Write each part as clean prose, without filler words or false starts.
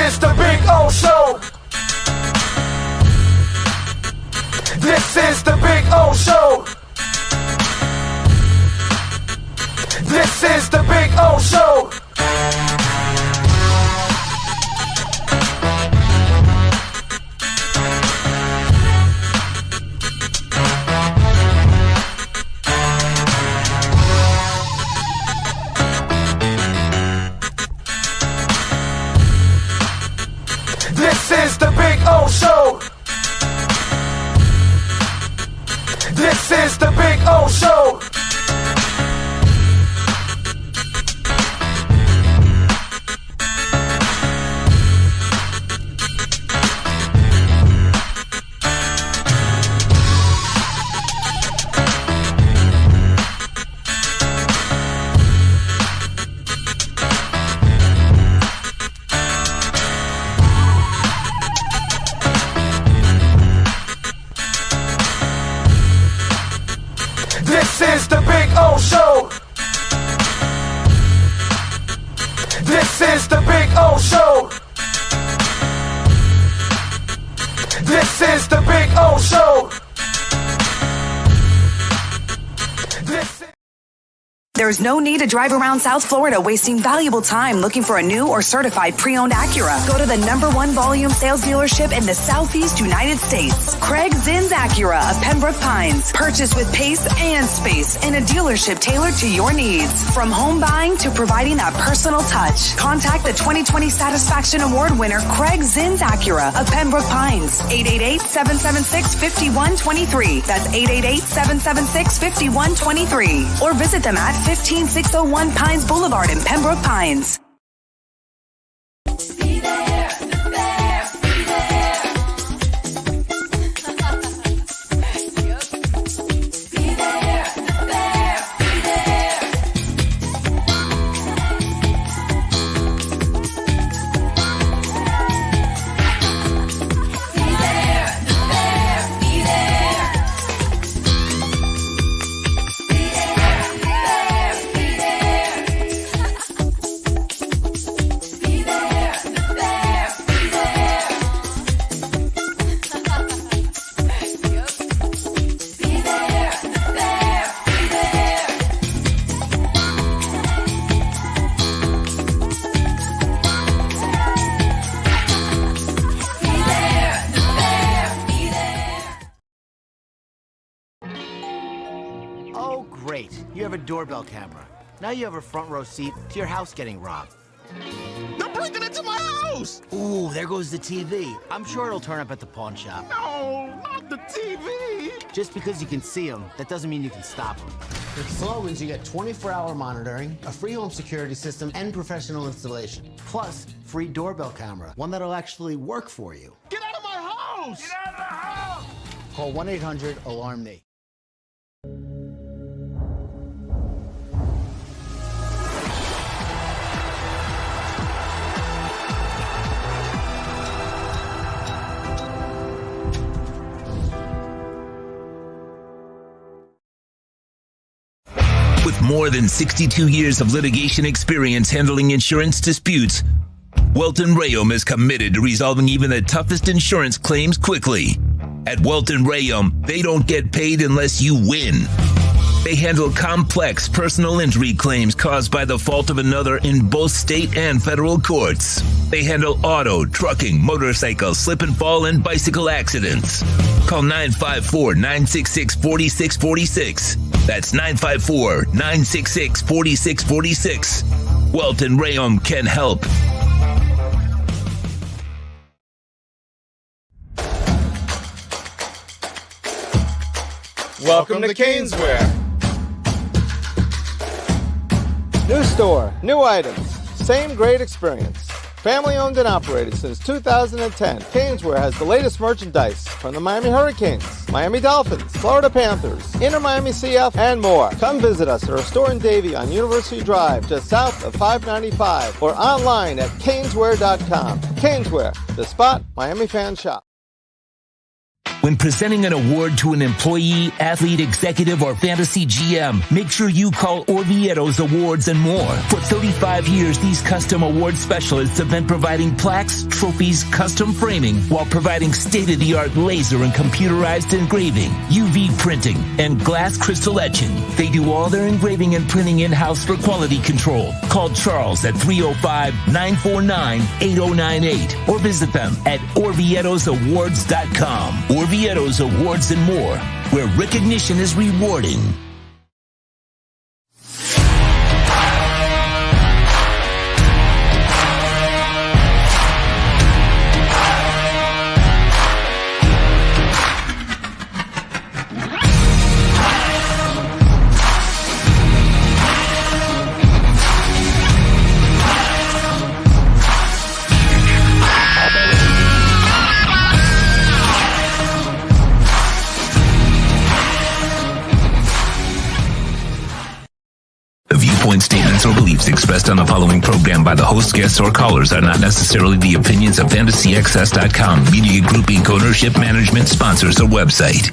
is the Big O Show. This is the Big O Show. This is the Big O Show. This is the Big O Show. This is the Big O Show. This is the Big O Show. This is the Big O Show. This is the Big O Show. There's no need to drive around South Florida wasting valuable time looking for a new or certified pre-owned Acura. Go to the #1 volume sales dealership in the Southeast United States. Craig Zinn's Acura of Pembroke Pines. Purchase with pace and space in a dealership tailored to your needs. From home buying to providing that personal touch. Contact the 2020 Satisfaction Award winner Craig Zinn's Acura of Pembroke Pines. 888-776-5123. That's 888-776-5123. Or visit them at 15601 Pines Boulevard in Pembroke Pines. Be there, there, be there. Be there, there, be there. Be there, there, be there. Oh, great. You have a doorbell camera. Now you have a front row seat to your house getting robbed. They're breaking into my house! Ooh, there goes the TV. I'm sure it'll turn up at the pawn shop. No, not the TV! Just because you can see them, that doesn't mean you can stop them. With Slogans, you get 24-hour monitoring, a free home security system, and professional installation. Plus, free doorbell camera, one that'll actually work for you. Get out of my house! Get out of the house! Call 1-800-ALARM-ME. With more than 62 years of litigation experience handling insurance disputes, Welton Rayom is committed to resolving even the toughest insurance claims quickly. At Welton Rayom, they don't get paid unless you win. They handle complex personal injury claims caused by the fault of another in both state and federal courts. They handle auto, trucking, motorcycle, slip and fall, and bicycle accidents. Call 954-966-4646. That's 954-966-4646. Welton Rayom can help. Welcome to Caneswear. New store, new items, same great experience. Family owned and operated since 2010, Caneswear has the latest merchandise from the Miami Hurricanes, Miami Dolphins, Florida Panthers, Inter Miami CF, and more. Come visit us at our store in Davie on University Drive, just south of 595, or online at caneswear.com. Caneswear, the spot Miami fans shop. When presenting an award to an employee, athlete, executive, or fantasy GM, make sure you call Orvieto's Awards and More. For 35 years, these custom award specialists have been providing plaques, trophies, custom framing, while providing state-of-the-art laser and computerized engraving, UV printing, and glass crystal etching. They do all their engraving and printing in-house for quality control. Call Charles at 305-949-8098 or visit them at orvietosawards.com. Orvieto's Awards and More, where recognition is rewarding. Statements or beliefs expressed on the following program by the host, guests, or callers are not necessarily the opinions of FantasyXS.com, Media Group Inc., ownership, management, sponsors, or website.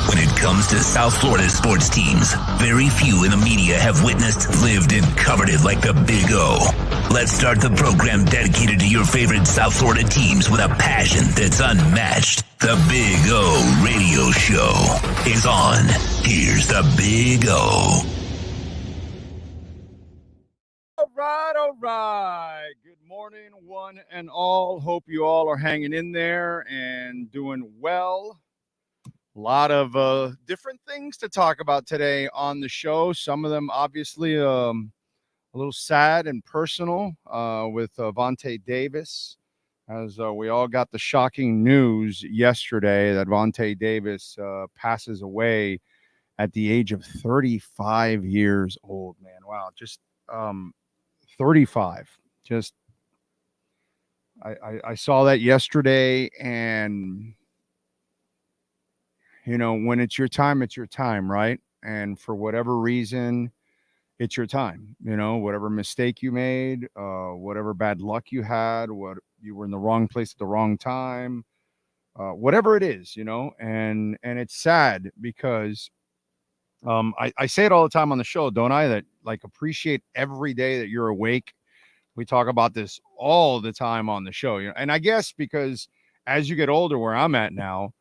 When it comes to South Florida sports teams, very few in the media have witnessed, lived, and covered it like the Big O. Let's start the program dedicated to your favorite South Florida teams with a passion that's unmatched. The Big O Radio Show is on. Here's the Big O. All right. Good morning, one and all. Hope you all are hanging in there and doing well. A lot of different things to talk about today on the show. Some of them obviously a little sad and personal with Vontae Davis, as we all got the shocking news yesterday that Vontae Davis passes away at the age of 35 years old, man. Wow, just 35. Just I saw that yesterday, and you know, when it's your time, right? And for whatever reason, it's your time. You know, whatever mistake you made, whatever bad luck you had, what you were in the wrong place at the wrong time, whatever it is, you know, and it's sad because I say it all the time on the show, don't I? That like appreciate every day that you're awake. We talk about this all the time on the show, you know, and I guess because as you get older, where I'm at now,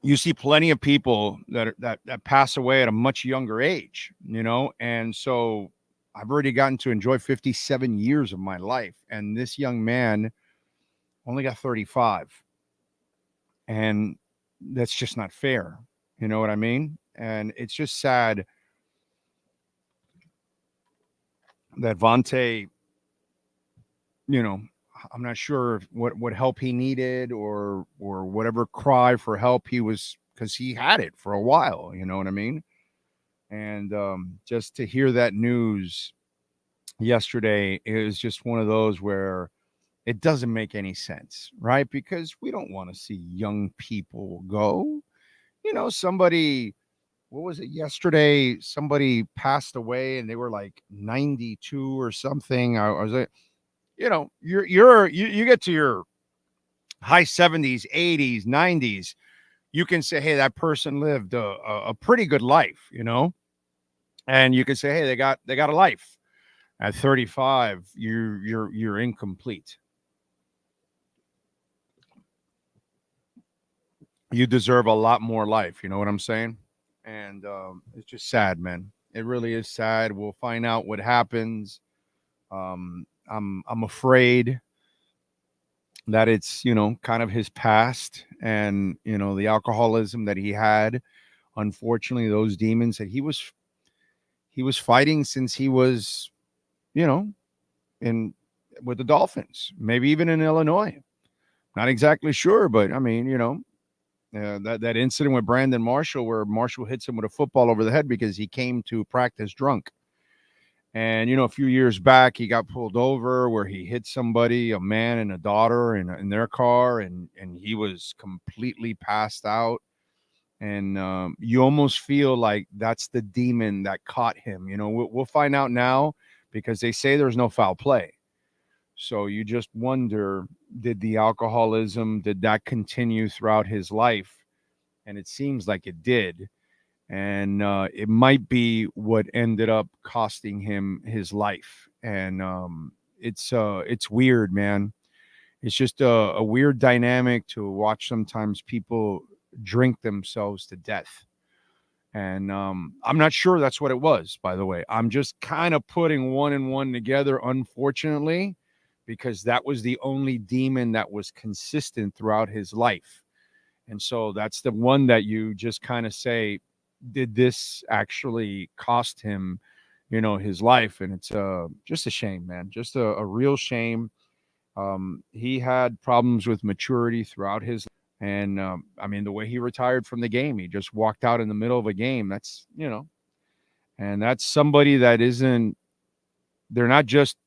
you see plenty of people that pass away at a much younger age, you know, and so I've already gotten to enjoy 57 years of my life, and this young man only got 35, and that's just not fair. You know what I mean? And it's just sad that Vontae, you know, I'm not sure what help he needed or whatever cry for help he was, because he had it for a while, you know what I mean? And just to hear that news yesterday is just one of those where it doesn't make any sense, right? Because we don't want to see young people go. You know, somebody, what was it yesterday? Somebody passed away and they were like 92 or something. I was like, you know, you get to your high 70s, 80s, 90s, you can say, hey, that person lived a pretty good life, you know, and you can say, hey, they got a life. At 35, you're incomplete. You deserve a lot more life. You know what I'm saying? And it's just sad, man. It really is sad. We'll find out what happens. I'm afraid that it's, you know, kind of his past and, you know, the alcoholism that he had. Unfortunately, those demons that he was fighting since he was, you know, with the Dolphins, maybe even in Illinois. Not exactly sure, but I mean, you know, that incident with Brandon Marshall, where Marshall hits him with a football over the head because he came to practice drunk. And, you know, a few years back, he got pulled over where he hit somebody, a man and a daughter in their car, and he was completely passed out. And you almost feel like that's the demon that caught him. You know, we'll find out now because they say there's no foul play. So you just wonder, did the alcoholism, did that continue throughout his life? And it seems like it did. And it might be what ended up costing him his life. And it's weird, man. It's just a weird dynamic to watch sometimes people drink themselves to death. And I'm not sure that's what it was, by the way. I'm just kind of putting one and one together, unfortunately, because that was the only demon that was consistent throughout his life. And so that's the one that you just kind of say, did this actually cost him, his life? And it's just a shame, man. Just a real shame. He had problems with maturity throughout his. And I mean, the way he retired from the game, he just walked out in the middle of a game. That's, and that's somebody that isn't, they're not just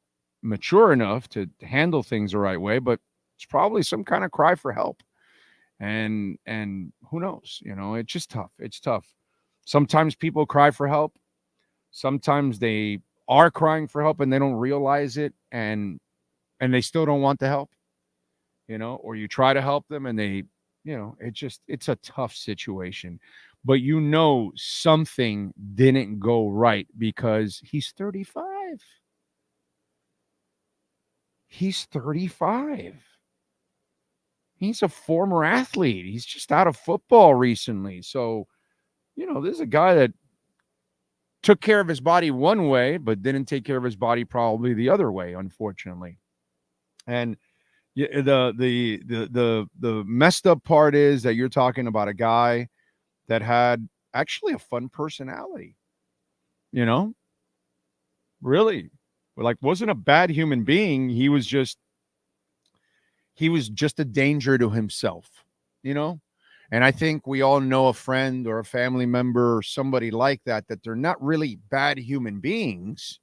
mature enough to handle things the right way, but it's probably some kind of cry for help. And who knows, it's just tough. It's tough. Sometimes people cry for help. Sometimes they are crying for help and they don't realize it, and they still don't want the help, or you try to help them and they, it's a tough situation. But something didn't go right because he's 35. He's 35. He's a former athlete. He's just out of football recently. So, this is a guy that took care of his body one way, but didn't take care of his body probably the other way, unfortunately. And the messed up part is that you're talking about a guy that had actually a fun personality, really, like wasn't a bad human being. He was just a danger to himself, and I think we all know a friend or a family member or somebody like that they're not really bad human beings,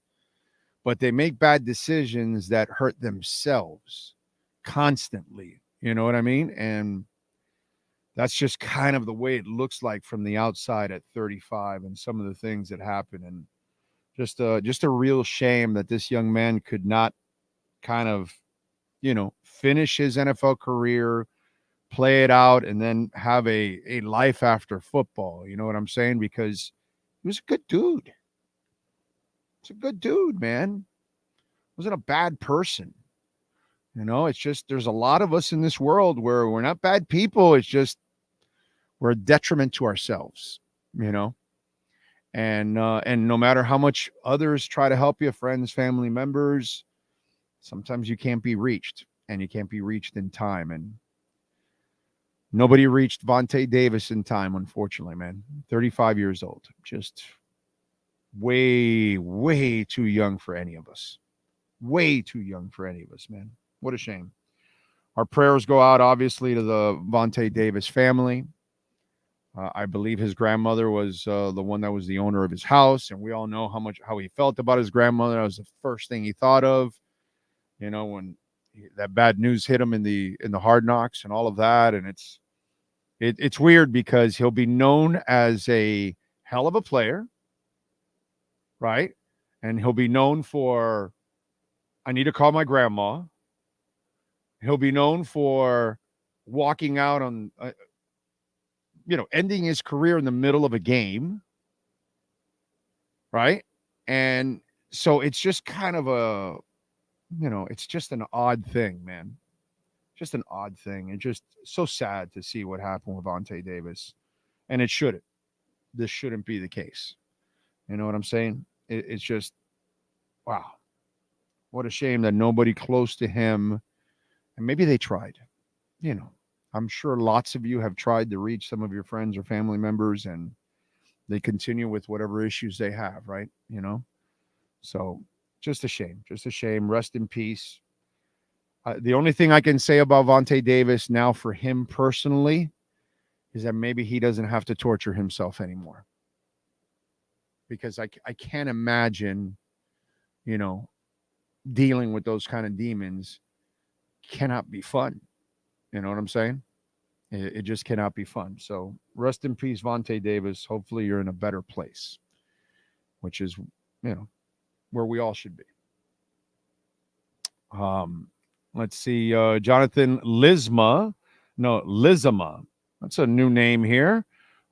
but they make bad decisions that hurt themselves constantly. You know what I mean? And that's just kind of the way it looks like from the outside at 35 and some of the things that happen. And just a real shame that this young man could not kind of, finish his NFL career, play it out, and then have a life after football. You know what I'm saying? Because he was a good dude. It's a good dude, man. Wasn't a bad person. It's just there's a lot of us in this world where we're not bad people. It's just we're a detriment to ourselves, and no matter how much others try to help you, friends, family members, sometimes you can't be reached, and you can't be reached in time. And nobody reached Vontae Davis in time, unfortunately, man. 35 years old. Just way, way too young for any of us. Way too young for any of us, man. What a shame. Our prayers go out, obviously, to the Vontae Davis family. I believe his grandmother was the one that was the owner of his house, and we all know how he felt about his grandmother. That was the first thing he thought of, when that bad news hit him in the Hard Knocks and all of that. And it's weird because he'll be known as a hell of a player, right? And he'll be known for, I need to call my grandma. He'll be known for walking out on, ending his career in the middle of a game, right? And so it's just kind of it's just an odd thing, man. Just an odd thing. And just so sad to see what happened with Vontae Davis. And it shouldn't. This shouldn't be the case. You know what I'm saying? It's just, wow. What a shame that nobody close to him, and maybe they tried, I'm sure lots of you have tried to reach some of your friends or family members, and they continue with whatever issues they have, right? So just a shame. Just a shame. Rest in peace. The only thing I can say about Vontae Davis now for him personally is that maybe he doesn't have to torture himself anymore. Because I can't imagine, dealing with those kind of demons cannot be fun. You know what I'm saying? It just cannot be fun. So rest in peace, Vontae Davis. Hopefully you're in a better place, which is, where we all should be. Let's see. Jonathan Lizma. No, Lizama. That's a new name here.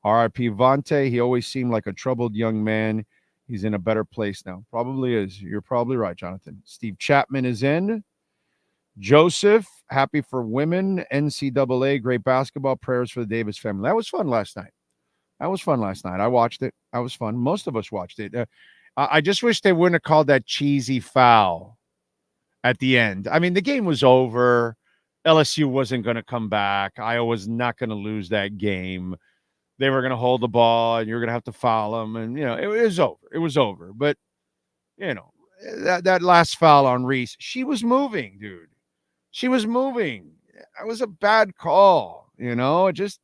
R.I.P. Vontae. He always seemed like a troubled young man. He's in a better place now. Probably is. You're probably right, Jonathan. Steve Chapman is in. Joseph, happy for women. NCAA, great basketball. Prayers for the Davis family. That was fun last night. I watched it. That was fun. Most of us watched it. I just wish they wouldn't have called that cheesy foul at the end. I mean, the game was over. LSU wasn't going to come back. Iowa was not going to lose that game. They were going to hold the ball, and you're going to have to foul them. And, it was over. It was over. But, that last foul on Reese, she was moving, dude. She was moving. That was a bad call, Just,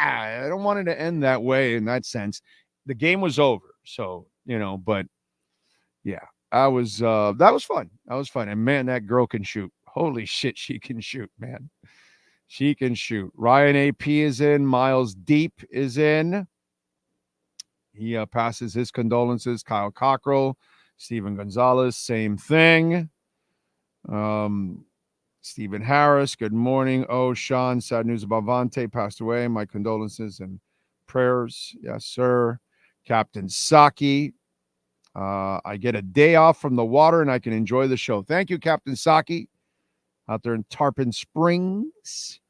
I don't want it to end that way in that sense. The game was over. So, but, yeah, that was fun. That was fun. And, man, that girl can shoot. Holy shit, she can shoot, man. She can shoot. Ryan AP is in. Miles Deep is in. He passes his condolences. Kyle Cockrell, Steven Gonzalez, same thing. Stephen Harris, good morning. Oh, Sean, sad news about Vontae, passed away. My condolences and prayers. Yes, sir. Captain Saki. I get a day off from the water and I can enjoy the show. Thank you, Captain Saki. Out there in Tarpon Springs.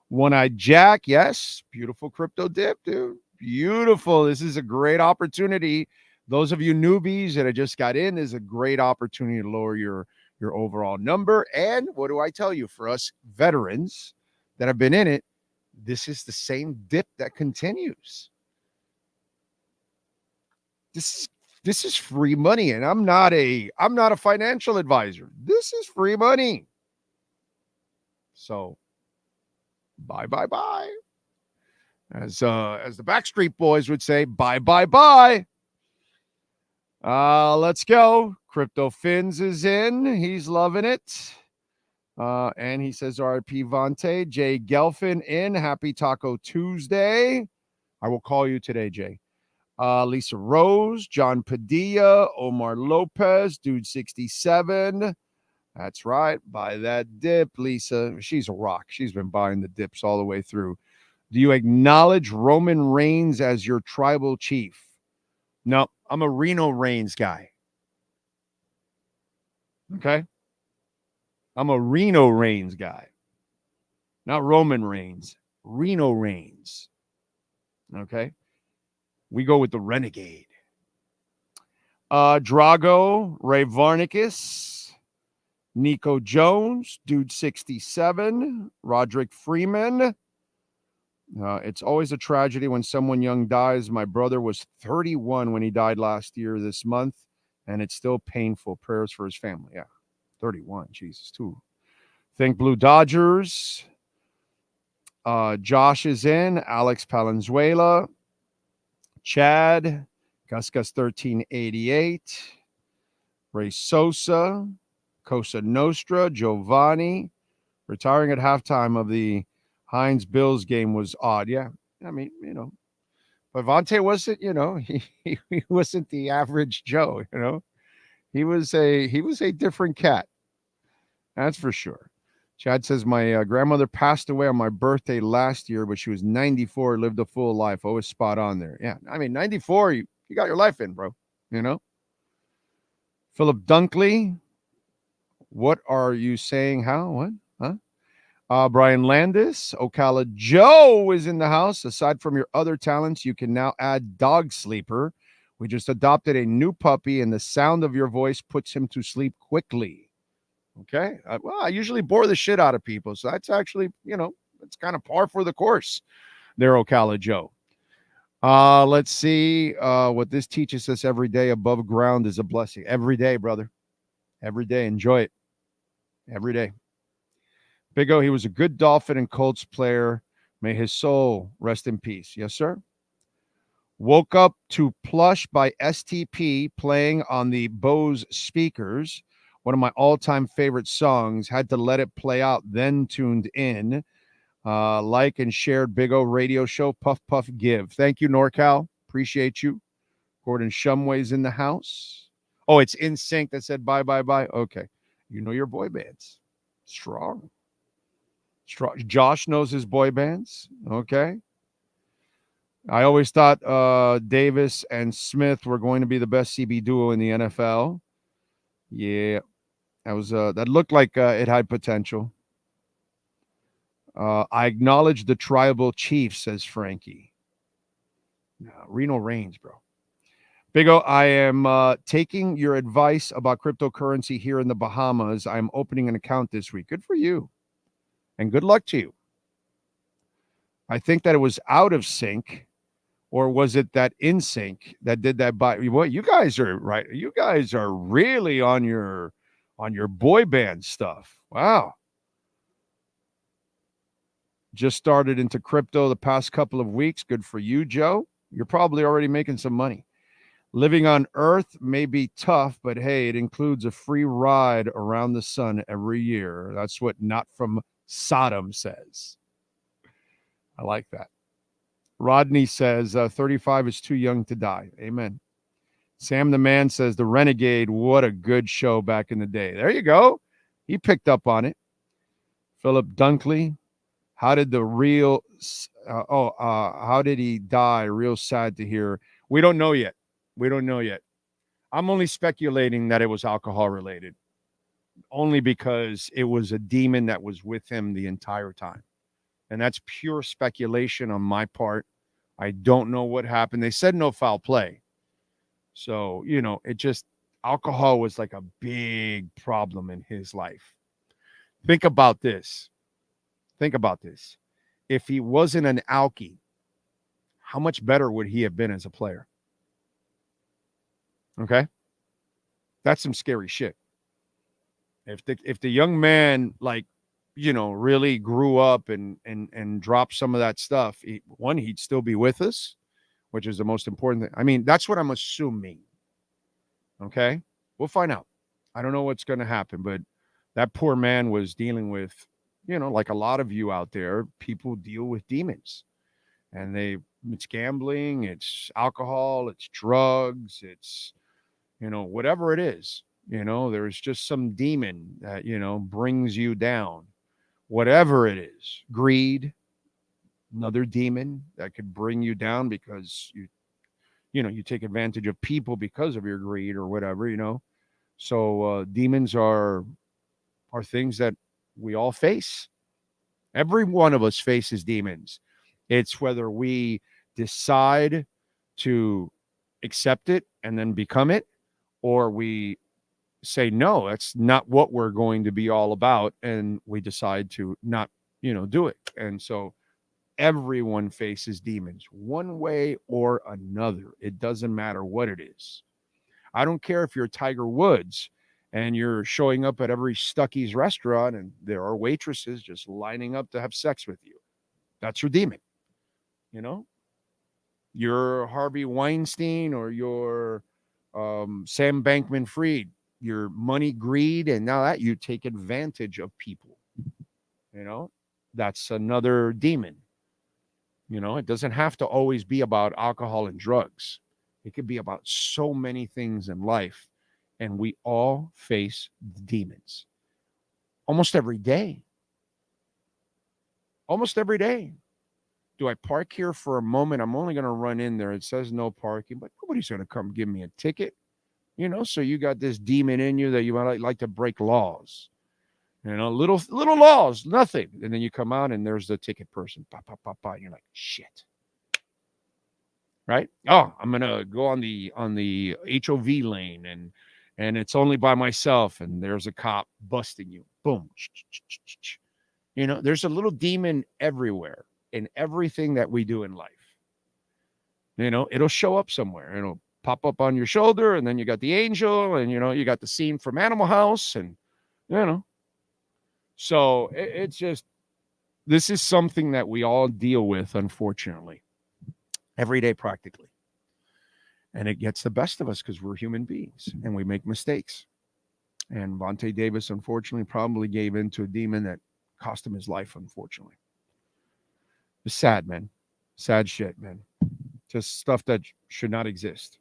One-Eyed Jack, yes. Beautiful crypto dip, dude. Beautiful. This is a great opportunity. Those of you newbies that have just got in, this is a great opportunity to lower your overall number. And what do I tell you? For us veterans that have been in it, this is the same dip that continues. This is free money, and I'm not a financial advisor. This is free money. So, bye. As the Backstreet Boys would say, bye. Let's go. Crypto Fins is in. He's loving it. And he says, RIP Vontae. Jay Gelfin in. Happy Taco Tuesday. I will call you today, Jay. Lisa Rose, John Padilla, Omar Lopez, Dude 67. That's right. Buy that dip, Lisa. She's a rock. She's been buying the dips all the way through. Do you acknowledge Roman Reigns as your tribal chief? No, I'm a Reno Reigns guy. Okay? I'm a Reno Reigns guy. Not Roman Reigns. Reno Reigns. Okay? We go with the Renegade. Drago, Ray Varnicus, Nico Jones, Dude 67, Roderick Freeman. It's always a tragedy when someone young dies. My brother was 31 when he died last year this month, and it's still painful. Prayers for his family. Yeah, 31. Jesus, too. Think Blue Dodgers. Josh is in. Alex Palenzuela. Chad. Gus 1388. Ray Sosa. Cosa Nostra. Giovanni. Retiring at halftime of the Heinz Bills game was odd. Yeah. I mean, but Vontae wasn't, he wasn't the average Joe, he was a different cat. That's for sure. Chad says, my grandmother passed away on my birthday last year, but she was 94, lived a full life. Always spot on there. Yeah. I mean, 94, you got your life in, bro. Philip Dunkley. What are you saying? How? What? Huh? Brian Landis, Ocala Joe is in the house. Aside from your other talents, you can now add Dog Sleeper. We just adopted a new puppy, and the sound of your voice puts him to sleep quickly. Okay. I usually bore the shit out of people, so that's actually, it's kind of par for the course there, Ocala Joe. Let's see what this teaches us every day. Above ground is a blessing. Every day, brother. Every day. Enjoy it. Every day. Big O, he was a good Dolphin and Colts player. May his soul rest in peace. Yes, sir. Woke up to Plush by STP playing on the Bose speakers. One of my all-time favorite songs. Had to let it play out, then tuned in. Like and shared Big O radio show. Puff, puff, give. Thank you, NorCal. Appreciate you. Gordon Shumway's in the house. Oh, it's In Sync that said bye, bye, bye. Okay. You know your boy bands. Strong. Josh knows his boy bands. Okay. I always thought Davis and Smith were going to be the best CB duo in the NFL. Yeah, that looked like it had potential. I acknowledge the tribal chief, says Frankie. Reno Reigns, bro. Big O, I am taking your advice about cryptocurrency here in the Bahamas. I'm opening an account this week. Good for you. And good luck to you. I think that it was out of sync, or was it that in sync that did that? What you guys are right? You guys are really on your boy band stuff. Wow. Just started into crypto the past couple of weeks. Good for you, Joe. You're probably already making some money. Living on Earth may be tough, but hey, it includes a free ride around the sun every year. That's what Not From Sodom says. I like that. Rodney says 35 is too young to die. Amen. Sam the Man says The Renegade, what a good show back in the day. There you go. He picked up on it. Philip Dunkley, how did how did he die? Real sad to hear. We don't know yet. I'm only speculating that it was alcohol related, only because it was a demon that was with him the entire time. And that's pure speculation on my part. I don't know what happened. They said no foul play. So, alcohol was like a big problem in his life. Think about this. If he wasn't an alkie, how much better would he have been as a player? Okay? That's some scary shit. If the young man, really grew up and dropped some of that stuff, he'd still be with us, which is the most important thing. I mean, that's what I'm assuming. Okay? We'll find out. I don't know what's going to happen, but that poor man was dealing with, like a lot of you out there, people deal with demons. And it's gambling, it's alcohol, it's drugs, it's, whatever it is. There's just some demon that, brings you down. Whatever it is, greed, another demon that could bring you down because you take advantage of people because of your greed or whatever, So demons are things that we all face. Every one of us faces demons. It's whether we decide to accept it and then become it, or we say, no, that's not what we're going to be all about. And we decide to not, do it. And so everyone faces demons one way or another. It doesn't matter what it is. I don't care if you're Tiger Woods and you're showing up at every Stuckey's restaurant and there are waitresses just lining up to have sex with you. That's your demon. You're Harvey Weinstein or you're Sam Bankman-Fried. Your money, greed, and now that you take advantage of people. That's another demon. It doesn't have to always be about alcohol and drugs. It could be about so many things in life. And we all face demons almost every day. Do I park here for a moment? I'm only going to run in there. It says no parking, but nobody's going to come give me a ticket. So you got this demon in you that you might like to break laws. Little laws, nothing. And then you come out and there's the ticket person. Pa, pa, pa, pa. And you're like, shit. Right? Oh, I'm going to go on the HOV lane and it's only by myself and there's a cop busting you. Boom. There's a little demon everywhere in everything that we do in life. It'll show up somewhere. It'll pop up on your shoulder, and then you got the angel, and you got the scene from Animal House, and so it's just, this is something that we all deal with, unfortunately, every day practically, and it gets the best of us because we're human beings and we make mistakes. And Vontae Davis, unfortunately, probably gave in to a demon that cost him his life, unfortunately. It's sad, man. Sad shit, man. Just stuff that should not exist.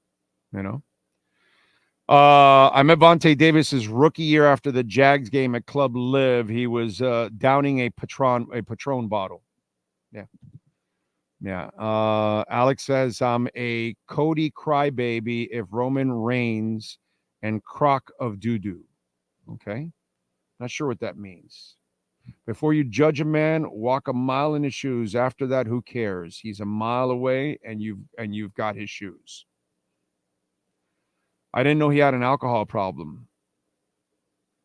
I met Vontae Davis's rookie year after the Jags game at Club Live. He was downing a Patron bottle. Yeah. Yeah. Alex says, I'm a Cody crybaby if Roman Reigns and crock of doo-doo. Okay. Not sure what that means. Before you judge a man, walk a mile in his shoes. After that, who cares? He's a mile away and you've got his shoes. I didn't know he had an alcohol problem.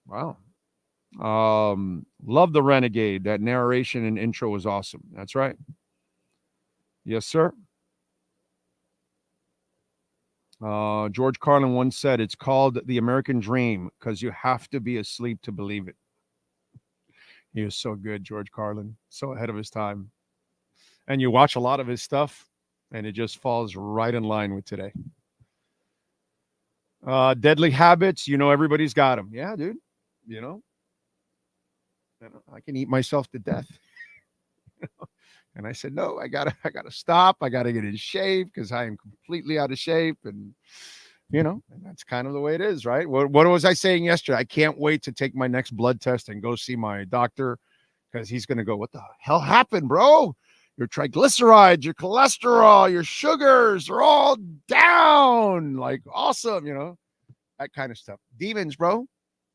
Wow. Love the Renegade. That narration and intro was awesome. That's right. Yes, sir. George Carlin once said it's called the American Dream because you have to be asleep to believe it. He was so good, George Carlin. So ahead of his time. And you watch a lot of his stuff, and it just falls right in line with today. Deadly habits, everybody's got them. Yeah, dude. I can eat myself to death. And I said, no, I gotta stop. I gotta get in shape because I am completely out of shape. And and that's kind of the way it is, right? What was I saying yesterday? I can't wait to take my next blood test and go see my doctor because he's gonna go, what the hell happened, bro? Your triglycerides, your cholesterol, your sugars are all down. Like, awesome, that kind of stuff. Demons, bro.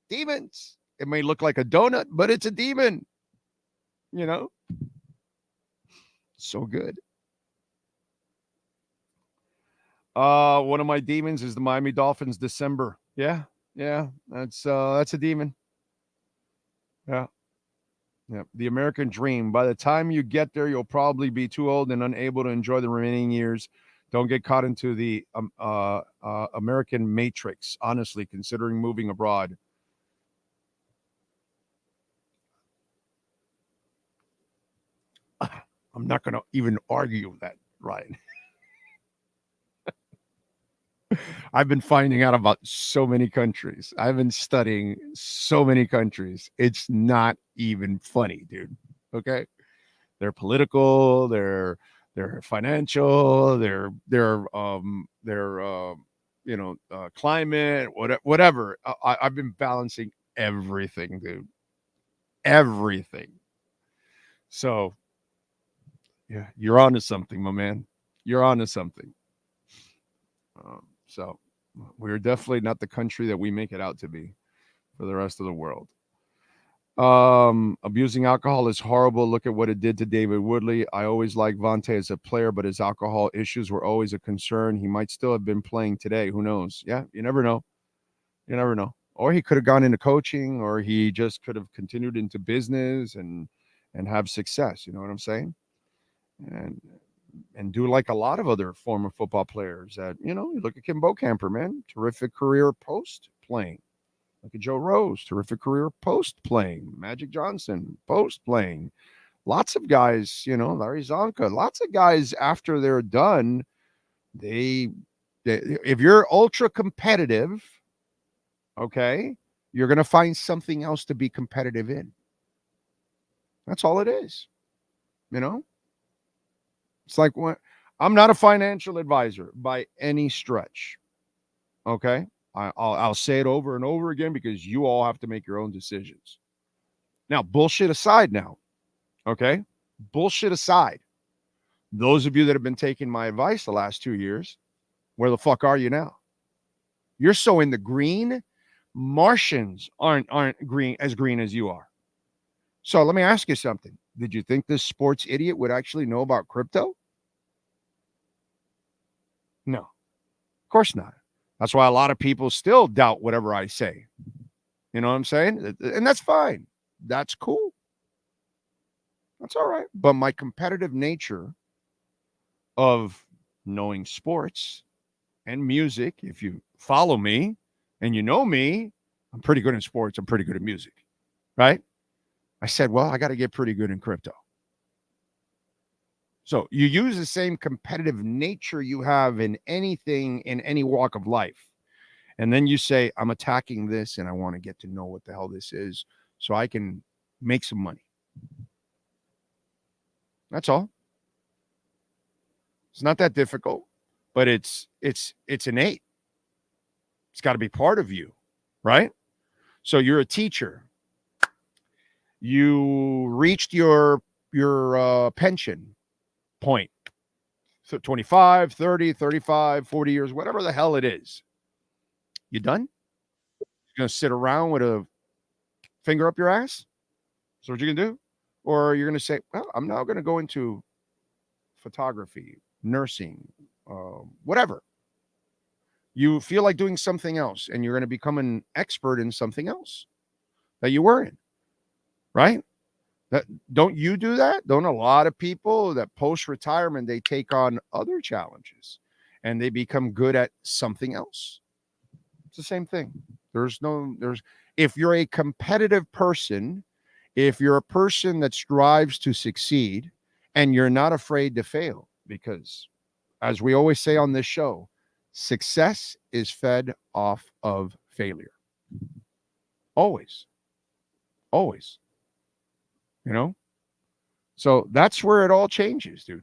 Demons. It may look like a donut, but it's a demon. So good. One of my demons is the Miami Dolphins December. Yeah. That's a demon. Yeah. The American dream. By the time you get there, you'll probably be too old and unable to enjoy the remaining years. Don't get caught into the American matrix, honestly, considering moving abroad. I'm not going to even argue with that, Ryan. I've been finding out about so many countries. I've been studying so many countries. It's not even funny, dude. Okay? They're political, they're financial, they're climate, whatever. I've been balancing everything, dude. Everything. So, yeah, you're onto something, my man. You're onto something. So we're definitely not the country that we make it out to be for the rest of the world. Abusing alcohol is horrible. Look at what it did to David Woodley. I always liked Vontae as a player, but his alcohol issues were always a concern. He might still have been playing today. Who knows? Yeah, you never know. You never know. Or he could have gone into coaching, or he just could have continued into business and have success. You know what I'm saying? And do like a lot of other former football players that, you look at Kim Camper, man, terrific career post playing. Look at Joe Rose, terrific career post playing. Magic Johnson, post playing. Lots of guys, Larry Zonka, lots of guys after they're done, they if you're ultra competitive, okay, you're going to find something else to be competitive in. That's all it is. It's like, I'm not a financial advisor by any stretch. Okay? I'll say it over and over again because you all have to make your own decisions. Now, bullshit aside now. Okay? Bullshit aside. Those of you that have been taking my advice the last 2 years, where the fuck are you now? You're so in the green. Martians aren't green as you are. So let me ask you something. Did you think this sports idiot would actually know about crypto? No, of course not. That's why a lot of people still doubt whatever I say. You know what I'm saying? And that's fine. That's cool. That's all right. But my competitive nature of knowing sports and music, if you follow me and you know me, I'm pretty good in sports. I'm pretty good at music, right? I said, well, I got to get pretty good in crypto. So you use the same competitive nature you have in anything, in any walk of life. And then you say, I'm attacking this and I want to get to know what the hell this is so I can make some money. That's all. It's not that difficult, but it's innate. It's got to be part of you, right? So you're a teacher. You reached your pension point. So 25, 30, 35, 40 years, whatever the hell it is. You done? You're going to sit around with a finger up your ass? So what you're going to do? Or you're going to say, well, I'm now going to go into photography, nursing, whatever. You feel like doing something else, and you're going to become an expert in something else that you were in, right? Don't you do that? Don't a lot of people that post-retirement, they take on other challenges, and they become good at something else? It's the same thing. If you're a competitive person, if you're a person that strives to succeed, and you're not afraid to fail, because as we always say on this show, success is fed off of failure. Always. Always. You know? So that's where it all changes, dude.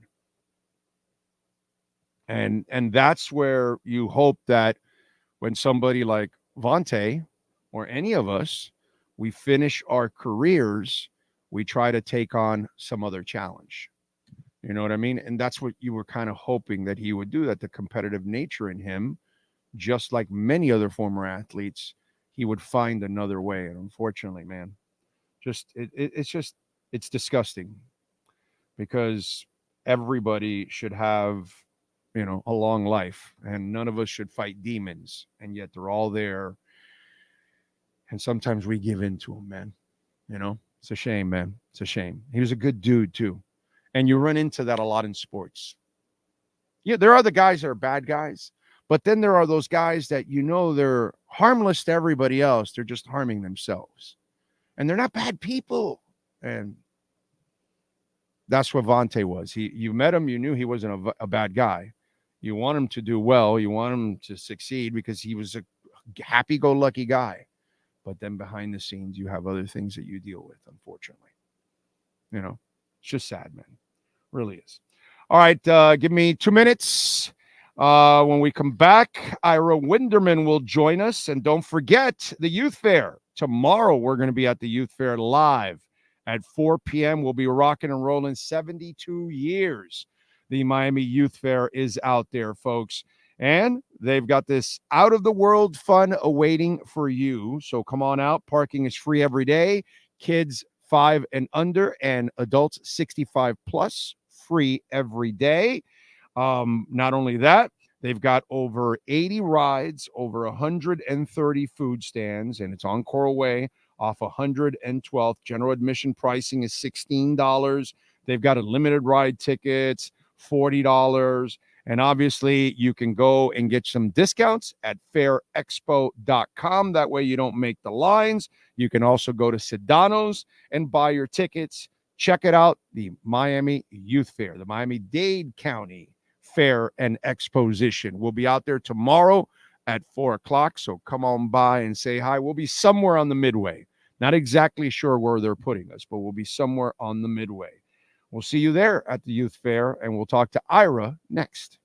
And that's where you hope that when somebody like Vontae or any of us, we finish our careers, we try to take on some other challenge. You know what I mean? And that's what you were kind of hoping that he would do, that the competitive nature in him, just like many other former athletes, he would find another way. And unfortunately, man, it's disgusting, because everybody should have, a long life, and none of us should fight demons. And yet they're all there. And sometimes we give in to them, man. It's a shame, man. It's a shame. He was a good dude too. And you run into that a lot in sports. Yeah, there are the guys that are bad guys, but then there are those guys that they're harmless to everybody else. They're just harming themselves. And they're not bad people. And that's what Vontae was. You met him, you knew he wasn't a bad guy. You want him to do well. You want him to succeed because he was a happy-go-lucky guy. But then behind the scenes, you have other things that you deal with, unfortunately. It's just sad, man. Really is. All right, give me 2 minutes. When we come back, Ira Winderman will join us. And don't forget the Youth Fair. Tomorrow, we're going to be at the Youth Fair live at 4 p.m. We'll be rocking and rolling 72 years. The Miami Youth Fair is out there, folks. And they've got this out-of-the-world fun awaiting for you. So come on out. Parking is free every day. Kids 5 and under and adults 65 plus, free every day. Not only that, they've got over 80 rides, over 130 food stands, and it's on Coral Way off 112th. General admission pricing is $16. They've got unlimited ride tickets, $40. And obviously, you can go and get some discounts at fairexpo.com. That way you don't make the lines. You can also go to Sedano's and buy your tickets. Check it out, the Miami Youth Fair, the Miami-Dade County Fair and Exposition. We'll be out there tomorrow at 4 o'clock, so come on by and say hi. We'll be somewhere on the midway. Not exactly sure where they're putting us, but we'll be somewhere on the midway. We'll see you there at the Youth Fair, and we'll talk to Ira next.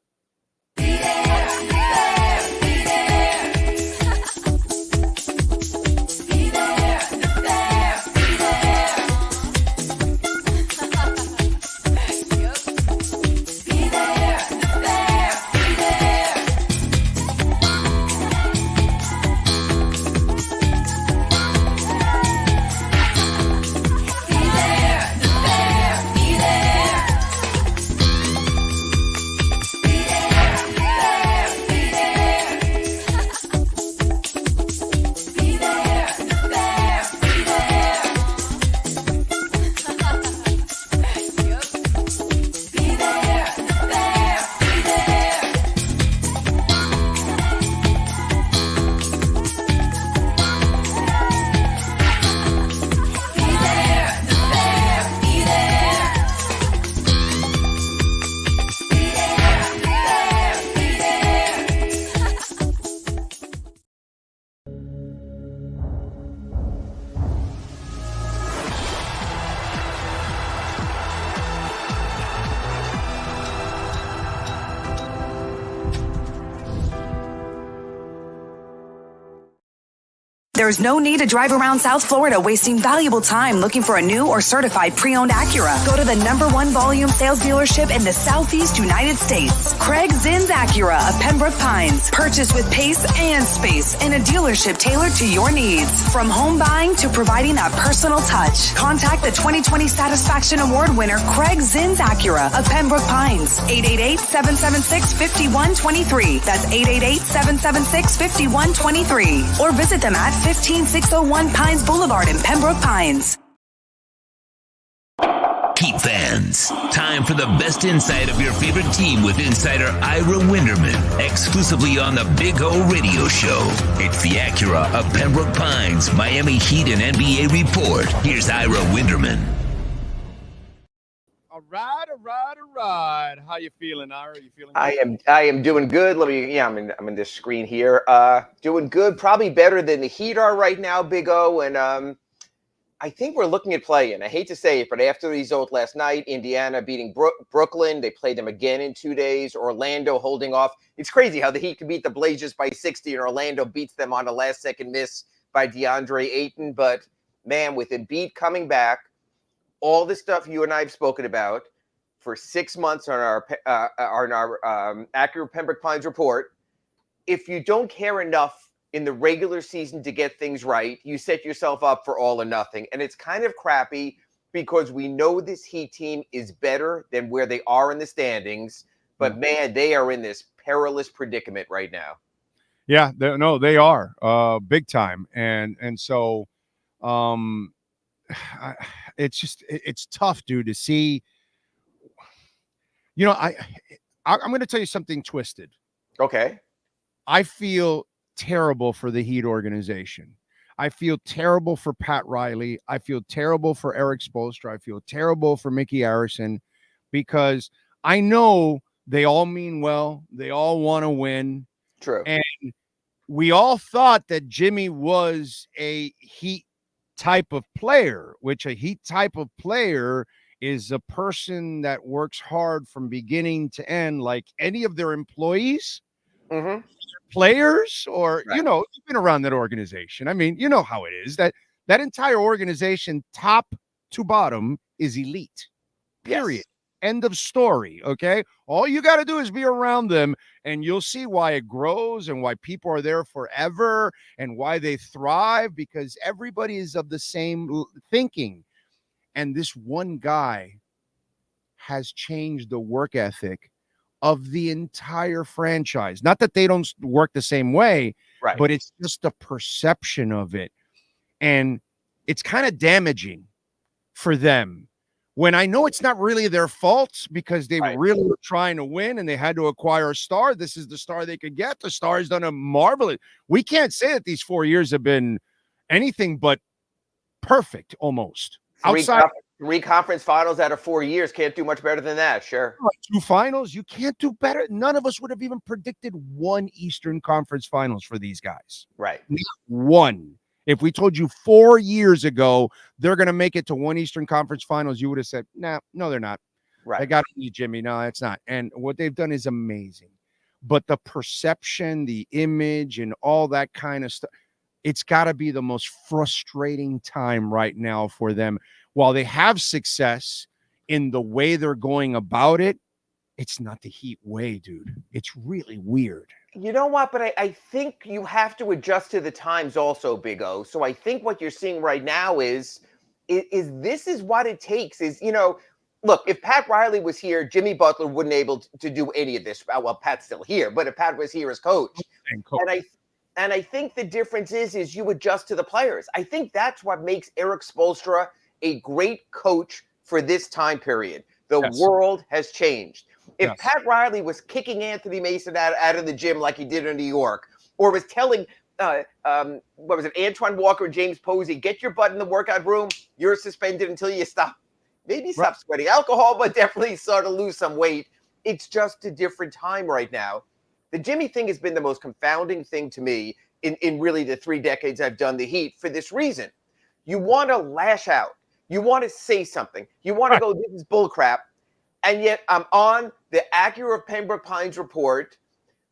There's no need to drive around South Florida wasting valuable time looking for a new or certified pre-owned Acura. Go to the #1 volume sales dealership in the Southeast United States. Craig Zinn's Acura of Pembroke Pines. Purchase with pace and space in a dealership tailored to your needs. From home buying to providing that personal touch. Contact the 2020 Satisfaction Award winner Craig Zinn's Acura of Pembroke Pines. 888-776-5123. That's 888-776-5123. Or visit them at 15601 Pines Boulevard in Pembroke Pines. Heat fans, time for the best insight of your favorite team with insider Ira Winderman, exclusively on the Big O Radio Show. It's the Acura of Pembroke Pines Miami Heat and NBA report. Here's Ira Winderman. All right. How you feeling, Ira? You feeling good? I am doing good. I'm in this screen here. Doing good, probably better than the Heat are right now, Big O. And I think we're looking at play-in. I hate to say it, but after the result last night, Indiana beating Brooklyn, they played them again in 2 days. Orlando holding off. It's crazy how the Heat can beat the Blazers by 60 and Orlando beats them on a last-second miss by DeAndre Ayton. But man, with Embiid coming back, all the stuff you and I have spoken about for 6 months on our Acura Pembroke Pines report, if you don't care enough in the regular season to get things right, you set yourself up for all or nothing. And it's kind of crappy because we know this Heat team is better than where they are in the standings. But, man, they are in this perilous predicament right now. Yeah, they are big time. And so it's tough, dude, to see. You know, I'm going to tell you something twisted. Okay. I feel terrible for the Heat organization. I feel terrible for Pat Riley. I feel terrible for Eric Spoelstra. I feel terrible for Mickey Arison because I know they all mean well. They all want to win. True. And we all thought that Jimmy was a Heat type of player, which a Heat type of player is a person that works hard from beginning to end, like any of their employees, players, or, right. You know, you've been around that organization. I mean, you know how it is that entire organization, top to bottom, is elite. Period. Yes. End of story. Okay. All you got to do is be around them and you'll see why it grows and why people are there forever and why they thrive, because everybody is of the same thinking. And this one guy has changed the work ethic of the entire franchise. Not that they don't work the same way, right, but it's just a perception of it. And it's kind of damaging for them when I know it's not really their fault because they really were trying to win and they had to acquire a star. This is the star they could get. The star has done a marvelous. We can't say that these 4 years have been anything but perfect almost. Three conference finals out of 4 years. Can't do much better than that. Sure. 2 finals. You can't do better. None of us would have even predicted 1 Eastern Conference Finals for these guys. Right. Not 1. If we told you 4 years ago they're going to make it to 1 Eastern Conference Finals, you would have said, no, they're not. Right. They got to be Jimmy. No, it's not. And what they've done is amazing. But the perception, the image, and all that kind of stuff, it's got to be the most frustrating time right now for them. While they have success in the way they're going about it, it's not the Heat way, dude. It's really weird. You know what? But I think you have to adjust to the times also, Big O. So I think what you're seeing right now is this is what it takes is, you know, look, if Pat Riley was here, Jimmy Butler wouldn't able to do any of this. Well, Pat's still here, but if Pat was here as coach, and I think the difference is you adjust to the players. I think that's what makes Eric Spoelstra a great coach for this time period. The world has changed. If Pat Riley was kicking Anthony Mason out of the gym like he did in New York, or was telling, Antoine Walker and James Posey, get your butt in the workout room, you're suspended until you stop sweating alcohol, but definitely sort of lose some weight. It's just a different time right now. The Jimmy thing has been the most confounding thing to me in really the 3 decades I've done the Heat for this reason. You want to lash out. You want to say something. You want to go, this is bullcrap. And yet I'm on the Acura Pembroke Pines report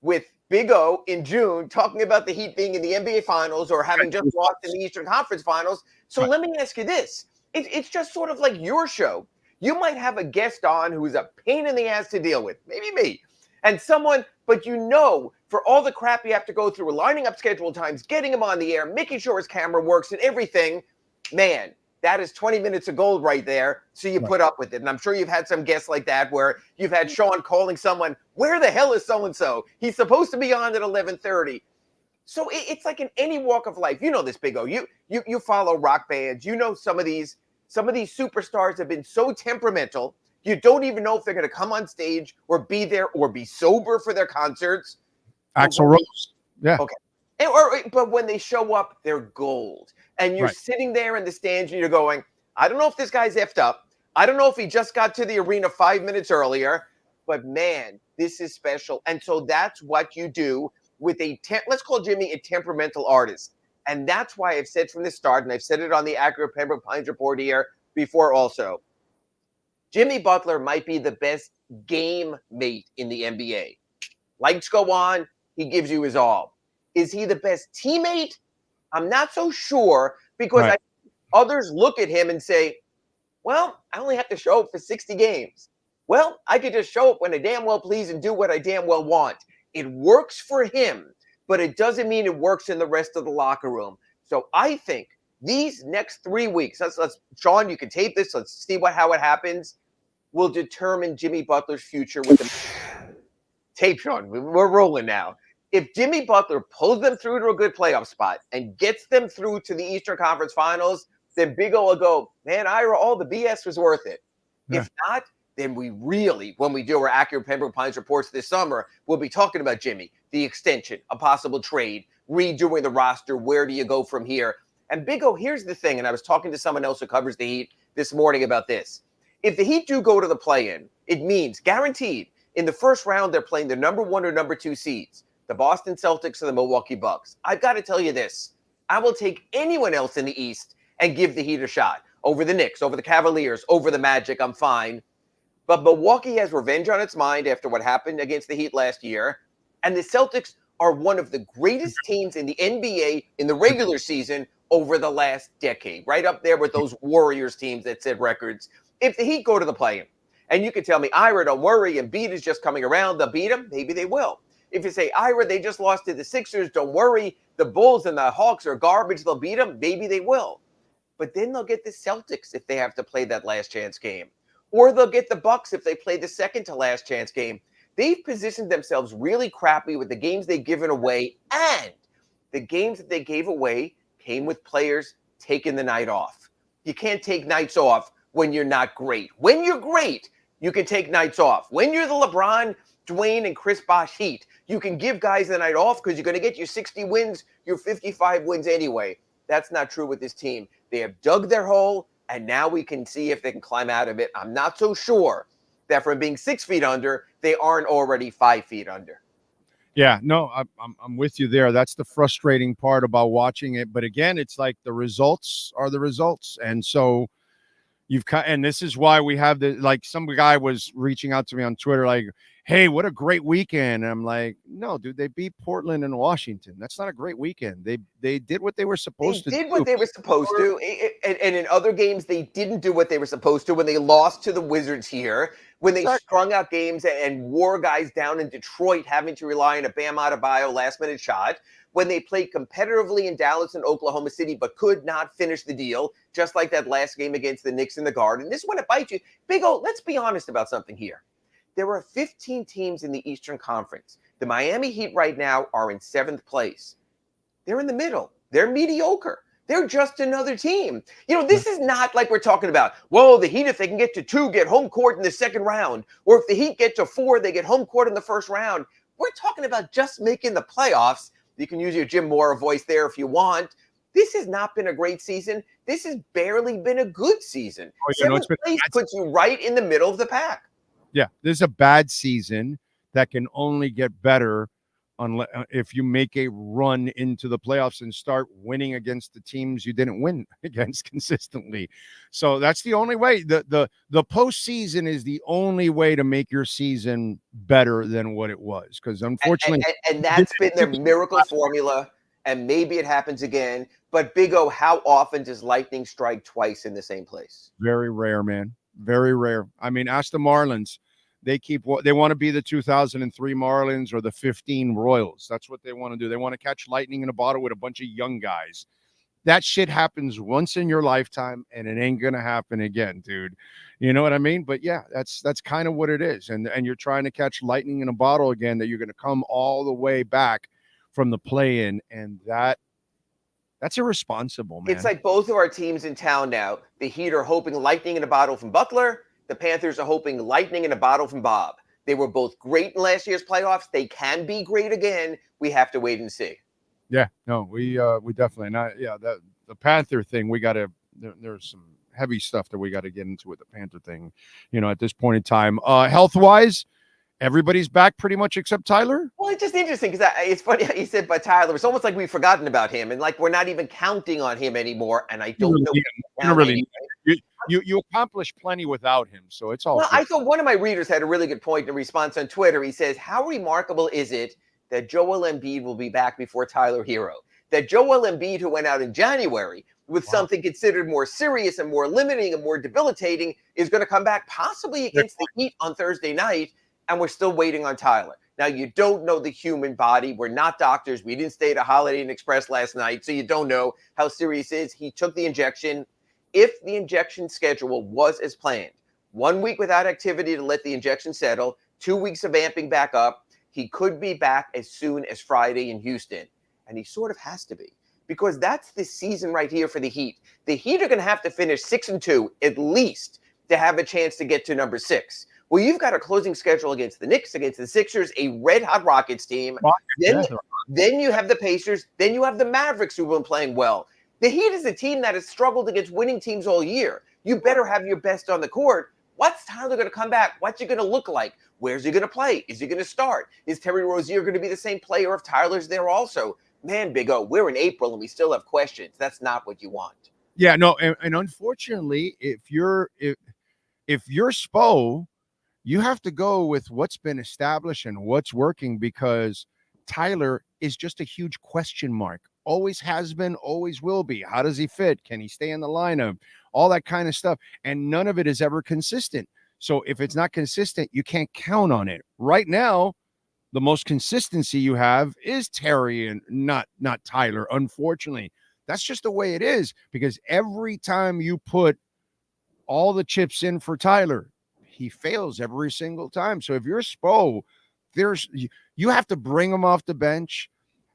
with Big O in June talking about the Heat being in the NBA Finals or having just lost in the Eastern Conference Finals. So let me ask you this. It's just sort of like your show. You might have a guest on who's a pain in the ass to deal with, maybe me, and someone, but for all the crap you have to go through, lining up schedule times, getting him on the air, making sure his camera works and everything, man, that is 20 minutes of gold right there. So you put up with it. And I'm sure you've had some guests like that where you've had Sean calling someone, where the hell is so-and-so? He's supposed to be on at 11:30. So it's like in any walk of life. You know this, Big O. You follow rock bands. You know some of these superstars have been so temperamental, you don't even know if they're going to come on stage or be there or be sober for their concerts. Axl Rose. Yeah. Okay. But when they show up, they're gold. And you're sitting there in the stands and you're going, I don't know if this guy's effed up. I don't know if he just got to the arena 5 minutes earlier. But, man, this is special. And so that's what you do with let's call Jimmy a temperamental artist. And that's why I've said from the start, and I've said it on the Accurate Pembroke Pines report here before also, Jimmy Butler might be the best game mate in the NBA. Lights go on, he gives you his all. Is he the best teammate? I'm not so sure because others look at him and say, well, I only have to show up for 60 games. Well, I could just show up when I damn well please and do what I damn well want. It works for him, but it doesn't mean it works in the rest of the locker room. So I think these next 3 weeks, let's Sean, you can tape this. Let's see how it happens. Will determine Jimmy Butler's future with the tape, Sean. We're rolling now. If Jimmy Butler pulls them through to a good playoff spot and gets them through to the Eastern Conference Finals, then Big O will go, man, Ira, all the BS was worth it. Yeah. If not, then we really, when we do our Accurate Pembroke Pines reports this summer, we'll be talking about Jimmy, the extension, a possible trade, redoing the roster. Where do you go from here? And Big O, here's the thing, and I was talking to someone else who covers the Heat this morning about this. If the Heat do go to the play-in, it means guaranteed in the first round they're playing the number 1 or number 2 seeds, the Boston Celtics or the Milwaukee Bucks. I've got to tell you this. I will take anyone else in the East and give the Heat a shot. Over the Knicks, over the Cavaliers, over the Magic, I'm fine. But Milwaukee has revenge on its mind after what happened against the Heat last year. And the Celtics are one of the greatest teams in the NBA in the regular season over the last decade. Right up there with those Warriors teams that set records. If the Heat go to the play-in, and you can tell me, Ira, don't worry, Embiid is just coming around, they'll beat them, maybe they will. If you say, Ira, they just lost to the Sixers, don't worry, the Bulls and the Hawks are garbage, they'll beat them, maybe they will. But then they'll get the Celtics if they have to play that last chance game. Or they'll get the Bucks if they play the second to last chance game. They've positioned themselves really crappy with the games they've given away, and the games that they gave away came with players taking the night off. You can't take nights off when you're not great. When you're great, you can take nights off. When you're the LeBron, Dwayne, and Chris Bosh Heat, you can give guys the night off because you're going to get your 60 wins, your 55 wins anyway. That's not true with this team. They have dug their hole, and now we can see if they can climb out of it. I'm not so sure that from being 6 feet under, they aren't already 5 feet under. Yeah, no, I'm with you there. That's the frustrating part about watching it. But again, it's like the results are the results. And so and this is why we have some guy was reaching out to me on Twitter, like, hey, what a great weekend. And I'm like, no, dude, they beat Portland and Washington. That's not a great weekend. They did what they were supposed to do. They did what they were supposed to. And in other games, they didn't do what they were supposed to when they lost to the Wizards here, when they strung out games and wore guys down in Detroit, having to rely on a Bam Adebayo last-minute shot, when they played competitively in Dallas and Oklahoma City but could not finish the deal, just like that last game against the Knicks in the Garden. This is when it bites you. Big O, let's be honest about something here. There are 15 teams in the Eastern Conference. The Miami Heat right now are in 7th place. They're in the middle. They're mediocre. They're just another team. This is not like we're talking about, whoa, the Heat, if they can get to 2, get home court in the second round. Or if the Heat get to 4, they get home court in the first round. We're talking about just making the playoffs. You can use your Jim Mora voice there if you want. This has not been a great season. This has barely been a good season. 7th place puts you right in the middle of the pack. Yeah, this is a bad season that can only get better unless if you make a run into the playoffs and start winning against the teams you didn't win against consistently. So that's the only way. The postseason is the only way to make your season better than what it was. Because unfortunately, and that's been their miracle formula. And maybe it happens again. But Big O, how often does lightning strike twice in the same place? very rare, man. Very rare. I mean, ask the Marlins. They want to be the 2003 Marlins or the 15 Royals. That's what they want to do. They want to catch lightning in a bottle with a bunch of young guys. That shit happens once in your lifetime, and it ain't gonna happen again, dude. You know what I mean? But yeah, that's kind of what it is. And you're trying to catch lightning in a bottle again, that you're gonna come all the way back from the play-in, and that's irresponsible, man. It's like both of our teams in town now. The Heat are hoping lightning in a bottle from Butler. The Panthers are hoping lightning in a bottle from Bob. They were both great in last year's playoffs. They can be great again. We have to wait and see. Yeah, no, we definitely not. Yeah, the Panther thing, there's some heavy stuff that we got to get into with the Panther thing, at this point in time. Health-wise, everybody's back pretty much except Tyler. Well, it's just interesting because it's funny how you said, but Tyler, it's almost like we've forgotten about him and like we're not even counting on him anymore. And I don't know. You accomplished plenty without him, so it's all. Well, good. I thought one of my readers had a really good point in response on Twitter. He says, how remarkable is it that Joel Embiid will be back before Tyler Hero? That Joel Embiid, who went out in January with something considered more serious and more limiting and more debilitating, is going to come back possibly against the Heat on Thursday night, and we're still waiting on Tyler. Now, you don't know the human body. We're not doctors. We didn't stay at a Holiday Inn Express last night, so you don't know how serious it is. He took the injection. If the injection schedule was as planned, 1 week without activity to let the injection settle, 2 weeks of amping back up, he could be back as soon as Friday in Houston. And he sort of has to be, because that's the season right here for the Heat. The Heat are going to have to finish 6-2 at least to have a chance to get to number 6. Well, you've got a closing schedule against the Knicks, against the Sixers, a red-hot Rockets team. Then you have the Pacers. Then you have the Mavericks, who've been playing well. The Heat is a team that has struggled against winning teams all year. You better have your best on the court. What's Tyler going to come back? What's he going to look like? Where's he going to play? Is he going to start? Is Terry Rozier going to be the same player if Tyler's there also? Man, Big O, we're in April and we still have questions. That's not what you want. Yeah, no, and unfortunately, if you're Spo, you have to go with what's been established and what's working, because Tyler is just a huge question mark. Always has been, always will be. How does he fit? Can he stay in the lineup? All that kind of stuff. And none of it is ever consistent. So if it's not consistent, you can't count on it. Right now, the most consistency you have is Terry and not Tyler. Unfortunately, that's just the way it is, because every time you put all the chips in for Tyler, he fails every single time. So if you're Spo, you have to bring him off the bench.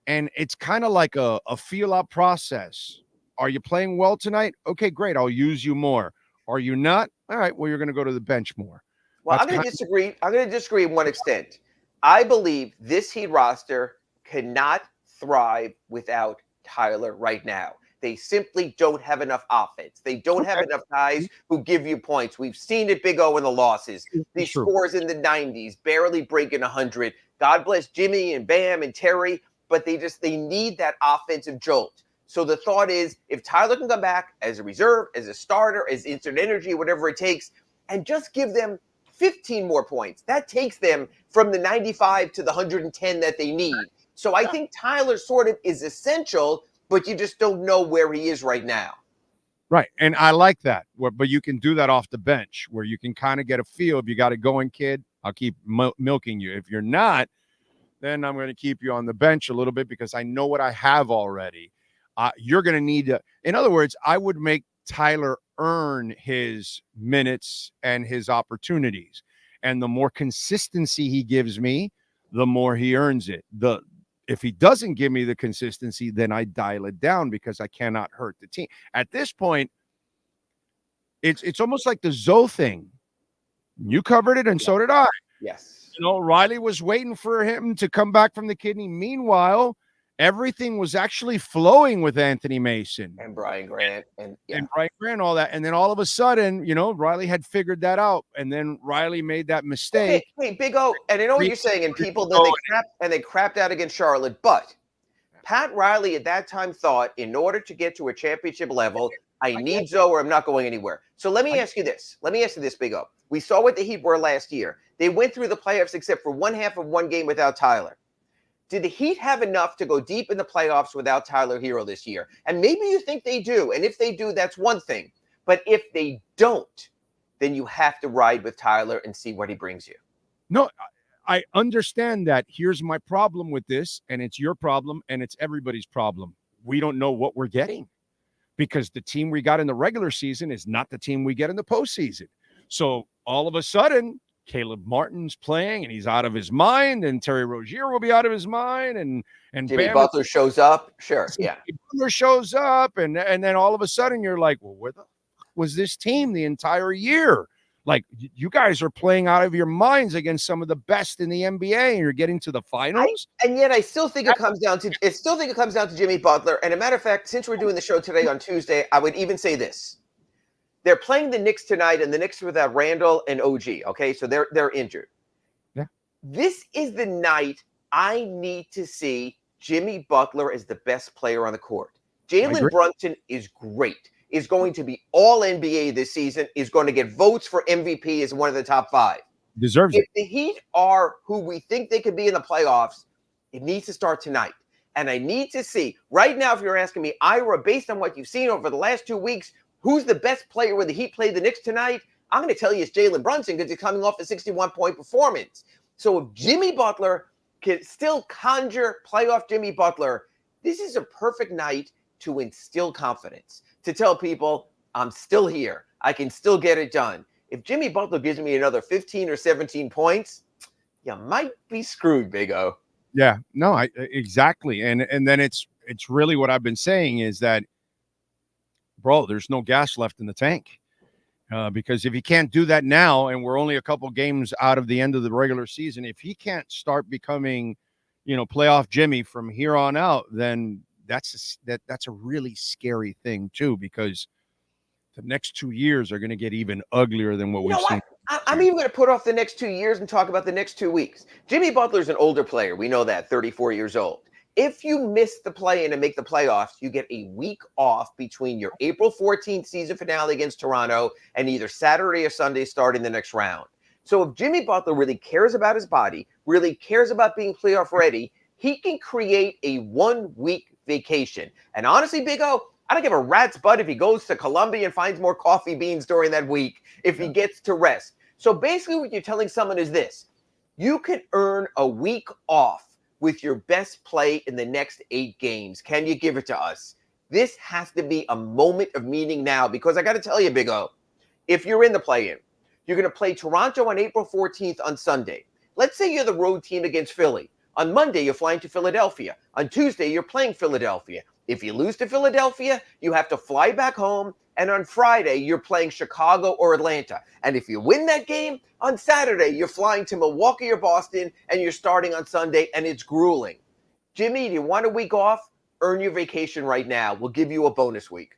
And it's kind of like a feel-out process. Are you playing well tonight? Okay, great. I'll use you more. Are you not? All right, well, you're going to go to the bench more. Well, I'm going to disagree. I'm going to disagree in one extent. I believe this Heat roster cannot thrive without Tyler right now. They simply don't have enough offense. They don't have enough guys who give you points. We've seen it, Big O, in the losses. These scores in the 90s, barely breaking 100. God bless Jimmy and Bam and Terry, but they need that offensive jolt. So the thought is, if Tyler can come back as a reserve, as a starter, as instant energy, whatever it takes, and just give them 15 more points, that takes them from the 95 to the 110 that they need. So I think Tyler sort of is essential, but you just don't know where he is right now. Right, and I like that. But you can do that off the bench, where you can kind of get a feel. If you got it going, kid, I'll keep milking you. If you're not, then I'm going to keep you on the bench a little bit, because I know what I have already. You're going to need to, in other words, I would make Tyler earn his minutes and his opportunities. And the more consistency he gives me, the more he earns it. If he doesn't give me the consistency, then I dial it down, because I cannot hurt the team. At this point, it's almost like the Zoe thing. You covered it, and so did I. Yes. Riley was waiting for him to come back from the kidney. Meanwhile, everything was actually flowing with Anthony Mason And Brian Grant. And Brian Grant, all that. And then all of a sudden, Riley had figured that out. And then Riley made that mistake. Okay, hey, Big O, and I know what you're saying, and people then they crapped out against Charlotte, but Pat Riley at that time thought, in order to get to a championship level, I need Zoe or I'm not going anywhere. So let me ask you this. Big O. We saw what the Heat were last year. They went through the playoffs except for one half of one game without Tyler. Did the Heat have enough to go deep in the playoffs without Tyler Hero this year? And maybe you think they do. And if they do, that's one thing. But if they don't, then you have to ride with Tyler and see what he brings you. No, I understand that. Here's my problem with this, and it's your problem, and it's everybody's problem. We don't know what we're getting because the team we got in the regular season is not the team we get in the postseason. So all of a sudden, Caleb Martin's playing, and he's out of his mind, and Terry Rozier will be out of his mind, and Jimmy Butler shows up. Sure, yeah. Butler shows up, and then all of a sudden you're like, well, where the fuck was this team the entire year? Like, you guys are playing out of your minds against some of the best in the NBA, and you're getting to the finals. And yet I still think it comes down to Jimmy Butler. And a matter of fact, since we're doing the show today on Tuesday, I would even say this. They're playing the Knicks tonight, and the Knicks are without Randall and OG. Okay, so they're injured. Yeah. This is the night I need to see Jimmy Butler as the best player on the court. Jalen Brunson is great. Is going to be all NBA this season, is going to get votes for MVP as one of the top 5. Deserves it. If the Heat are who we think they could be in the playoffs, it needs to start tonight. And I need to see, right now, if you're asking me, Ira, based on what you've seen over the last 2 weeks, who's the best player when the Heat play the Knicks tonight? I'm going to tell you it's Jalen Brunson because he's coming off a 61-point performance. So if Jimmy Butler can still conjure playoff Jimmy Butler, this is a perfect night to instill confidence. To tell people, I'm still here. I can still get it done. If Jimmy Butler gives me another 15 or 17 points, you might be screwed, Big O. Yeah, no, exactly. And then it's really what I've been saying is that, bro, there's no gas left in the tank. Because if he can't do that now, and we're only a couple games out of the end of the regular season, if he can't start becoming, playoff Jimmy from here on out, then that's a really scary thing too, because the next 2 years are going to get even uglier than what we've seen. I'm even going to put off the next 2 years and talk about the next 2 weeks. Jimmy Butler's an older player. We know that, 34 years old. If you miss the play-in and make the playoffs, you get a week off between your April 14th season finale against Toronto and either Saturday or Sunday starting the next round. So if Jimmy Butler really cares about his body, really cares about being playoff ready, he can create a 1 week vacation. And honestly, Big O, I don't give a rat's butt if he goes to Colombia and finds more coffee beans during that week, if he gets to rest. So basically what you're telling someone is this: you can earn a week off with your best play in the next 8 games. Can you give it to us? This has to be a moment of meaning now, because I got to tell you, Big O, if you're in the play-in, you're going to play Toronto on April 14th on Sunday. Let's say you're the road team against Philly. On Monday, you're flying to Philadelphia. On Tuesday, you're playing Philadelphia. If you lose to Philadelphia, you have to fly back home. And on Friday, you're playing Chicago or Atlanta. And if you win that game, on Saturday, you're flying to Milwaukee or Boston, and you're starting on Sunday, and it's grueling. Jimmy, do you want a week off? Earn your vacation right now. We'll give you a bonus week.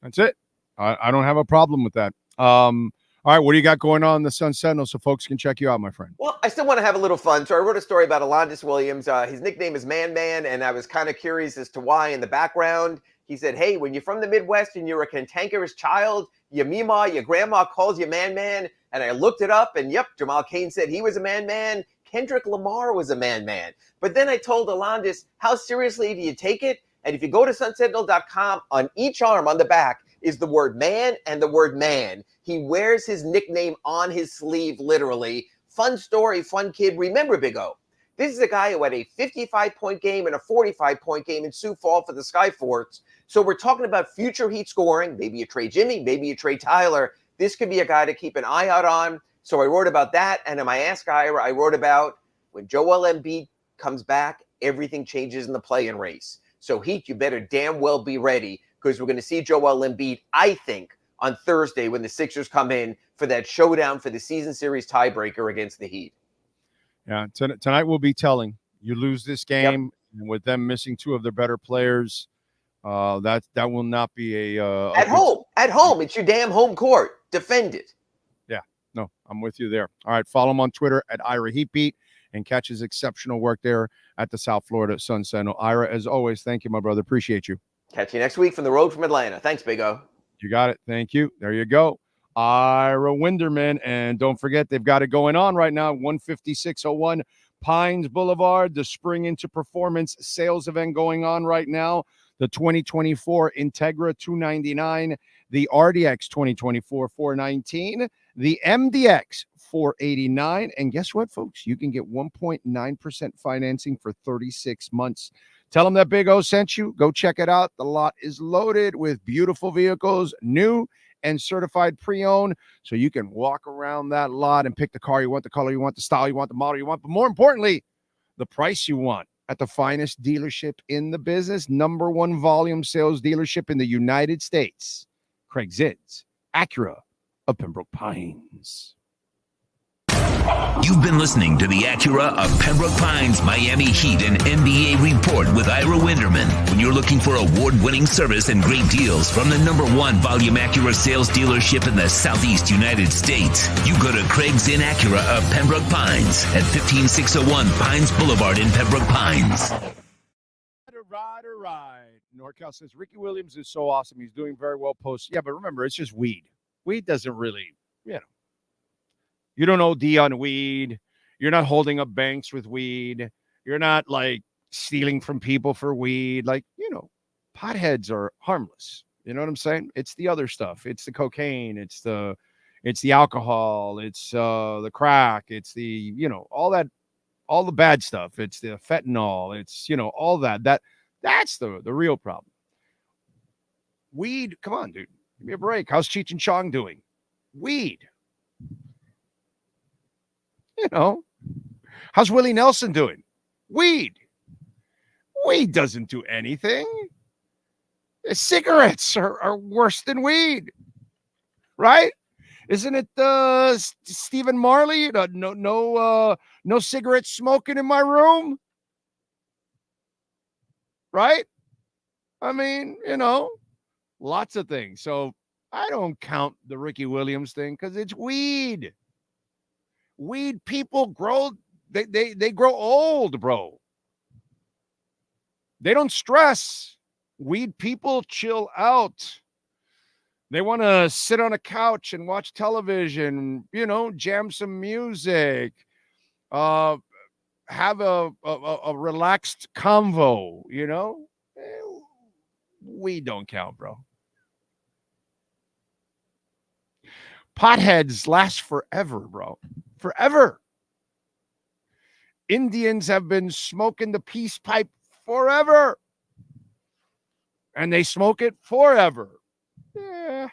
That's it. I don't have a problem with that. All right, what do you got going on in the Sun Sentinel so folks can check you out, my friend? Well, I still want to have a little fun. So I wrote a story about Alondes Williams. His nickname is Man Man, and I was kind of curious as to why in the background. He said, hey, when you're from the Midwest and you're a cantankerous child, your mima, your grandma calls you Man Man. And I looked it up, and yep, Jamal Cain said he was a Man Man. Kendrick Lamar was a Man Man. But then I told Alondes, how seriously do you take it? And if you go to sunsentinel.com, on each arm on the back is the word man and the word man. He wears his nickname on his sleeve, literally. Fun story, fun kid. Remember, Big O, this is a guy who had a 55-point game and a 45-point game in Sioux Falls for the Skyforts. So we're talking about future Heat scoring. Maybe you trade Jimmy, maybe you trade Tyler. This could be a guy to keep an eye out on. So I wrote about that. And in my Ask Ira, I wrote about when Joel Embiid comes back, everything changes in the play-in race. So Heat, you better damn well be ready, because we're going to see Joel Embiid, I think, on Thursday when the Sixers come in for that showdown for the season series tiebreaker against the Heat. Yeah, tonight will be telling. You lose this game, And with them missing two of their better players, that will not be a At home. It's your damn home court. Defend it. Yeah, no, I'm with you there. All right, follow him on Twitter at Ira Heatbeat and catch his exceptional work there at the South Florida Sun Sentinel. Ira, as always, thank you, my brother. Appreciate you. Catch you next week from the road from Atlanta. Thanks, Big O. You got it. Thank you. There you go. Ira Winderman. And don't forget, they've got it going on right now. 15601 Pines Boulevard, the Spring into Performance sales event going on right now. The 2024 Integra 299, the RDX 2024 419, the MDX 489. And guess what, folks? You can get 1.9% financing for 36 months. Tell them that Big O sent you. Go check it out. The lot is loaded with beautiful vehicles, new and certified pre-owned, so you can walk around that lot and pick the car you want, the color you want, the style you want, the model you want, but more importantly, the price you want at the finest dealership in the business, #1 volume sales dealership in the United States, Craig Zids, Acura of Pembroke Pines. You've been listening to the Acura of Pembroke Pines Miami Heat and NBA Report with Ira Winderman. When you're looking for award-winning service and great deals from the #1 volume Acura sales dealership in the Southeast United States, you go to Craig's in Acura of Pembroke Pines at 15601 Pines Boulevard in Pembroke Pines. Right. NorCal says Ricky Williams is so awesome. He's doing very well post. Yeah, but remember, it's just weed. Weed doesn't really, you don't OD on weed. You're not holding up banks with weed. You're not like stealing from people for weed. Like, potheads are harmless. You know what I'm saying? It's the other stuff. It's the cocaine. It's the alcohol. It's the crack. It's the, all the bad stuff. It's the fentanyl. It's, all that. That's the real problem. Weed. Come on, dude. Give me a break. How's Cheech and Chong doing? Weed. How's Willie Nelson doing? Weed. Weed doesn't do anything. Cigarettes are worse than weed, right? Isn't it Stephen Marley? No cigarette smoking in my room, right? I mean, lots of things. So I don't count the Ricky Williams thing because it's weed. Weed people grow, they grow old, bro. They don't stress. Weed people chill out. They want to sit on a couch and watch television, jam some music, have a relaxed convo, We don't count, bro. Potheads last forever, bro. Forever. Indians have been smoking the peace pipe forever. And they smoke it forever. Yeah.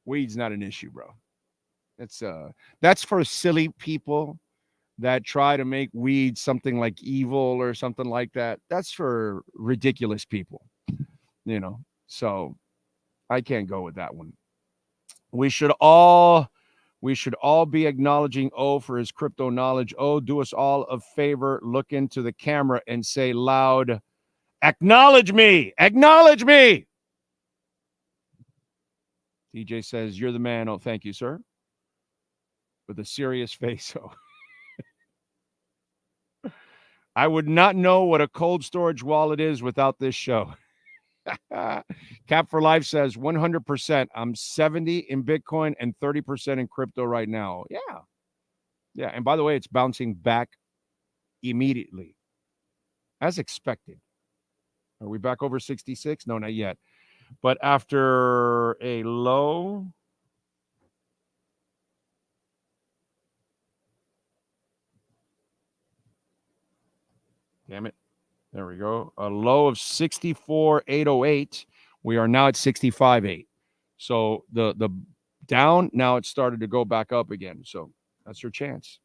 Weed's not an issue, bro. That's for silly people that try to make weed something like evil or something like that. That's for ridiculous people, So I can't go with that one. We should all be acknowledging O for his crypto knowledge. O, do us all a favor, look into the camera and say loud, acknowledge me, acknowledge me. DJ says, you're the man. Oh, thank you, sir. With a serious face. Oh. I would not know what a cold storage wallet is without this show. Cap for Life says 100%. I'm 70 in Bitcoin and 30% in crypto right now. Yeah. And by the way, it's bouncing back immediately as expected. Are we back over 66? No, not yet. But after a low, damn it. There we go. A low of 64,808. We are now at 65,8. So the down, now it started to go back up again. So that's your chance.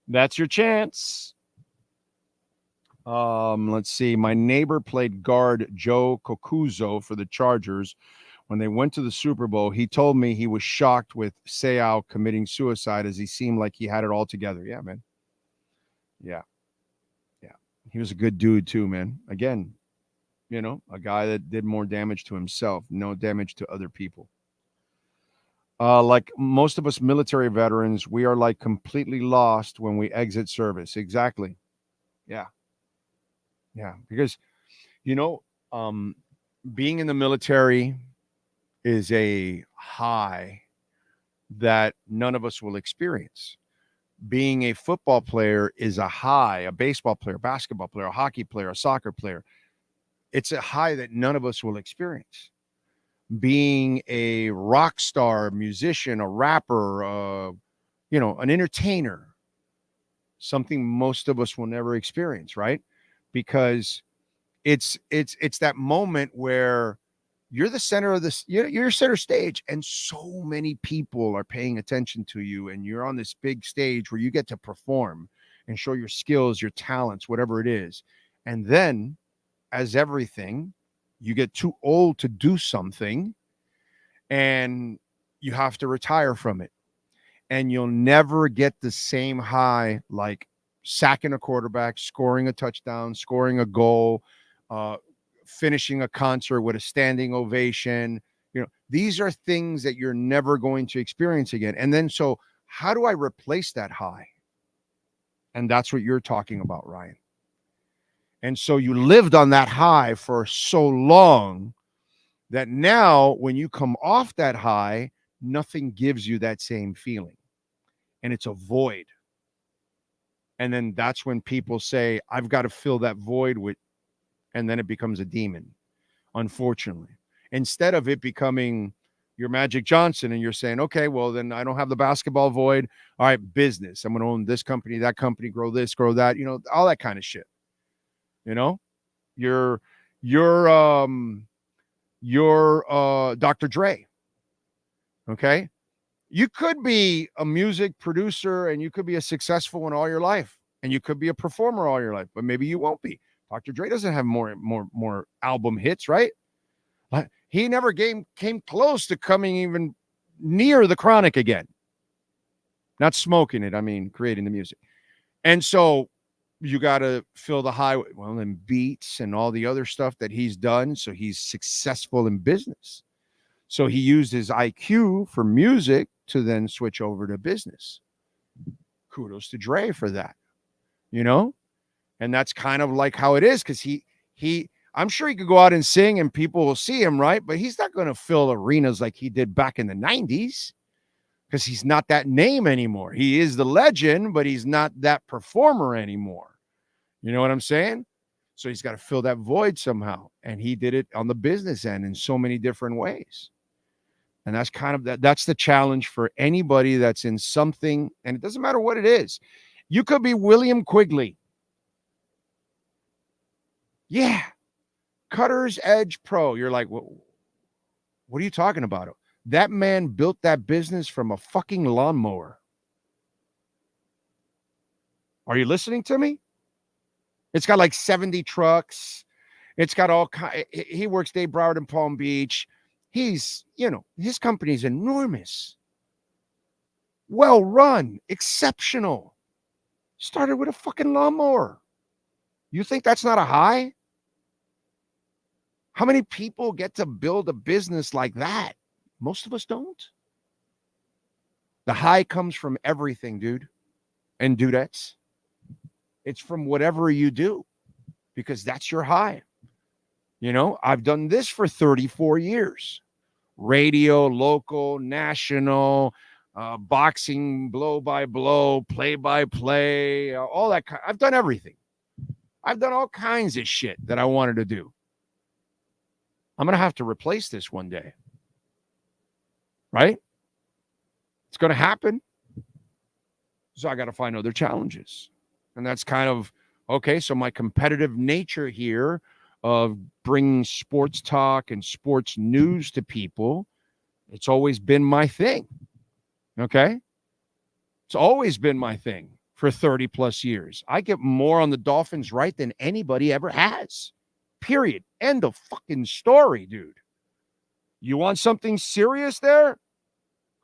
That's your chance. Let's see. My neighbor played guard Joe Kokuzo for the Chargers. When they went to the Super Bowl, he told me he was shocked with Seau committing suicide as he seemed like he had it all together. Yeah, man. Yeah. Yeah. He was a good dude too, man. Again, a guy that did more damage to himself, no damage to other people. Like most of us military veterans, we are like completely lost when we exit service. Exactly. Yeah. Yeah. Because, you know, um, being in the military is a high that none of us will experience. Being a football player is a high, a baseball player, basketball player, a hockey player, a soccer player. It's a high that none of us will experience. Being a rock star, musician, a rapper, an entertainer, something most of us will never experience, right? Because it's that moment where you're the center of this, you're center stage, and so many people are paying attention to you, and you're on this big stage where you get to perform and show your skills, your talents, whatever it is. And then, as everything, you get too old to do something and you have to retire from it. And you'll never get the same high like sacking a quarterback, scoring a touchdown, scoring a goal, finishing a concert with a standing ovation. These are things that you're never going to experience again. And then, so how do I replace that high? And that's what you're talking about, Ryan. And so you lived on that high for so long that now when you come off that high, nothing gives you that same feeling. And it's a void. And then that's when people say, I've got to fill that void with, and then it becomes a demon, unfortunately. Instead of it becoming your Magic Johnson and you're saying, okay, well, then I don't have the basketball void. All right, business. I'm going to own this company, that company, grow this, grow that, all that kind of shit. You're Dr. Dre. Okay. You could be a music producer and you could be a successful one all your life, and you could be a performer all your life, but maybe you won't be. Dr. Dre doesn't have more album hits, right? He never came close to coming even near the Chronic again. Not smoking it, I mean creating the music. And so you got to fill the high, well, in beats and all the other stuff that he's done. So he's successful in business. So he used his IQ for music to then switch over to business. Kudos to Dre for that, And that's kind of like how it is, because I'm sure he could go out and sing and people will see him, right? But he's not going to fill arenas like he did back in the 90s, because he's not that name anymore. He is the legend, but he's not that performer anymore. You know what I'm saying? So he's got to fill that void somehow. And he did it on the business end in so many different ways. And that's kind of that's the challenge for anybody that's in something. And it doesn't matter what it is. You could be William Quigley. Yeah. Cutter's Edge Pro. You're like, what are you talking about? That man built that business from a fucking lawnmower. Are you listening to me? It's got like 70 trucks. It's got all kinds. He works Dave Broward in Palm Beach. He's, his company's enormous. Well run, exceptional. Started with a fucking lawnmower. You think that's not a high? How many people get to build a business like that? Most of us don't. The high comes from everything, dude, and dudettes. It's from whatever you do, because that's your high. I've done this for 34 years. Radio, local, national, boxing, blow by blow, play by play, all that. I've done everything. I've done all kinds of shit that I wanted to do. I'm going to have to replace this one day. Right? It's going to happen. So I got to find other challenges. And that's kind of, okay, so my competitive nature here of bringing sports talk and sports news to people, it's always been my thing. Okay? It's always been my thing for 30 plus years. I get more on the Dolphins right than anybody ever has. Period. End of fucking story, dude. You want something serious there?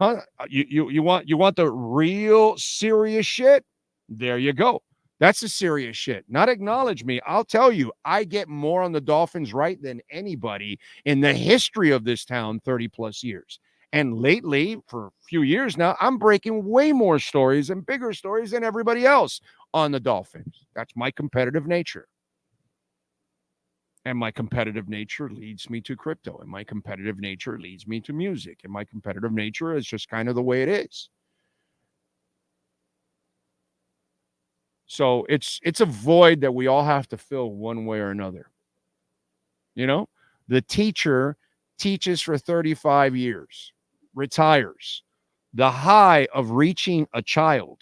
Huh? You want the real serious shit? There you go. That's the serious shit. Not acknowledge me. I'll tell you, I get more on the Dolphins right than anybody in the history of this town, 30 plus years. And lately, for a few years now, I'm breaking way more stories and bigger stories than everybody else on the Dolphins. That's my competitive nature. And my competitive nature leads me to crypto. And my competitive nature leads me to music. And my competitive nature is just kind of the way it is. So it's a void that we all have to fill one way or another. You know, the teacher teaches for 35 years, retires. The high of reaching a child,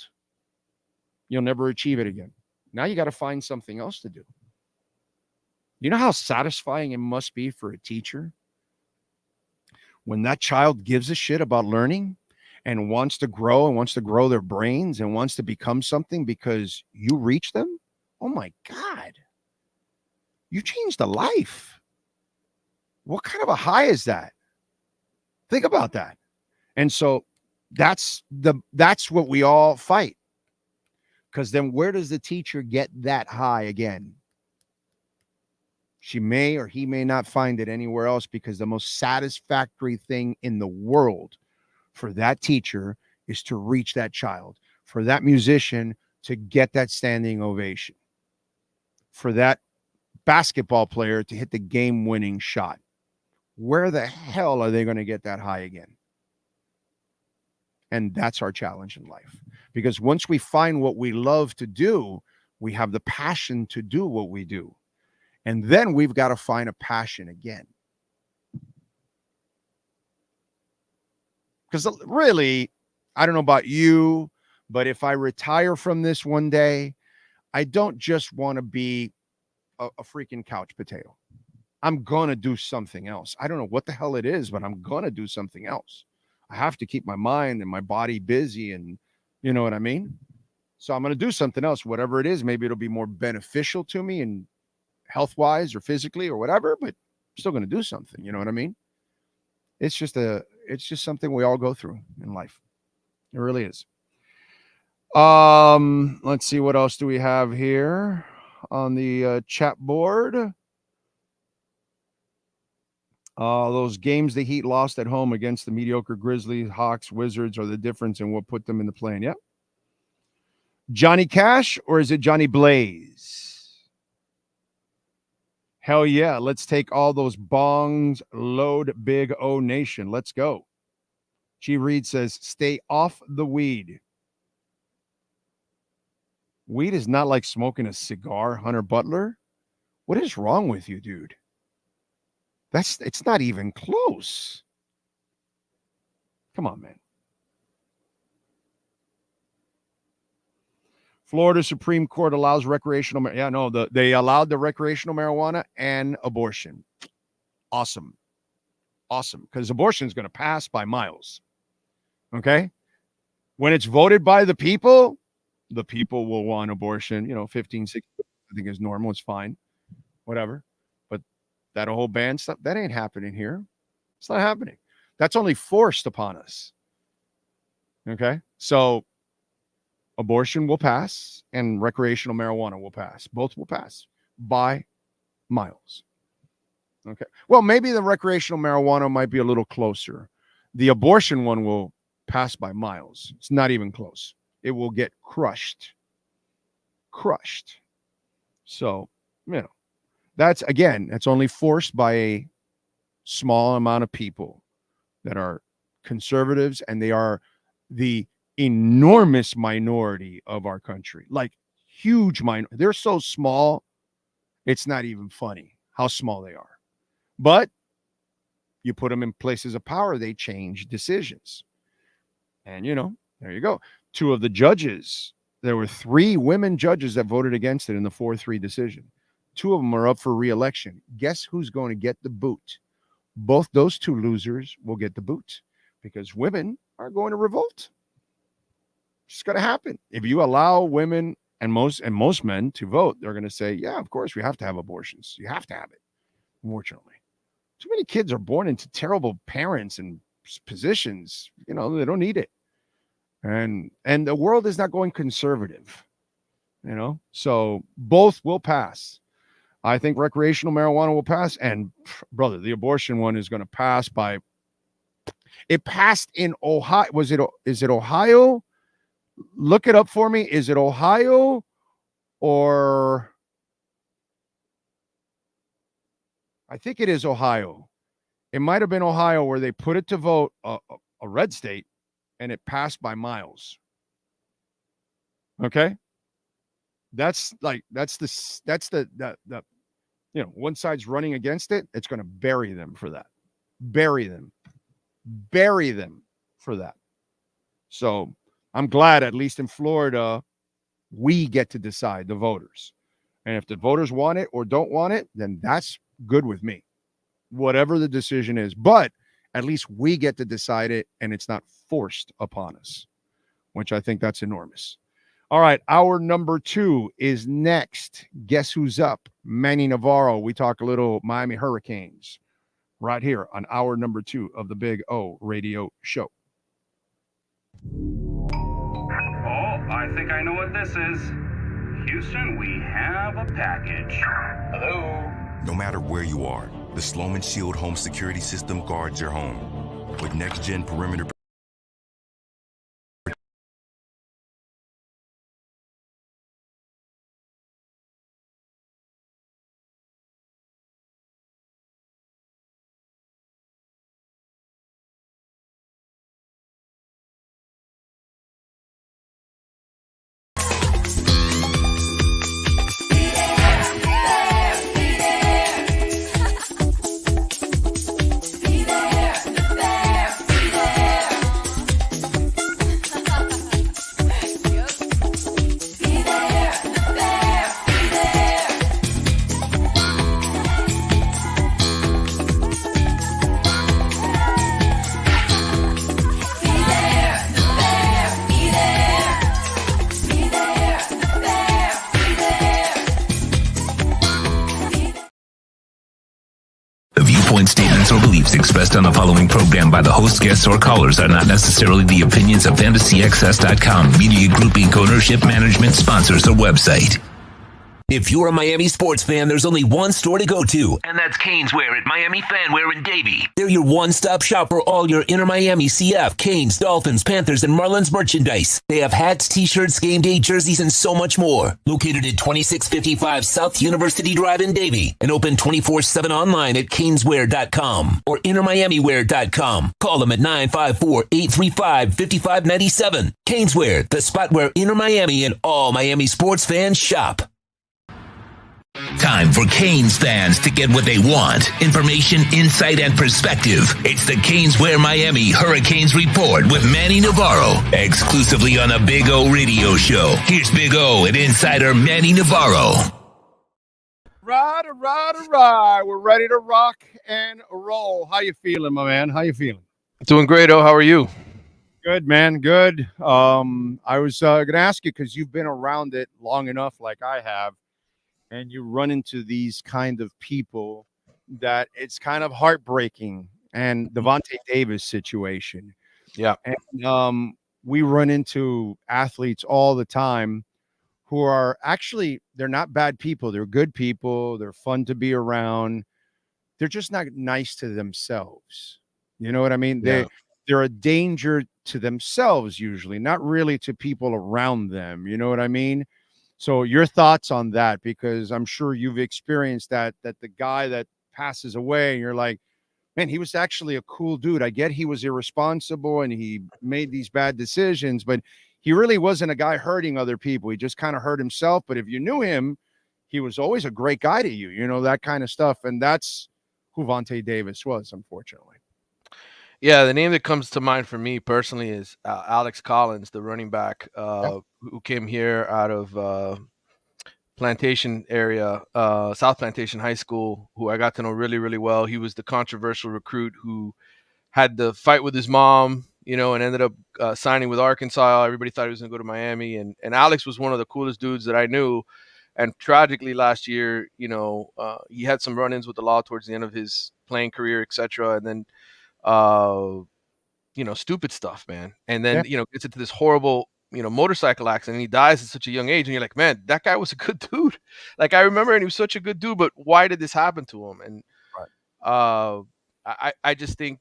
you'll never achieve it again. Now you got to find something else to do. You know how satisfying it must be for a teacher when that child gives a shit about learning and wants to grow their brains and wants to become something because you reach them? Oh my God. You changed a life. What kind of a high is that? Think about that. And so that's what we all fight. Because then where does the teacher get that high again? She may or he may not find it anywhere else, because the most satisfactory thing in the world for that teacher is to reach that child, for that musician to get that standing ovation, for that basketball player to hit the game-winning shot. Where the hell are they going to get that high again? And that's our challenge in life. Because once we find what we love to do, we have the passion to do what we do. And then we've got to find a passion again. Because really, I don't know about you, but if I retire from this one day, I don't just want to be a freaking couch potato. I'm going to do something else. I don't know what the hell it is, but I'm going to do something else. I have to keep my mind and my body busy, and you know what I mean? So I'm going to do something else, whatever it is. Maybe it'll be more beneficial to me and health-wise or physically or whatever, but I'm still going to do something. You know what I mean? It's just something we all go through in life. It really is. Let's see, what else do we have here on the chat board? Those games the Heat lost at home against the mediocre Grizzlies, Hawks, Wizards are the difference in what put them in the play-in. Yep. Johnny Cash, or is it Johnny Blaze? Hell yeah. Let's take all those bongs, load Big O Nation. Let's go. G. Reed says, stay off the weed. Weed is not like smoking a cigar, Hunter Butler. What is wrong with you, dude? It's not even close. Come on, man. Florida Supreme Court allows recreational they allowed the recreational marijuana and abortion. Awesome. Because abortion is going to pass by miles. Okay? When it's voted by the people will want abortion, 15, 16, I think is normal. It's fine. Whatever. But that whole ban stuff, that ain't happening here. It's not happening. That's only forced upon us. Okay? So abortion will pass and recreational marijuana will pass. Both will pass by miles. Okay. Well, maybe the recreational marijuana might be a little closer. The abortion one will pass by miles. It's not even close. It will get crushed. So, that's only forced by a small amount of people that are conservatives, and they are the enormous minority of our country, like huge minority. They're so small, it's not even funny how small they are. But you put them in places of power, they change decisions. And, there you go. Two of the judges, there were 3 women judges that voted against it in the 4-3 decision. 2 of them are up for re-election. Guess who's going to get the boot? Both those 2 losers will get the boot because women are going to revolt. It's going to happen. If you allow women and most men to vote, they're going to say, yeah, of course, we have to have abortions. You have to have it. Unfortunately, too many kids are born into terrible parents and positions. They don't need it. And the world is not going conservative. So both will pass. I think recreational marijuana will pass, and brother, the abortion one is going to pass by. It passed in Ohio. Is it Ohio? Look it up for me. Is it Ohio or I think it is Ohio. It might have been Ohio where they put it to vote, a red state, and it passed by miles. Okay. That's the one side's running against it. It's going to bury them for that. Bury them for that. So I'm glad, at least in Florida, we get to decide, the voters. And if the voters want it or don't want it, then that's good with me, whatever the decision is. But at least we get to decide it, and it's not forced upon us, which I think that's enormous. All right, hour number 2 is next. Guess who's up? Manny Navarro. We talk a little Miami Hurricanes right here on hour number 2 of the Big O Radio Show. I think I know what this is. Houston, we have a package. Hello? No matter where you are, the Sloman Shield home security system guards your home. With next-gen perimeter Statements or beliefs expressed on the following program by the host, guests, or callers are not necessarily the opinions of FantasyXS.com, Media Group Inc. ownership, management, sponsors, or website. If you're a Miami sports fan, there's only one store to go to, and that's Canes Wear at Miami Fanwear in Davie. They're your one-stop shop for all your inner Miami CF, Canes, Dolphins, Panthers, and Marlins merchandise. They have hats, t-shirts, game day jerseys, and so much more. Located at 2655 South University Drive in Davie, and open 24/7 online at caneswear.com or innermiamiwear.com. Call them at 954-835-5597. Caneswear, the spot where inner Miami and all Miami sports fans shop. Time for Canes fans to get what they want. Information, insight, and perspective. It's the Canes Wear Miami Hurricanes Report with Manny Navarro. Exclusively on the Big O Radio Show. Here's Big O and insider Manny Navarro. Right. We're ready to rock and roll. How you feeling, my man? How you feeling? Doing great, How are you? Good, man. Good. I was going to ask you, because you've been around it long enough like I have, and you run into these kind of people that it's kind of heartbreaking. And the Vontae Davis situation. Yeah. And we run into athletes all the time who are actually, they're not bad people. They're good people. They're fun to be around. They're just not nice to themselves. You know what I mean? Yeah. They're a danger to themselves usually, not really to people around them. You know what I mean? So your thoughts on that, because I'm sure you've experienced that the guy that passes away, and you're like, man, he was actually a cool dude. I get he was irresponsible and he made these bad decisions, but he really wasn't a guy hurting other people. He just kind of hurt himself. But if you knew him, he was always a great guy to you, you know, that kind of stuff. And that's who Vontae Davis was, unfortunately. Yeah, the name that comes to mind for me personally is Alex Collins, the running back who came here out of Plantation area, South Plantation High School, who I got to know really, really well. He was the controversial recruit who had the fight with his mom, you know, and ended up signing with Arkansas. Everybody thought he was going to go to Miami. And Alex was one of the coolest dudes that I knew. And tragically last year, you know, he had some run-ins with the law towards the end of his playing career, etc. And then, you know, stupid stuff, man. And then, you know, gets into this horrible motorcycle accident, and he dies at such a young age, and you're like, man, that guy was a good dude. Like, I remember, and he was such a good dude, but why did this happen to him? And I just think,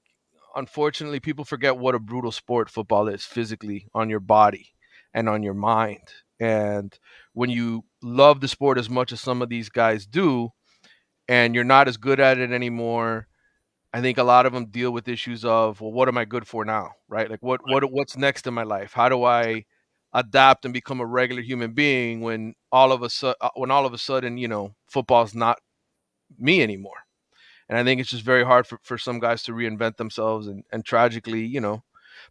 unfortunately, people forget what a brutal sport football is physically on your body and on your mind. And when you love the sport as much as some of these guys do, and you're not as good at it anymore, I think a lot of them deal with issues of, well, what am I good for now, right? Like, what's next in my life? How do I adapt and become a regular human being when all of a sudden, football's not me anymore? And I think it's just very hard for some guys to reinvent themselves, and tragically,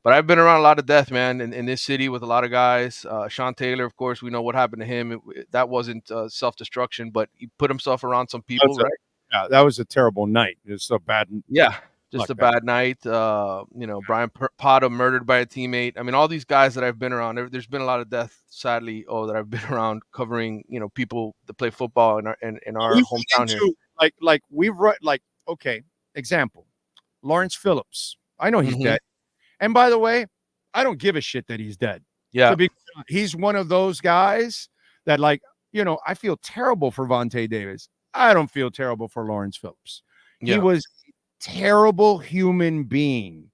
but I've been around a lot of death, man, in this city with a lot of guys. Sean Taylor, of course, we know what happened to him. That wasn't self-destruction, but he put himself around some people, right? Yeah, that was a terrible night. It's so bad. Yeah, just a bad night. Brian Potta murdered by a teammate. I mean, all these guys that I've been around, there's been a lot of death, sadly, that I've been around covering, people that play football in our hometown here. Like we've run, okay, example, Lawrence Phillips. I know he's dead. And by the way, I don't give a shit that he's dead. Yeah. He's one of those guys that, I feel terrible for Vontae Davis. I don't feel terrible for Lawrence Phillips. Yeah. He was a terrible human being,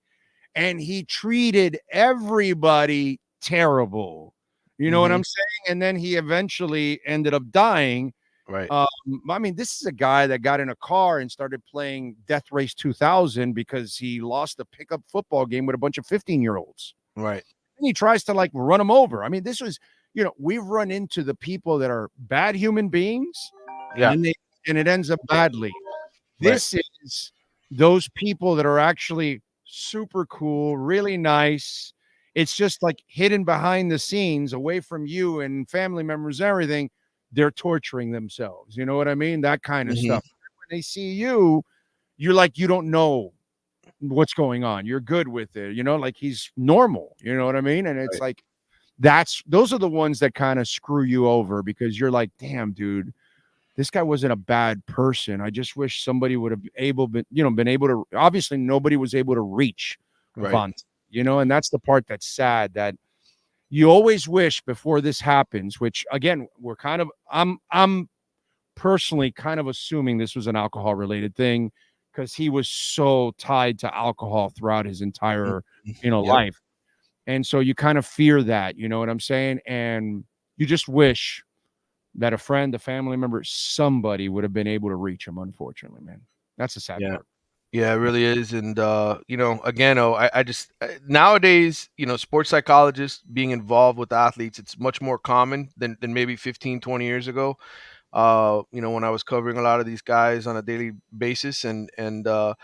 and he treated everybody terrible. You know what I'm saying? And then he eventually ended up dying. Right. I mean, this is a guy that got in a car and started playing Death Race 2000 because he lost a pickup football game with a bunch of 15-year-olds. Right. And he tries to run them over. I mean, this was, we've run into the people that are bad human beings. Yeah. And it ends up badly. This is those people that are actually super cool, really nice. It's just like hidden behind the scenes, away from you and family members, everything. They're torturing themselves. You know what I mean? That kind of stuff. When they see you, you're like, you don't know what's going on. You're good with it. Like he's normal. You know what I mean? And it's like, those are the ones that kind of screw you over, because you're like, damn, dude, this guy wasn't a bad person. I just wish somebody would have been able to. Obviously, nobody was able to reach Vontae, and that's the part that's sad, that you always wish before this happens, which again, I'm personally kind of assuming this was an alcohol related thing, because he was so tied to alcohol throughout his entire, life. And so you kind of fear that, you know what I'm saying? And you just wish that a friend, a family member, somebody would have been able to reach him. Unfortunately, man, that's a sad part. Yeah, it really is. And, again, I just nowadays, sports psychologists being involved with athletes, it's much more common than maybe 15, 20 years ago. When I was covering a lot of these guys on a daily basis. And I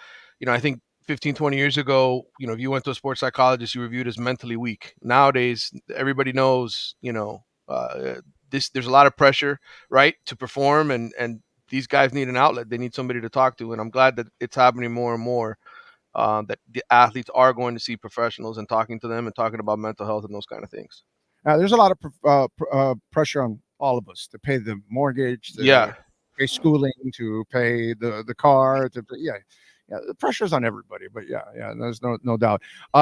think 15, 20 years ago, if you went to a sports psychologist, you were viewed as mentally weak. Nowadays, everybody knows, there's a lot of pressure, right, to perform, and these guys need an outlet. They need somebody to talk to, and I'm glad that it's happening more and more, that the athletes are going to see professionals and talking to them and talking about mental health and those kind of things. There's a lot of pressure on all of us to pay the mortgage, to pay schooling, to pay the car, the pressure's on everybody. But there's no doubt.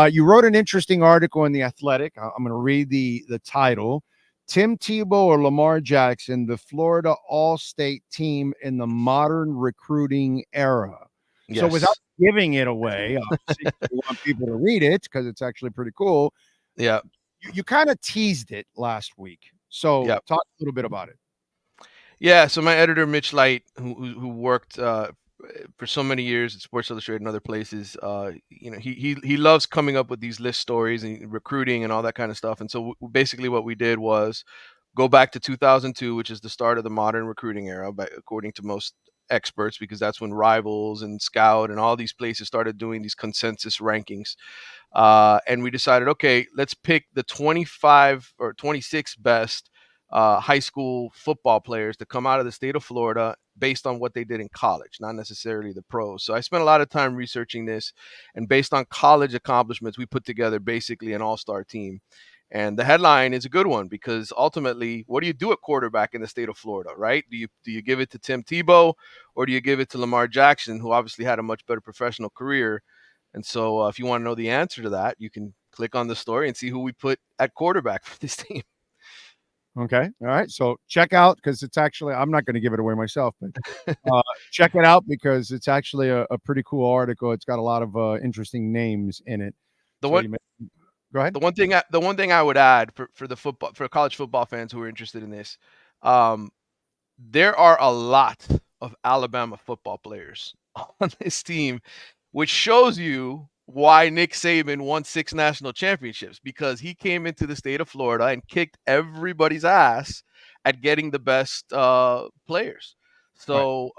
You wrote an interesting article in The Athletic. I'm going to read the title. Tim Tebow or Lamar Jackson, the Florida All-State team in the modern recruiting era. Yes. So without giving it away, obviously, we want people to read it because it's actually pretty cool. Yeah. You kind of teased it last week. So talk a little bit about it. Yeah. So my editor, Mitch Light, who worked for so many years at Sports Illustrated and other places, he loves coming up with these list stories and recruiting and all that kind of stuff. And so basically what we did was go back to 2002, which is the start of the modern recruiting era, according to most experts, because that's when Rivals and Scout and all these places started doing these consensus rankings. And we decided, okay, let's pick the 25 or 26 best high school football players to come out of the state of Florida based on what they did in college, not necessarily the pros. So I spent a lot of time researching this, and based on college accomplishments, we put together basically an all-star team. And the headline is a good one, because ultimately, what do you do at quarterback in the state of Florida, right? Do you give it to Tim Tebow, or do you give it to Lamar Jackson, who obviously had a much better professional career? And so if you want to know the answer to that, you can click on the story and see who we put at quarterback for this team. Okay. All right. So check out, because it's actually, I'm not going to give it away myself, but check it out because it's actually a pretty cool article. It's got a lot of interesting names in it. The So one, you may, go ahead. the one thing I would add for college football fans who are interested in this, there are a lot of Alabama football players on this team, which shows you why Nick Saban won 6 national championships, because he came into the state of Florida and kicked everybody's ass at getting the best players. So,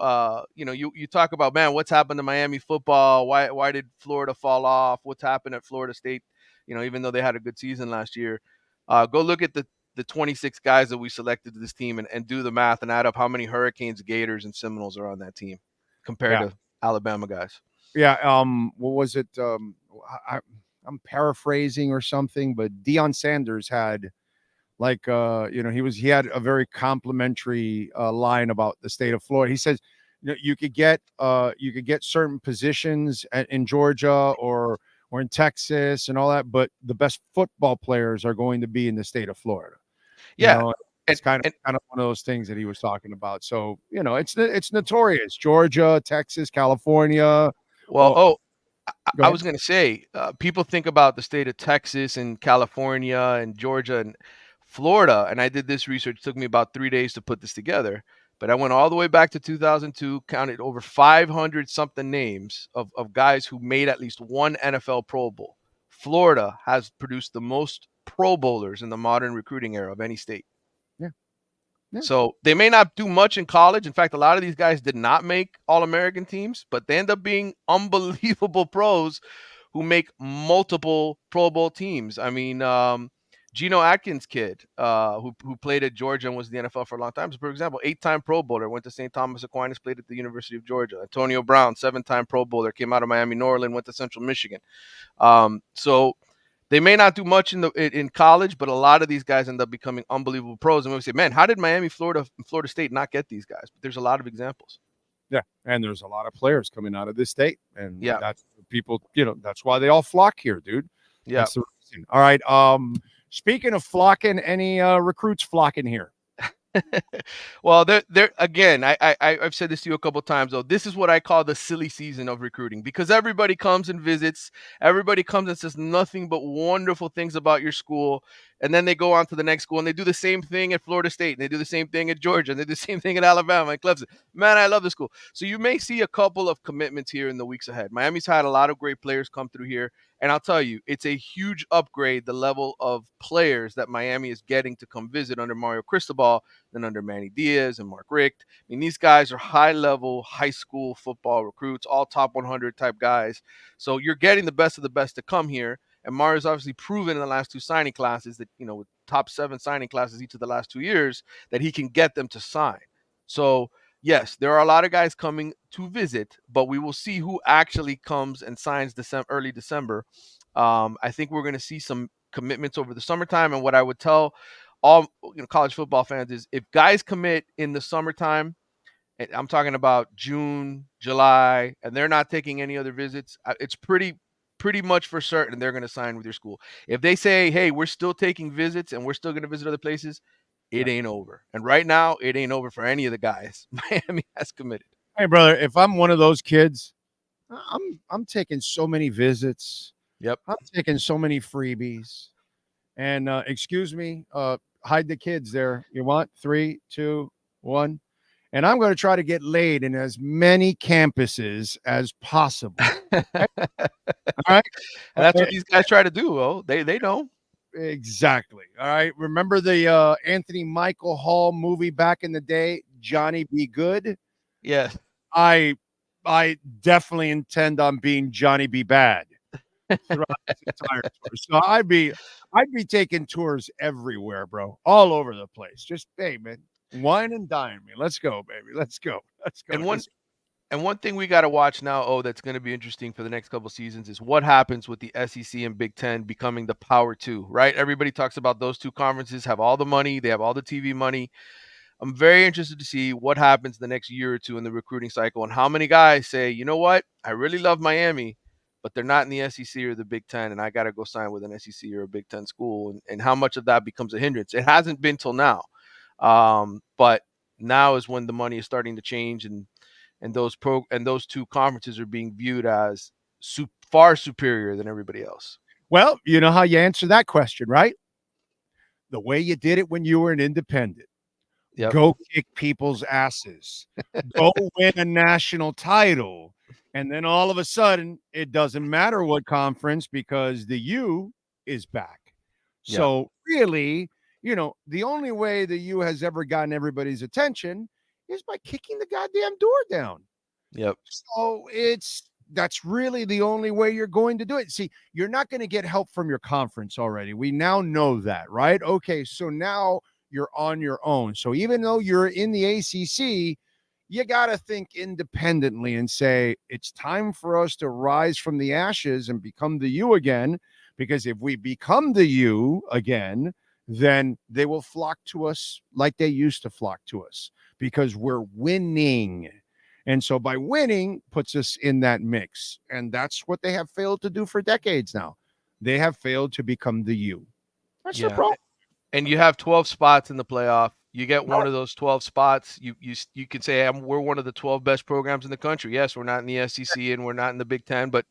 you talk about, man, what's happened to Miami football? Why did Florida fall off? What's happened at Florida State? Even though they had a good season last year, go look at the 26 guys that we selected to this team and do the math and add up how many Hurricanes, Gators, and Seminoles are on that team compared to Alabama guys. Yeah. What was it? I'm paraphrasing or something, but Deion Sanders had he had a very complimentary line about the state of Florida. He says, you could get certain positions in Georgia or in Texas and all that, but the best football players are going to be in the state of Florida. Yeah. It's kind of one of those things that he was talking about. So, it's notorious. Georgia, Texas, California. Well, I was going to say, people think about the state of Texas and California and Georgia and Florida, and I did this research. It took me about 3 days to put this together, but I went all the way back to 2002, counted over 500 something names of guys who made at least one NFL Pro Bowl. Florida has produced the most Pro Bowlers in the modern recruiting era of any state. Yeah. So they may not do much in college. In fact, a lot of these guys did not make All-American teams, but they end up being unbelievable pros who make multiple Pro Bowl teams. I mean, Geno Atkins' kid, who played at Georgia and was in the NFL for a long time, so for example, 8-time Pro Bowler, went to St. Thomas Aquinas, played at the University of Georgia. Antonio Brown, 7-time Pro Bowler, came out of Miami Norland, went to Central Michigan. So they may not do much in college, but a lot of these guys end up becoming unbelievable pros. And we say, man, how did Miami, Florida State not get these guys? But there's a lot of examples. Yeah, and there's a lot of players coming out of this state, and that's people. That's why they all flock here, dude. Yeah. That's the reason. All right. Speaking of flocking, any recruits flocking here? Well, they're again, I've said this to you a couple of times, though. This is what I call the silly season of recruiting, because everybody comes and visits. Everybody comes and says nothing but wonderful things about your school. And then they go on to the next school and they do the same thing at Florida State. And they do the same thing at Georgia. And they do the same thing at Alabama and Clemson. Man, I love the school. So you may see a couple of commitments here in the weeks ahead. Miami's had a lot of great players come through here. And I'll tell you, it's a huge upgrade, the level of players that Miami is getting to come visit under Mario Cristobal than under Manny Diaz and Mark Richt. I mean, these guys are high-level high school football recruits, all top 100 type guys. So you're getting the best of the best to come here. And Mario's obviously proven in the last 2 signing classes that, with top 7 signing classes each of the last 2 years, that he can get them to sign. So, yes, there are a lot of guys coming to visit, but we will see who actually comes and signs early December. I think we're going to see some commitments over the summertime. And what I would tell all college football fans is, if guys commit in the summertime, and I'm talking about June, July, and they're not taking any other visits, it's pretty much for certain they're going to sign with your school. If they say, hey, we're still taking visits and we're still going to visit other places, it ain't over. And right now, it ain't over for any of the guys. Miami has committed. Hey, brother, if I'm one of those kids, I'm taking so many visits. Yep. I'm taking so many freebies. And excuse me, hide the kids there. You want 3, 2, 1. And I'm going to try to get laid in as many campuses as possible. Okay? All right. And that's what these guys try to do. Oh, they know. Exactly. All right. Remember the Anthony Michael Hall movie back in the day, Johnny Be Good? Yeah. I definitely intend on being Johnny Be Bad throughout this entire tour. So I'd be taking tours everywhere, bro, all over the place. Just, hey, man, wine and dine me. Let's go, baby. Let's go. And one thing we got to watch now, that's going to be interesting for the next couple seasons, is what happens with the SEC and Big Ten becoming the Power 2, right? Everybody talks about those 2 conferences have all the money. They have all the TV money. I'm very interested to see what happens the next year or 2 in the recruiting cycle and how many guys say, you know what, I really love Miami, but they're not in the SEC or the Big Ten, and I got to go sign with an SEC or a Big Ten school, and how much of that becomes a hindrance. It hasn't been till now, but now is when the money is starting to change, and those two conferences are being viewed as far superior than everybody else. Well, you know how you answer that question, right? The way you did it when you were an independent. Yep. Go kick people's asses. Go win a national title. And then all of a sudden, it doesn't matter what conference because the U is back. Yeah. So really, the only way the U has ever gotten everybody's attention is by kicking the goddamn door down. Yep. So that's really the only way you're going to do it. See, you're not going to get help from your conference already. We now know that, right? Okay, so now you're on your own. So even though you're in the ACC, you got to think independently and say, it's time for us to rise from the ashes and become the U again. Because if we become the U again, then they will flock to us like they used to flock to us because we're winning. And so by winning puts us in that mix. And that's what they have failed to do for decades now. They have failed to become the U. That's the problem. And you have 12 spots in the playoff. You get one of those 12 spots. You could say we're one of the 12 best programs in the country. Yes, we're not in the SEC and we're not in the Big Ten, but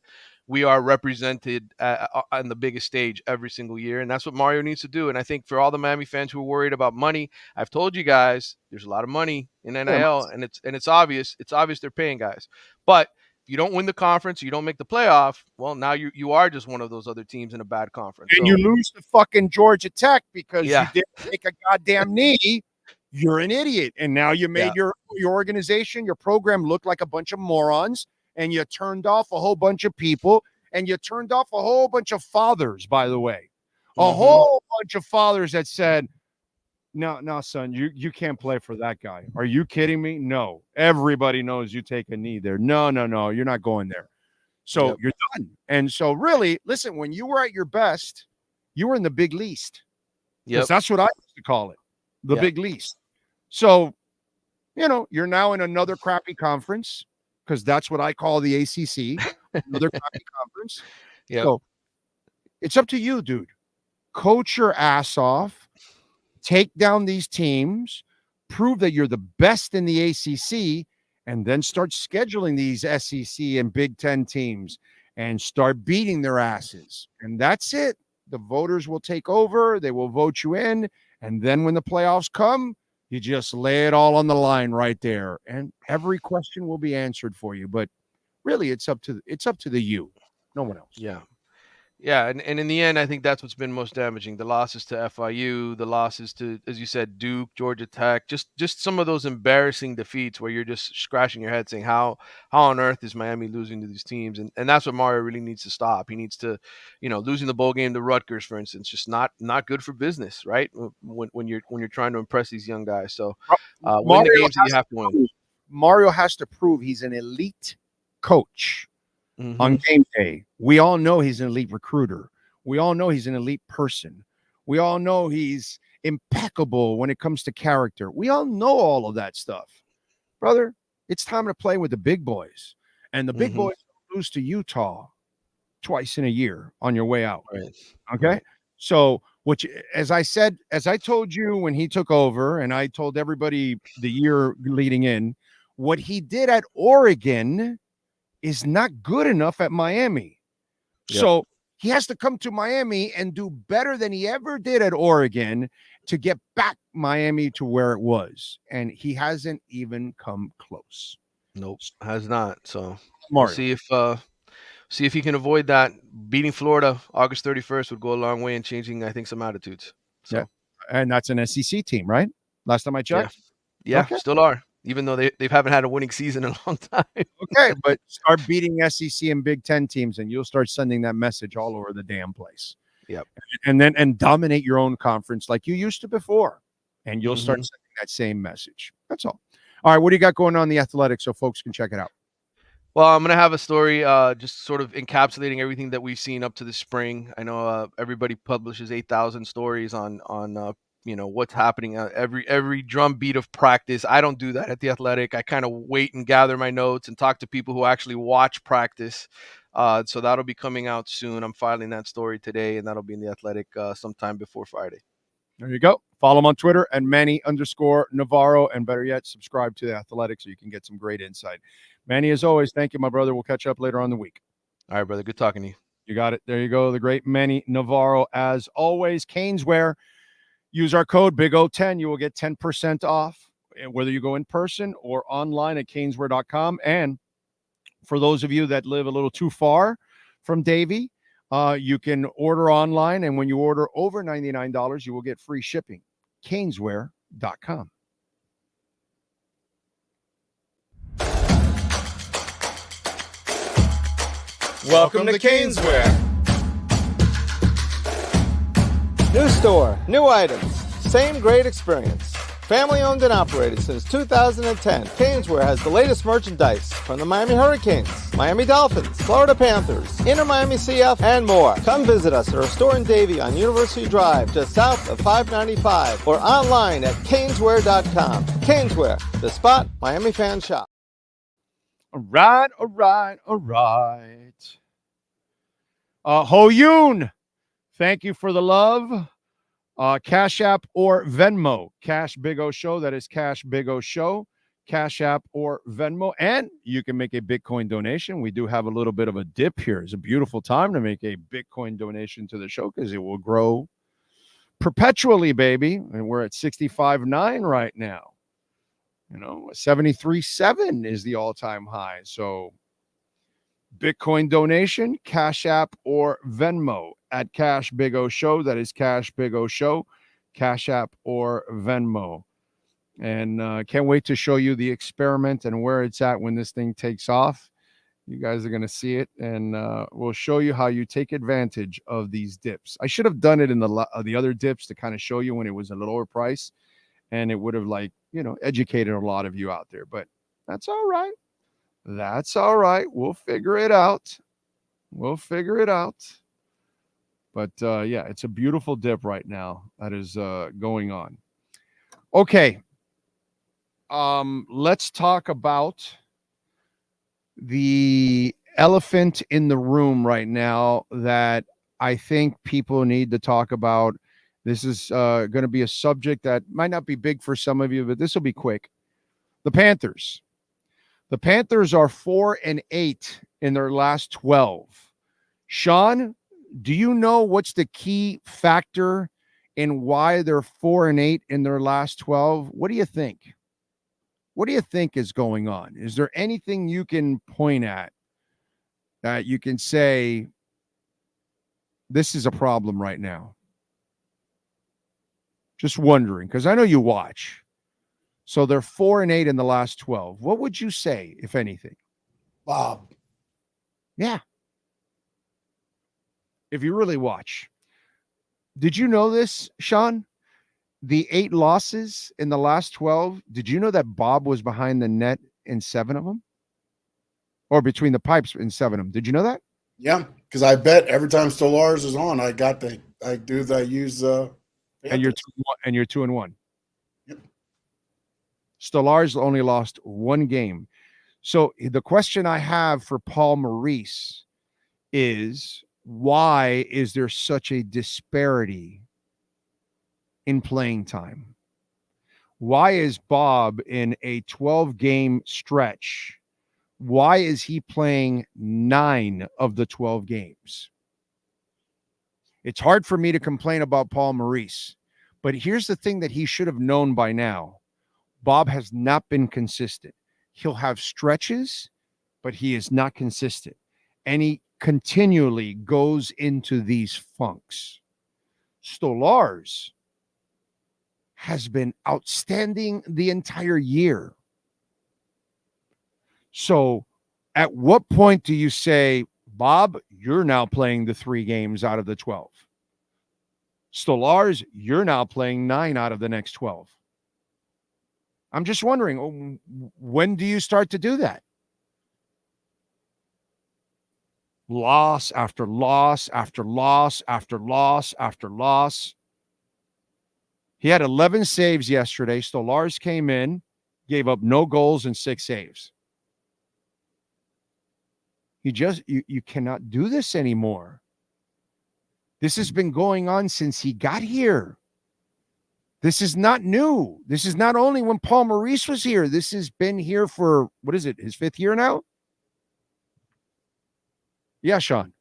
we are represented on the biggest stage every single year. And that's what Mario needs to do. And I think for all the Miami fans who are worried about money, I've told you guys, there's a lot of money in NIL, and it's obvious. It's obvious they're paying guys. But if you don't win the conference, you don't make the playoff, well, now you are just one of those other teams in a bad conference. And you lose to fucking Georgia Tech because Yeah. you didn't take a goddamn knee. You're an idiot. And now you made your organization, your program look like a bunch of morons, and you turned off a whole bunch of people, and you turned off a whole bunch of fathers, by the way. A whole bunch of fathers that said, no, son, you can't play for that guy. Are you kidding me? No. Everybody knows you take a knee there. No, you're not going there. So you're done. And so really, listen, when you were at your best, you were in the big least. Yes, that's what I used to call it, the big least. So, you're now in another crappy conference because that's what I call the ACC, another crappy conference. So it's up to you, dude. Coach your ass off. Take down these teams, prove that you're the best in the ACC, and then start scheduling these SEC and Big Ten teams and start beating their asses. And that's it. The voters will take over. They will vote you in. And then when the playoffs come, you just lay it all on the line right there. And every question will be answered for you. But really, it's up to the U. No one else. Yeah, and in the end, I think that's what's been most damaging. The losses to FIU, the losses to, as you said, Duke, Georgia Tech, just some of those embarrassing defeats where you're just scratching your head saying, how on earth is Miami losing to these teams? And that's what Mario really needs to stop. He needs to, losing the bowl game to Rutgers, for instance, just not good for business, right? When you're trying to impress these young guys. So win the games that you have to win. Mario has to prove he's an elite coach. On game day. We all know he's an elite recruiter. We all know he's an elite person. We all know he's impeccable when it comes to character. We all know all of that stuff. Brother, it's time to play with the big boys. And the big boys lose to Utah twice in a year on your way out. Right. Okay? So, as I told you when he took over, and I told everybody the year leading in, what he did at Oregon is not good enough at Miami. So he has to come to Miami and do better than he ever did at Oregon to get back Miami to where it was. And he hasn't even come close. Nope, has not. So Mario. see if he can avoid that. Beating Florida August 31st would go a long way in changing, I think, some attitudes. So. Yeah. And that's an SEC team, right? Last time I checked. Yeah, still are. Even though they haven't had a winning season in a long time. Okay, but start beating SEC and Big Ten teams, and you'll start sending that message all over the damn place. Yep. And dominate your own conference like you used to before, and you'll start sending that same message. That's all. All right, what do you got going on in the Athletics so folks can check it out? Well, I'm going to have a story just sort of encapsulating everything that we've seen up to the spring. I know everybody publishes 8,000 stories on what's happening at every drum beat of practice. I don't do that at The Athletic. I kind of wait and gather my notes and talk to people who actually watch practice. So that'll be coming out soon. I'm filing that story today, and that'll be in The Athletic sometime before Friday. There you go. Follow him on Twitter and Manny_Navarro. And better yet, subscribe to The Athletic so you can get some great insight. Manny, as always, thank you, my brother. We'll catch up later on the week. All right, brother. Good talking to you. You got it. There you go. The great Manny Navarro. As always, Caneswear. Use our code BIG010. You will get 10% off, whether you go in person or online at caneswear.com. And for those of you that live a little too far from Davie, you can order online. And when you order over $99, you will get free shipping. Caneswear.com. Welcome to Caneswear. New store, new items, same great experience. Family owned and operated since 2010, Caneswear has the latest merchandise from the Miami Hurricanes, Miami Dolphins, Florida Panthers, Inter Miami CF, and more. Come visit us at our store in Davie on University Drive, just south of 595, or online at caneswear.com. Caneswear, the spot Miami fans shop. All right. Ho Yoon, thank you for the love. Cash App or Venmo. Cash Big O Show. That is Cash Big O Show. Cash App or Venmo. And you can make a Bitcoin donation. We do have a little bit of a dip here. It's a beautiful time to make a Bitcoin donation to the show because it will grow perpetually, baby. And we're at 65.9 right now. 73.7 is the all-time high. So Bitcoin donation, Cash App or Venmo at Cash Big O Show. That is Cash Big O Show, Cash App or Venmo. And can't wait to show you the experiment and where it's at when this thing takes off. You guys are going to see it, and we'll show you how you take advantage of these dips. I should have done it in the other dips to kind of show you when it was a lower price, and it would have educated a lot of you out there. But that's all right. That's all right. We'll figure it out. But yeah, it's a beautiful dip right now that is going on. Okay. Let's talk about the elephant in the room right now that I think people need to talk about. This is going to be a subject that might not be big for some of you, but this will be quick. The Panthers. The Panthers are 4-8 in their last 12. Sean, do you know what's the key factor in why they're 4-8 in their last 12? What do you think? What do you think is going on? Is there anything you can point at that you can say this is a problem right now? Just wondering, because I know you watch. So they're 4-8 in the last 12. What would you say, if anything? Bob. Yeah. If you really watch. Did you know this, Sean? The 8 losses in the last 12, did you know that Bob was behind the net in 7 of them? Or between the pipes in 7 of them. Did you know that? Yeah, because I bet every time Stolaris is on, and you're 2-1. Yep. Stolaris only lost 1 game. So the question I have for Paul Maurice is, why is there such a disparity in playing time? Why is Bob in a 12-game stretch? Why is he playing 9 of the 12 games? It's hard for me to complain about Paul Maurice, but here's the thing that he should have known by now. Bob has not been consistent. He'll have stretches, but he is not consistent. And he continually goes into these funks. Stolaris has been outstanding the entire year. So at what point do you say, Bob, you're now playing the 3 games out of the 12? Stolaris, you're now playing 9 out of the next 12. I'm just wondering, when do you start to do that? Loss after loss after loss after loss after loss. He had 11 saves yesterday. Stolarz came in, gave up no goals and 6 saves. You cannot do this anymore. This has been going on since he got here. This is not new. This is not only when Paul Maurice was here. This has been here for, what is it, his 5th year now? Yeah, Sean.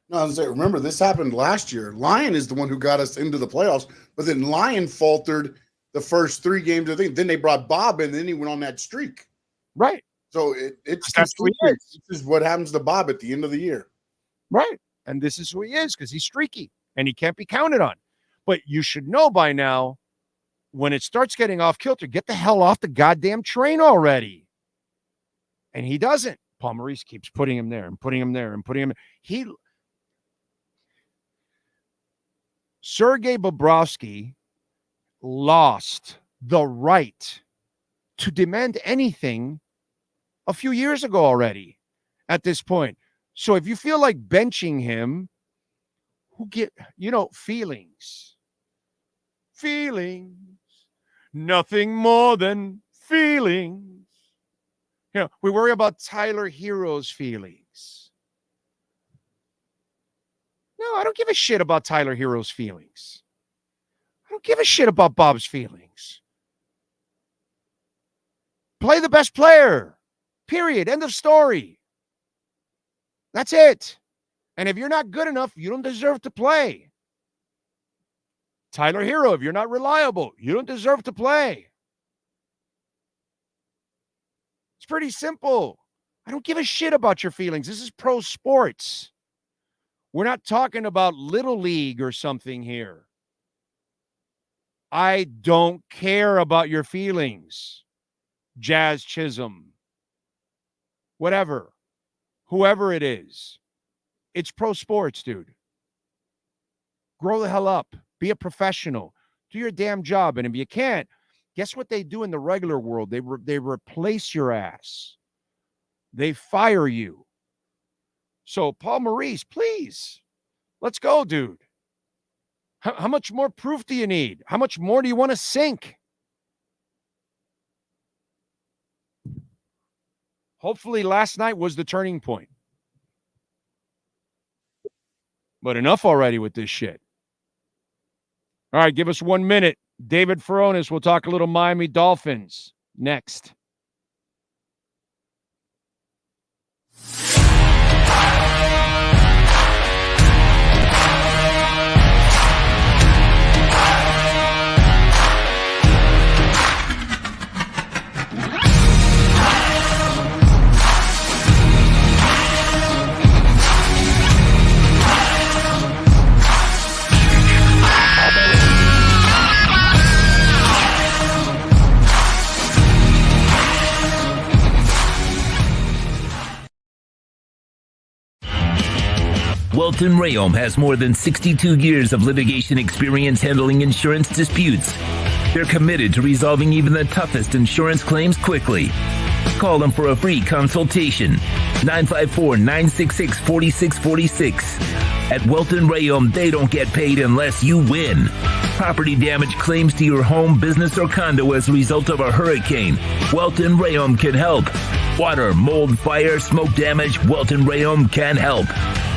No, I was gonna say, remember, this happened last year. Lyon is the one who got us into the playoffs, but then Lyon faltered the first 3 games. I think then they brought Bob in, and then he went on that streak. Right. So it's That's who he is. This is what happens to Bob at the end of the year. Right. And this is who he is because he's streaky and he can't be counted on. But you should know by now, when it starts getting off kilter, get the hell off the goddamn train already. And he doesn't. Paul Maurice keeps putting him there and putting him there and putting him. Sergei Bobrovsky lost the right to demand anything a few years ago already at this point. So if you feel like benching him, feelings, nothing more than feelings. We worry about Tyler Hero's feelings. No, I don't give a shit about Tyler Hero's feelings. I don't give a shit about Bob's feelings. Play the best player. Period. End of story. That's it. And if you're not good enough, you don't deserve to play. Tyler Hero, if you're not reliable, you don't deserve to play. It's pretty simple. I don't give a shit about your feelings. This is pro sports. We're not talking about Little League or something here. I don't care about your feelings. Jazz Chisholm. Whatever. Whoever it is. It's pro sports, dude. Grow the hell up. Be a professional. Do your damn job. And if you can't, guess what they do in the regular world? They replace your ass. They fire you. So, Paul Maurice, please, let's go, dude. How much more proof do you need? How much more do you want to sink? Hopefully last night was the turning point. But enough already with this shit. All right, give us 1 minute. David Furones, we'll talk a little Miami Dolphins next. Welton Rayom has more than 62 years of litigation experience handling insurance disputes. They're committed to resolving even the toughest insurance claims quickly. Call them for a free consultation. 954-966-4646. At Welton Rayom, they don't get paid unless you win. Property damage claims to your home, business, or condo as a result of a hurricane. Welton Rayom can help. Water, mold, fire, smoke damage, Welton Rayom can help.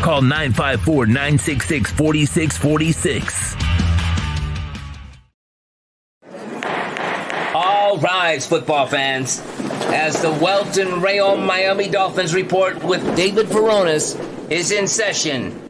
Call 954-966-4646. All rise, football fans, as the Welton Rayom Miami Dolphins report with David Furones is in session.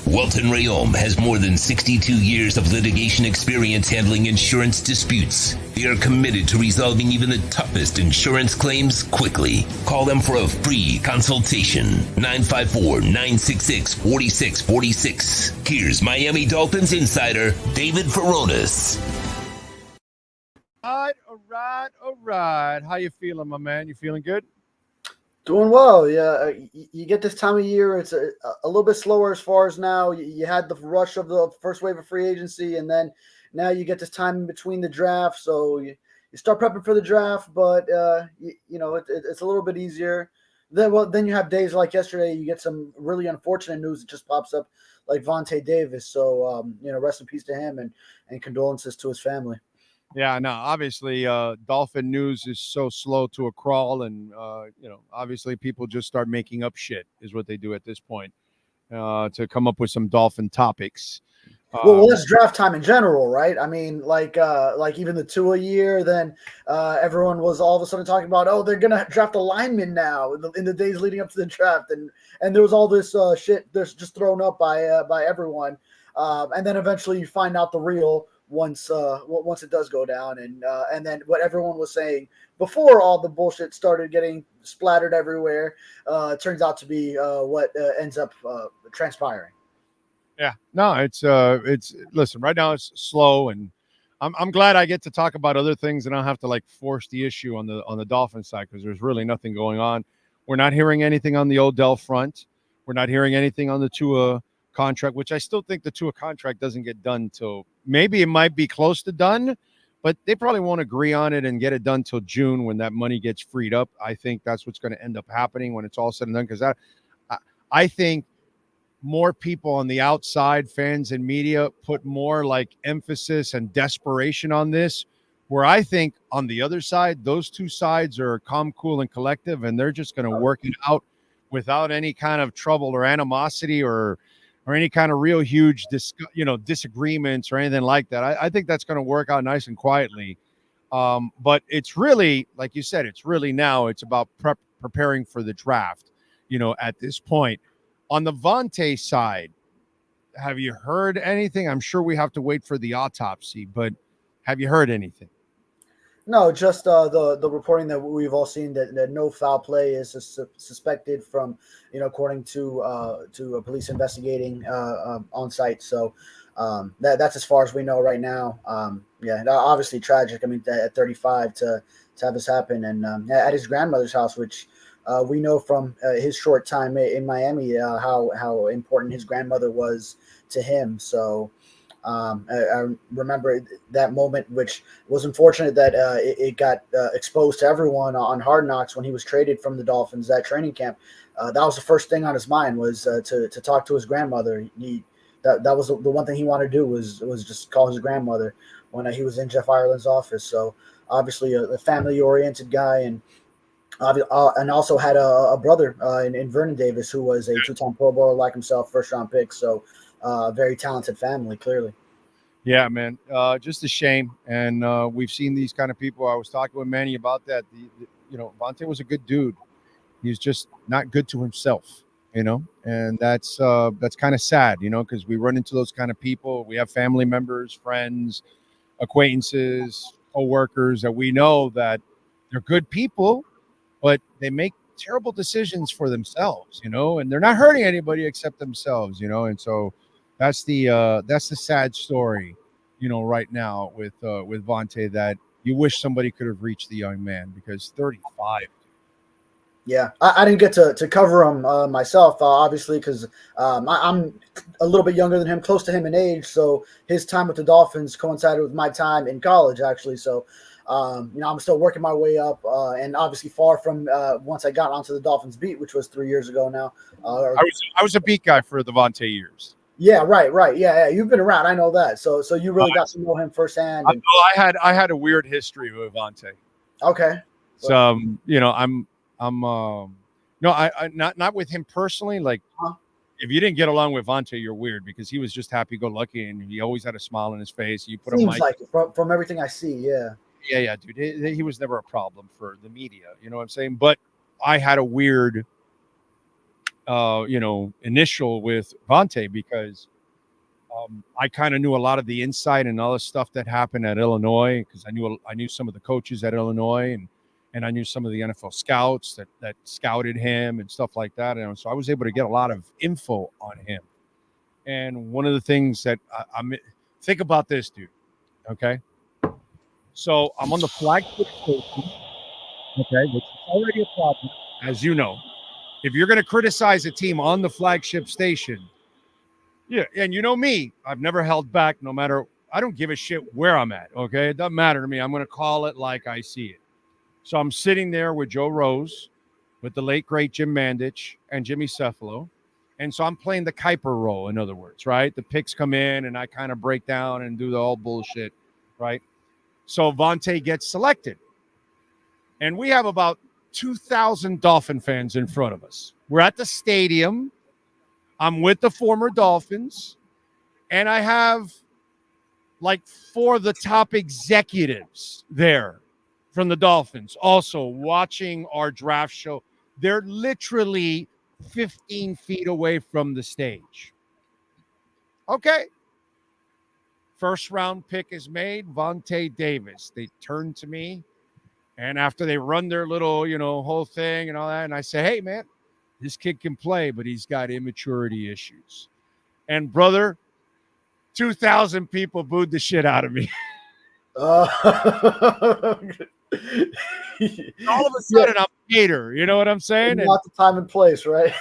Welton Rayom has more than 62 years of litigation experience handling insurance disputes. They are committed to resolving even the toughest insurance claims quickly. Call them for a free consultation. 954-966-4646. Here's Miami Dolphins insider David Furones. All right. How you feeling, my man? You feeling good? Doing well, yeah. You get this time of year, it's a little bit slower as far as now. You had the rush of the first wave of free agency, and then now you get this time in between the draft. So you start prepping for the draft, but it's a little bit easier. then you have days like yesterday. You get some really unfortunate news that just pops up, like Vontae Davis. So rest in peace to him and condolences to his family. Yeah, no, obviously, Dolphin news is so slow to a crawl, and obviously, people just start making up shit is what they do at this point to come up with some Dolphin topics. Well, that's draft time in general, right? I mean, like even the Tua year, then everyone was all of a sudden talking about, oh, they're gonna draft a lineman now in the days leading up to the draft, and there was all this shit that's just thrown up by everyone, and then eventually you find out the real once it does go down, and then what everyone was saying before all the bullshit started getting splattered everywhere turns out to be what ends up transpiring. Yeah, no, it's listen, right now it's slow, and I'm glad I get to talk about other things and I don't have to like force the issue on the Dolphin side because there's really nothing going on. We're not hearing anything on the Odell front. We're not hearing anything on the Tua contract, which I still think the Tua contract doesn't get done till maybe it might be close to done, but they probably won't agree on it and get it done till June when that money gets freed up. I think that's what's going to end up happening when it's all said and done because I think more people on the outside, fans and media, put more like emphasis and desperation on this, where I think on the other side, those two sides are calm, cool, and collective, and they're just going to work it out without any kind of trouble or animosity or any kind of real huge disagreements or anything like that. I think that's going to work out nice and quietly. But it's really, like you said, it's really now it's about preparing for the draft, at this point. On the Vontae side, have you heard anything? I'm sure we have to wait for the autopsy, but have you heard anything? No, just the reporting that we've all seen that no foul play is suspected from, according to a police investigating on site. So that's as far as we know right now. Obviously tragic. I mean, at 35 to have this happen, and at his grandmother's house, which we know from his short time in Miami how important his grandmother was to him. So I remember that moment, which was unfortunate that it got exposed to everyone on Hard Knocks when he was traded from the Dolphins, that training camp. That was the first thing on his mind was to talk to his grandmother. That was the one thing he wanted to do was just call his grandmother when he was in Jeff Ireland's office. So obviously a family-oriented guy, and also had a brother in Vernon Davis, who was a two-time Pro Bowler like himself, first-round pick. So very talented family, clearly. Yeah, man. Just a shame. And we've seen these kind of people. I was talking with Manny about that. Vontae was a good dude. He's just not good to himself, and that's kind of sad, because we run into those kind of people. We have family members, friends, acquaintances, co-workers that we know that they're good people, but they make terrible decisions for themselves, and they're not hurting anybody except themselves, and so that's the sad story, right now with Vontae, that you wish somebody could have reached the young man, because 35. Yeah, I didn't get to cover him myself, obviously, because I'm a little bit younger than him, close to him in age. So his time with the Dolphins coincided with my time in college, actually. So, I'm still working my way up, and obviously far from once I got onto the Dolphins beat, which was 3 years ago now. I was a beat guy for the Vontae years. Yeah, right. Yeah, you've been around. I know that. So you really got to know him firsthand. And... I had a weird history with Vontae. Okay. So not with him personally. Like, if you didn't get along with Vontae, you're weird, because he was just happy-go-lucky and he always had a smile on his face. You put Seems like it, from everything I see. Yeah. Yeah, dude. He was never a problem for the media. You know what I'm saying? But I had a weird, initial with Vontae, because I kind of knew a lot of the inside and all the stuff that happened at Illinois, because I knew some of the coaches at Illinois, and I knew some of the NFL scouts that scouted him and stuff like that. And so I was able to get a lot of info on him. And one of the things that think about this, dude. Okay. So I'm on the flagship station, okay, which is already a problem, as you know. If you're going to criticize a team on the flagship station, yeah, and you know me, I've never held back, I don't give a shit where I'm at, okay? It doesn't matter to me. I'm going to call it like I see it. So I'm sitting there with Joe Rose, with the late, great Jim Mandich and Jimmy Cephalo. And so I'm playing the Kuiper role, in other words, right? The picks come in and I kind of break down and do the whole bullshit, right? So Vontae gets selected. And we have about 2,000 Dolphin fans in front of us. We're at the stadium. I'm with the former Dolphins. And I have like 4 of the top executives there from the Dolphins also watching our draft show. They're literally 15 feet away from the stage. Okay. First round pick is made, Vontae Davis. They turn to me, and after they run their little, whole thing and all that, and I say, hey, man, this kid can play, but he's got immaturity issues. And, brother, 2,000 people booed the shit out of me. All of a sudden, I'm a hater. You know what I'm saying? Not the time and place, right?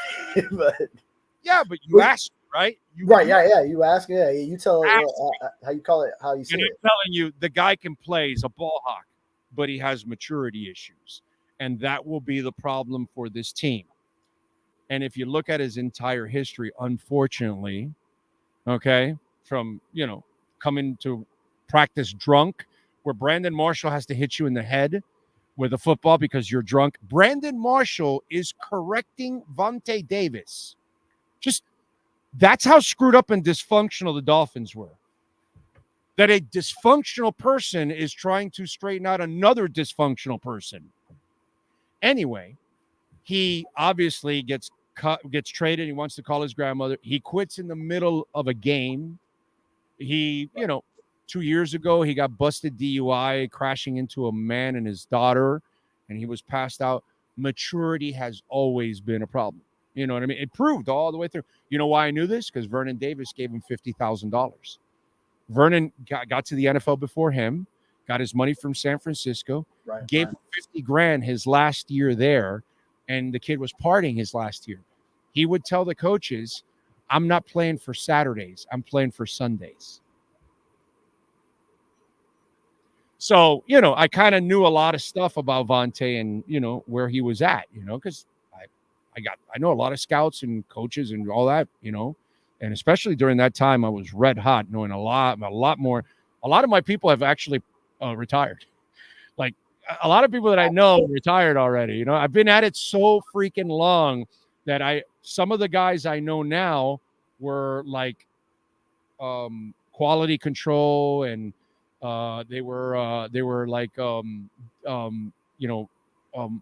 but you asked, right? Yeah. You ask, yeah. You tell how you call it, how you say and it. I'm telling you, the guy can play. He's a ball hawk, but he has maturity issues, and that will be the problem for this team. And if you look at his entire history, unfortunately, okay, from coming to practice drunk, where Brandon Marshall has to hit you in the head with a football because you're drunk. Brandon Marshall is correcting Vontae Davis. That's how screwed up and dysfunctional the Dolphins were. That a dysfunctional person is trying to straighten out another dysfunctional person. Anyway, he obviously gets traded. He wants to call his grandmother. He quits in the middle of a game. He, 2 years ago, he got busted DUI, crashing into a man and his daughter, and he was passed out. Maturity has always been a problem. You know what I mean? It proved all the way through. You know why I knew this? Because Vernon Davis gave him $50,000. Vernon got to the NFL before him, got his money from San Francisco, gave him $50,000 his last year there, and the kid was partying his last year. He would tell the coaches, I'm not playing for Saturdays. I'm playing for Sundays. So, I kind of knew a lot of stuff about Vontae and, where he was at, because I know a lot of scouts and coaches and all that, and especially during that time, I was red hot, knowing a lot more. A lot of my people have actually retired. Like a lot of people that I know retired already. I've been at it so freaking long that some of the guys I know now were like quality control, and they were like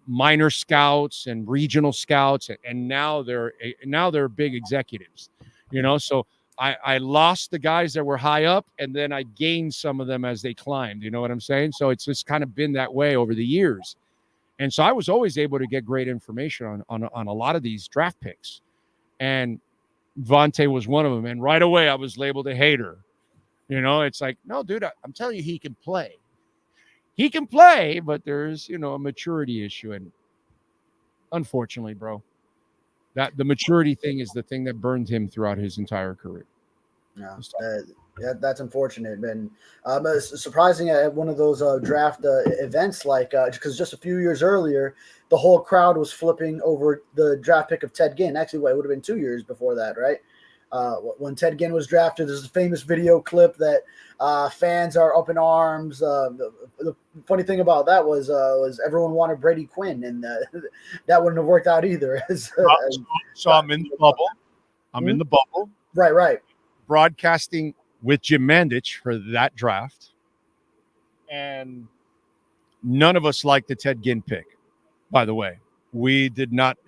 minor scouts and regional scouts, and now they're big executives. So I lost the guys that were high up, and then I gained some of them as they climbed. You know what I'm saying? So it's just kind of been that way over the years. And so I was always able to get great information on a lot of these draft picks. And Vontae was one of them. And right away I was labeled a hater. It's like, no, dude, I'm telling you, he can play. He can play, but there's, a maturity issue. And unfortunately, bro, that the maturity thing is the thing that burned him throughout his entire career. Yeah, that's unfortunate. And it's surprising at one of those draft events, because just a few years earlier, the whole crowd was flipping over the draft pick of Ted Ginn. Actually, it would have been 2 years before that, right? When Ted Ginn was drafted, there's a famous video clip that fans are up in arms. The funny thing about that was everyone wanted Brady Quinn, and that wouldn't have worked out either. So I'm in the bubble. I'm in the bubble. Right. Broadcasting with Jim Mandich for that draft. And none of us liked the Ted Ginn pick, by the way. We did not,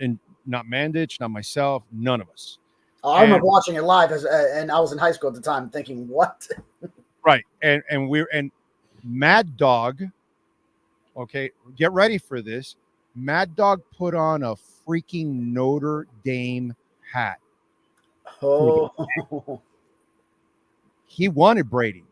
not Mandich, not myself, none of us. I remember watching it live, and I was in high school at the time, thinking, "What?" Right, and Mad Dog. Okay, get ready for this. Mad Dog put on a freaking Notre Dame hat. Oh, he wanted Brady.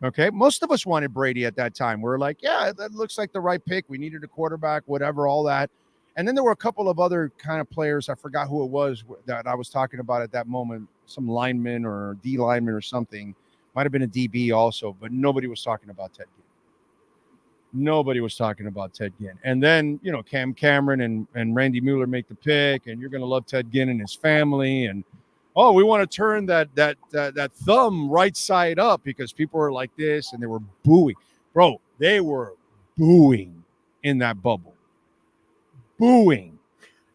Okay, most of us wanted Brady at that time. We're like, yeah, that looks like the right pick. We needed a quarterback, whatever, all that. And then there were a couple of other kind of players. I forgot who it was that I was talking about at that moment. Some lineman or D lineman or something. Might have been a DB also, but nobody was talking about Ted Ginn. Nobody was talking about Ted Ginn. And then, Cam Cameron and Randy Mueller make the pick, and you're going to love Ted Ginn and his family. And, we want to turn that thumb right side up because people were like this, and they were booing. Bro, they were booing in that bubble. Booing.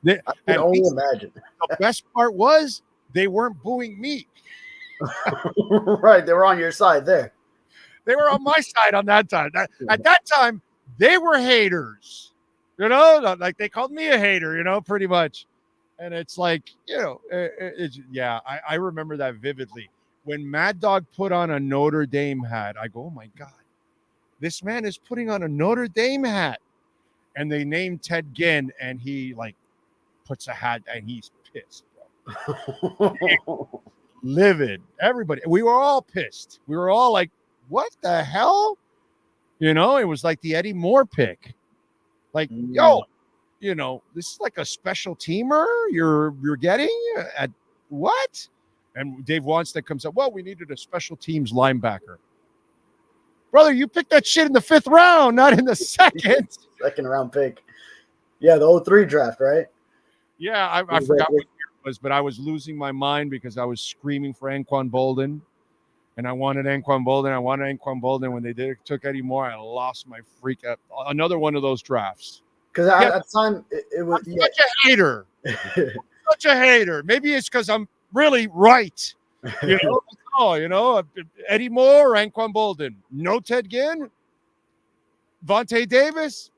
I can only imagine. The best part was they weren't booing me. Right. They were on your side there. They were on my side on that time. At that time, they were haters. Like they called me a hater, pretty much. And it's like, I remember that vividly. When Mad Dog put on a Notre Dame hat, I go, oh, my God, this man is putting on a Notre Dame hat. And they named Ted Ginn, and he, puts a hat, and he's pissed, bro. Livid. Everybody. We were all pissed. We were all like, what the hell? It was like the Eddie Moore pick. Like, yo, this is like a special teamer you're getting at what? And Dave Wanstead comes up, well, we needed a special teams linebacker. Brother, you picked that shit in the 5th round, not in the 2nd. Second round pick. Yeah, the 03 draft, right? Yeah, I forgot what year it was, but I was losing my mind because I was screaming for Anquan Bolden. And I wanted Anquan Bolden. When they took Eddie Moore, I lost my freak out. Another one of those drafts. Because at the time, it was such a hater. Such a hater. Maybe it's because I'm really right. Eddie Moore, Anquan Bolden. No Ted Ginn. Vontae Davis.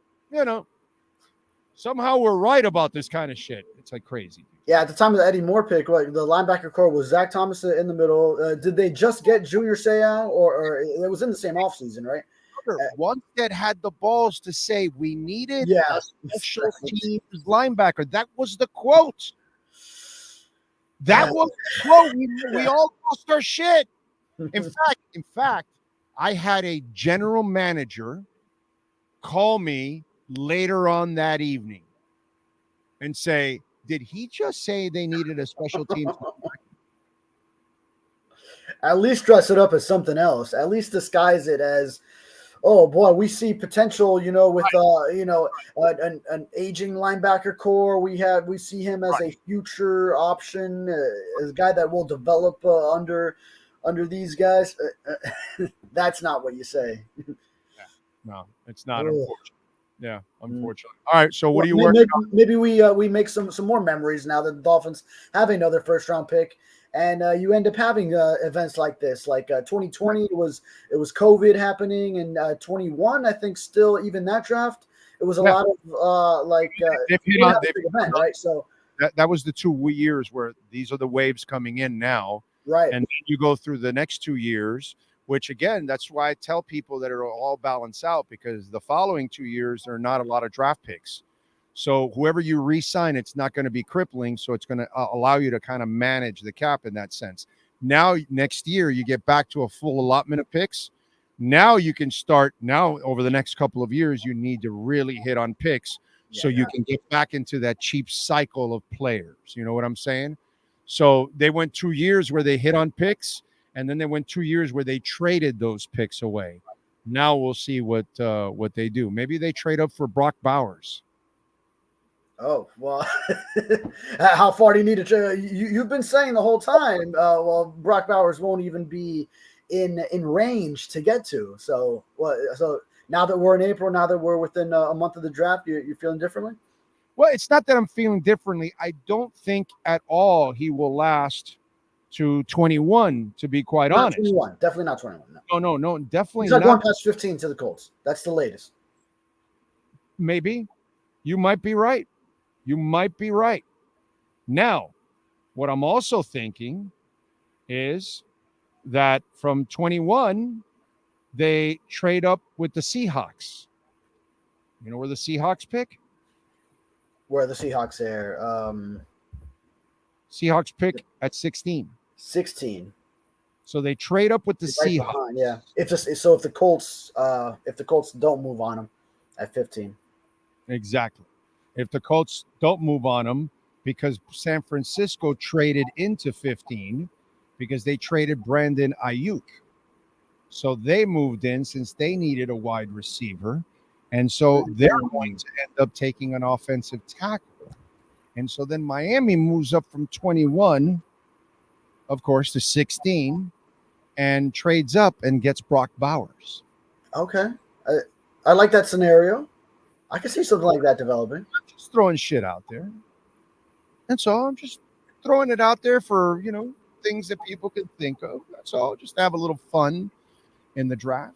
Somehow we're right about this kind of shit. It's like crazy. Yeah, at the time of the Eddie Moore pick, the linebacker core was Zach Thomas in the middle. Did they just get Junior Seau, or it was in the same offseason, right? Wanstead had the balls to say we needed a special teams linebacker. That was the quote. That was the quote. We all lost our shit. In fact, I had a general manager call me later on that evening and say, did he just say they needed a special team? At least dress it up as something else. At least disguise it as, oh boy, we see potential, with an aging linebacker core. We see him as a future option, as a guy that will develop under these guys. That's not what you say. No, it's not. Unfortunately. Yeah, unfortunately. All right, so what are you working on? Maybe we make some more memories now that the Dolphins have another 1st-round pick, and you end up having events like this. Like 2020, it was COVID happening, and 21, I think, still even that draft, it was a lot of event, right? So that was the 2 years where these are the waves coming in now, right? And then you go through the next 2 years. Which, again, that's why I tell people that it'll all balance out because the following 2 years, there are not a lot of draft picks. So whoever you re-sign, it's not going to be crippling. So it's going to allow you to kind of manage the cap in that sense. Now, next year, you get back to a full allotment of picks. Now you can start. Now, over the next couple of years, you need to really hit on picks so you can get back into that cheap cycle of players. You know what I'm saying? So they went 2 years where they hit on picks. And then they went 2 years where they traded those picks away. Now we'll see what they do. Maybe they trade up for Brock Bowers. Oh, well, how far do you need to trade? You've been saying the whole time, Brock Bowers won't even be in range to get to. So now that we're in April, now that we're within a month of the draft, you're feeling differently? Well, it's not that I'm feeling differently. I don't think at all he will last to 21, to be quite honest. 21. Definitely not 21. No, definitely He's not. Going past 15 to the Colts. That's the latest. Maybe. You might be right. Now, what I'm also thinking is that from 21, they trade up with the Seahawks. You know where the Seahawks pick? Where are the Seahawks there? Seahawks pick at 16. 16. So they trade up with the Seahawks. Behind, yeah. If the Colts don't move on them at 15. Exactly. If the Colts don't move on them, because San Francisco traded into 15 because they traded Brandon Ayuk. So they moved in since they needed a wide receiver. And so they're going to end up taking an offensive tackle. And so then Miami moves up from 21, of course, to 16 and trades up and gets Brock Bowers. Okay. I like that scenario. I can see something like that developing. I'm just throwing shit out there. That's all. I'm just throwing it out there for, things that people can think of. That's all. Just have a little fun in the draft.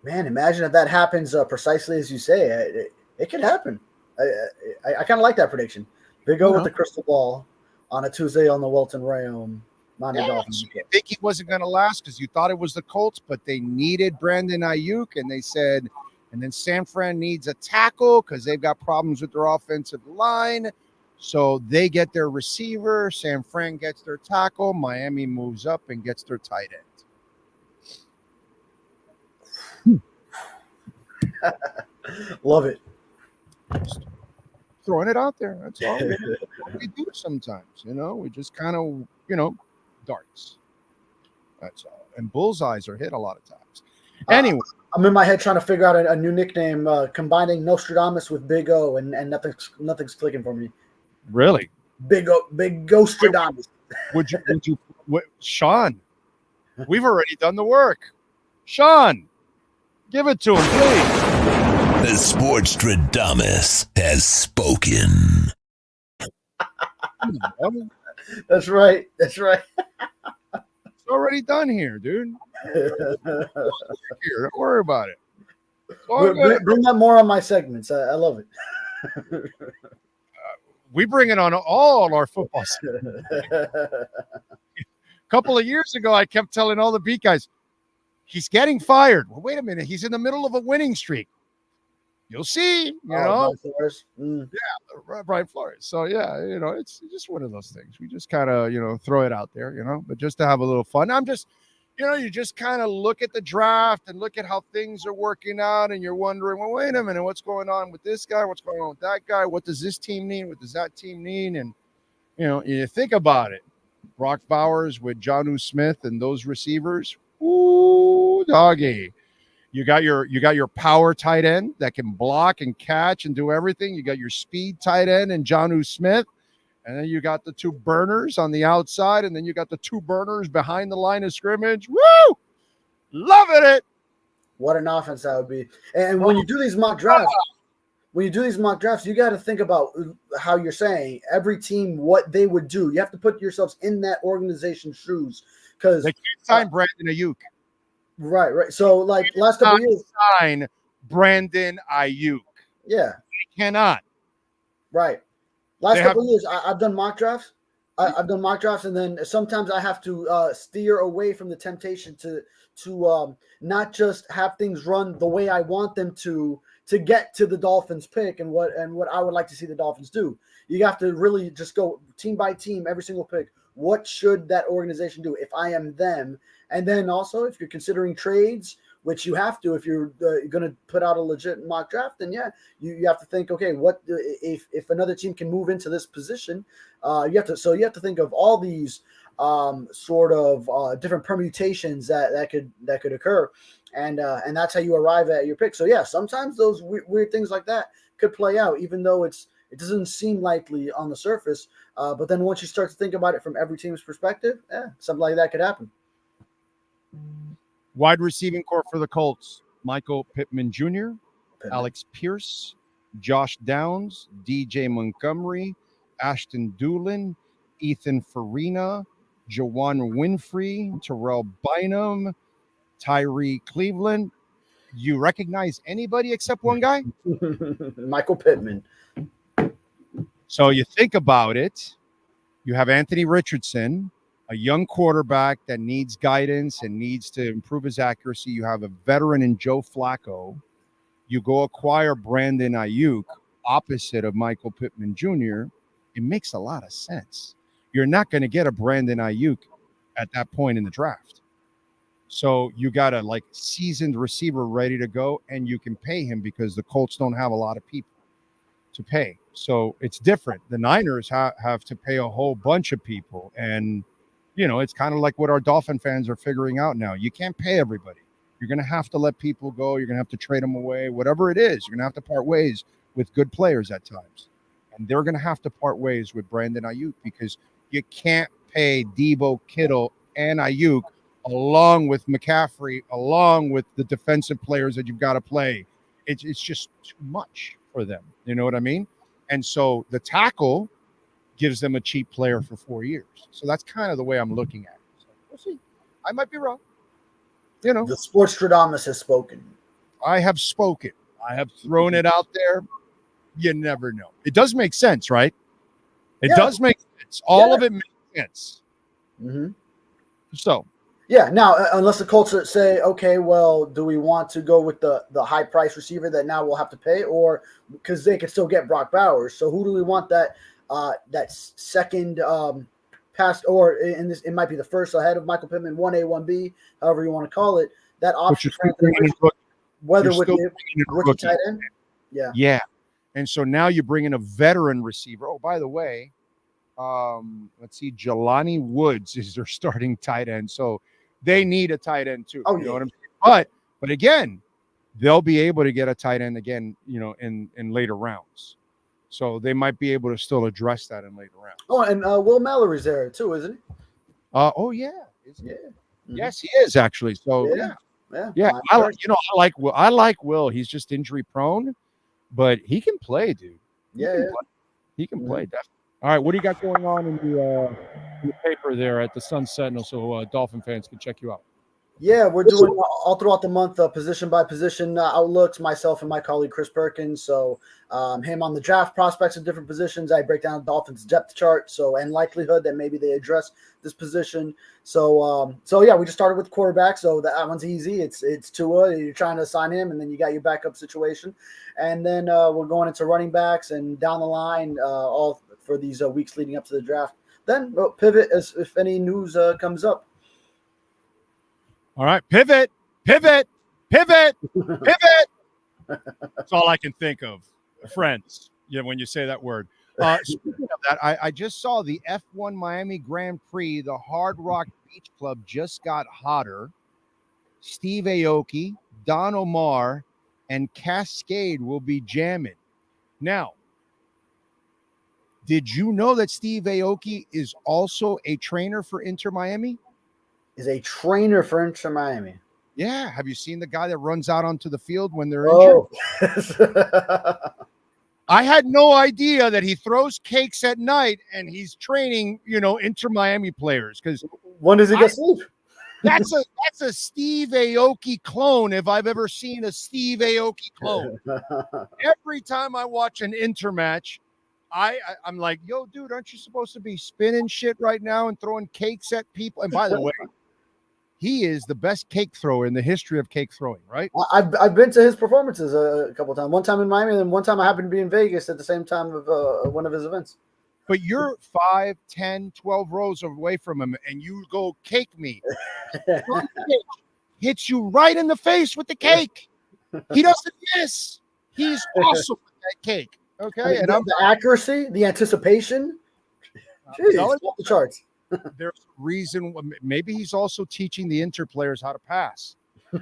Man, imagine if that happens precisely as you say. It could happen. I kind of like that prediction. Big O with the crystal ball on a Tuesday on the Welton Rayom. Miami Dolphins. You think he wasn't going to last because you thought it was the Colts, but they needed Brandon Ayuk, and they said, and then San Fran needs a tackle because they've got problems with their offensive line. So they get their receiver. San Fran gets their tackle. Miami moves up and gets their tight end. Love it. Just throwing it out there. That's all we do sometimes. We just kind of, darts. That's all. And bullseyes are hit a lot of times. Anyway. I'm in my head trying to figure out a new nickname, combining Nostradamus with Big O, and nothing's clicking for me. Really? Big Ghostradamus. Would you, Sean? We've already done the work. Sean, give it to him, please. The Sportstradamus has spoken. That's right. That's right. It's already done here, dude. Here, don't worry about it. Bring that more on my segments. I love it. We bring it on all our football segments. A couple of years ago, I kept telling all the beat guys, he's getting fired. Well, wait a minute. He's in the middle of a winning streak. You'll see, Brian Flores. Yeah, Brian Flores. So, yeah, it's just one of those things. We just kind of, throw it out there, but just to have a little fun. I'm just, you just kind of look at the draft and look at how things are working out, and you're wondering, well, wait a minute, what's going on with this guy? What's going on with that guy? What does this team need? What does that team need? And, you think about it. Brock Bowers with Jonnu Smith and those receivers. Ooh, doggy. You got your power tight end that can block and catch and do everything. You got your speed tight end and Jonnu Smith. And then you got the two burners on the outside, and then you got the two burners behind the line of scrimmage. Woo! Loving it. What an offense that would be. And when you do these mock drafts, you got to think about how you're saying every team, what they would do. You have to put yourselves in that organization's shoes, because they can't sign Brandon Ayuk. Right. So, like last couple of years, sign Brandon Ayuk. Yeah, they cannot. Right. Last couple of years, I've done mock drafts. I've done mock drafts, and then sometimes I have to steer away from the temptation to not just have things run the way I want them to get to the Dolphins pick and what I would like to see the Dolphins do. You have to really just go team by team, every single pick. What should that organization do if I am them? And then also, if you're considering trades, which you have to if you're going to put out a legit mock draft, then yeah, you have to think, okay, what if another team can move into this position? You have to think of all these sort of different permutations that could occur, and that's how you arrive at your pick. So yeah, sometimes those weird things like that could play out, even though it doesn't seem likely on the surface. But then once you start to think about it from every team's perspective, something like that could happen. Wide receiving corps for the Colts: Michael Pittman Jr., Alex Pierce, Josh Downs, DJ Montgomery, Ashton Doolin, Ethan Farina, Jawan Winfrey, Terrell Bynum, Tyree Cleveland. You recognize anybody except one guy? Michael Pittman. So you think about it. You have Anthony Richardson, a young quarterback that needs guidance and needs to improve his accuracy. You have a veteran in Joe Flacco. You go acquire Brandon Ayuk, opposite of Michael Pittman Jr. It makes a lot of sense. You're not going to get a Brandon Ayuk at that point in the draft. So you got a seasoned receiver ready to go, and you can pay him because the Colts don't have a lot of people to pay. So it's different. The Niners have to pay a whole bunch of people, and it's kind of like what our Dolphin fans are figuring out now. You can't pay everybody. You're going to have to let people go. You're going to have to trade them away. Whatever it is, you're going to have to part ways with good players at times. And they're going to have to part ways with Brandon Ayuk because you can't pay Debo, Kittle, and Ayuk along with McCaffrey, along with the defensive players that you've got to play. It's just too much for them. You know what I mean? And so the tackle gives them a cheap player for 4 years. So that's kind of the way I'm looking at it. So we'll see. I might be wrong. You know, the Sportstradamus has spoken. I have spoken. I have thrown it out there. You never know. It does make sense, right? It does make sense. All of it makes sense. Mm-hmm. So. Yeah. Now, unless the Colts say, okay, well, do we want to go with the high price receiver that now we'll have to pay, or because they could still get Brock Bowers? So who do we want that second pass, or in this, it might be the first ahead of Michael Pittman, 1A, 1B, however you want to call it. That option, whether with the rookie tight end. Yeah. Yeah. And so now you bring in a veteran receiver. Oh, by the way, let's see, Jelani Woods is their starting tight end. So they need a tight end too. You know what I'm saying? But again, they'll be able to get a tight end again, you know, in later rounds. So they might be able to still address that in later rounds. Oh, and Will Mallory's there too, isn't he? Oh yeah. Yeah. Mm-hmm. Yes, he is actually. So yeah. I like Will. He's just injury prone, but he can play, dude. He can play definitely. All right, what do you got going on in the paper there at the Sun Sentinel so Dolphin fans can check you out? Yeah, we're doing all throughout the month position by position outlooks, myself and my colleague Chris Perkins. So him on the draft prospects of different positions. I break down the Dolphins depth chart and likelihood that maybe they address this position. So yeah, we just started with quarterback. So that one's easy. It's Tua. You're trying to assign him, and then you got your backup situation. And then we're going into running backs and down the line all for these weeks leading up to the draft. Then we'll pivot if any news comes up. All right, pivot. That's all I can think of, friends. Yeah, when you say that word. Speaking of that, I just saw the F1 Miami Grand Prix. The Hard Rock Beach Club just got hotter. Steve Aoki, Don Omar, and Cascade will be jamming. Now, did you know that Steve Aoki is also a trainer for Inter Miami? Is a trainer for Inter Miami. Yeah. Have you seen the guy that runs out onto the field when they're injured? I had no idea that he throws cakes at night and he's training, Inter Miami players. Because when does he get sleep? That's a Steve Aoki clone if I've ever seen a Steve Aoki clone. Every time I watch an Inter match, I'm like, yo, dude, aren't you supposed to be spinning shit right now and throwing cakes at people? And by the way, he is the best cake thrower in the history of cake throwing, right? I've been to his performances a couple of times. One time in Miami, and then one time I happened to be in Vegas at the same time of one of his events. But you're 5, 10, 12 rows away from him, and you go cake me. Hits you right in the face with the cake. He doesn't miss. He's awesome with that cake. Okay, and the accuracy, the anticipation, jeez, off the charts. There's a reason. Maybe he's also teaching the Inter players how to pass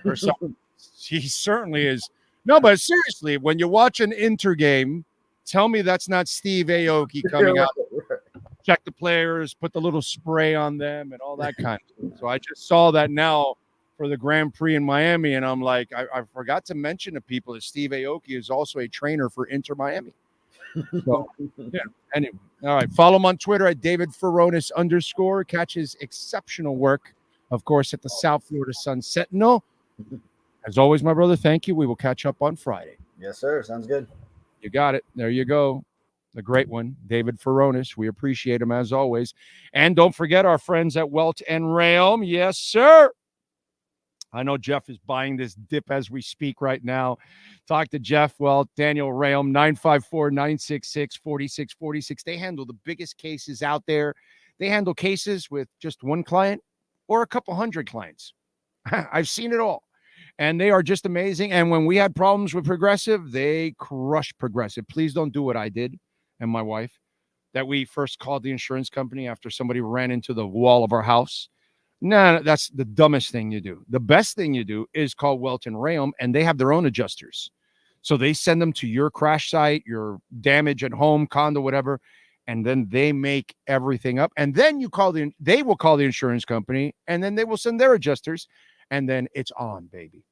or something. He certainly is. No, but seriously, when you watch an Inter game, tell me that's not Steve Aoki coming out, check the players, put the little spray on them, and all that kind of stuff. So I just saw that now for the Grand Prix in Miami, and I'm like, I forgot to mention to people that Steve Aoki is also a trainer for Inter Miami. So, yeah. Anyway, all right. Follow him on Twitter at David Furones _. Catch his exceptional work, of course, at the South Florida Sun Sentinel. As always, my brother, thank you. We will catch up on Friday. Yes, sir. Sounds good. You got it. There you go. The great one, David Furones. We appreciate him as always. And don't forget our friends at Welt and Realm. Yes, sir. I know Jeff is buying this dip as we speak right now. Talk to Jeff, Daniel Realm, 954-966-4646. They handle the biggest cases out there. They handle cases with just one client or a couple hundred clients. I've seen it all. And they are just amazing. And when we had problems with Progressive, they crushed Progressive. Please don't do what I did and my wife, that we first called the insurance company after somebody ran into the wall of our house. No, that's the dumbest thing you do. The best thing you do is call Welton Rayom, and they have their own adjusters. So they send them to your crash site, your damage at home, condo, whatever, and then they make everything up. And then they will call the insurance company, and then they will send their adjusters, and then it's on, baby.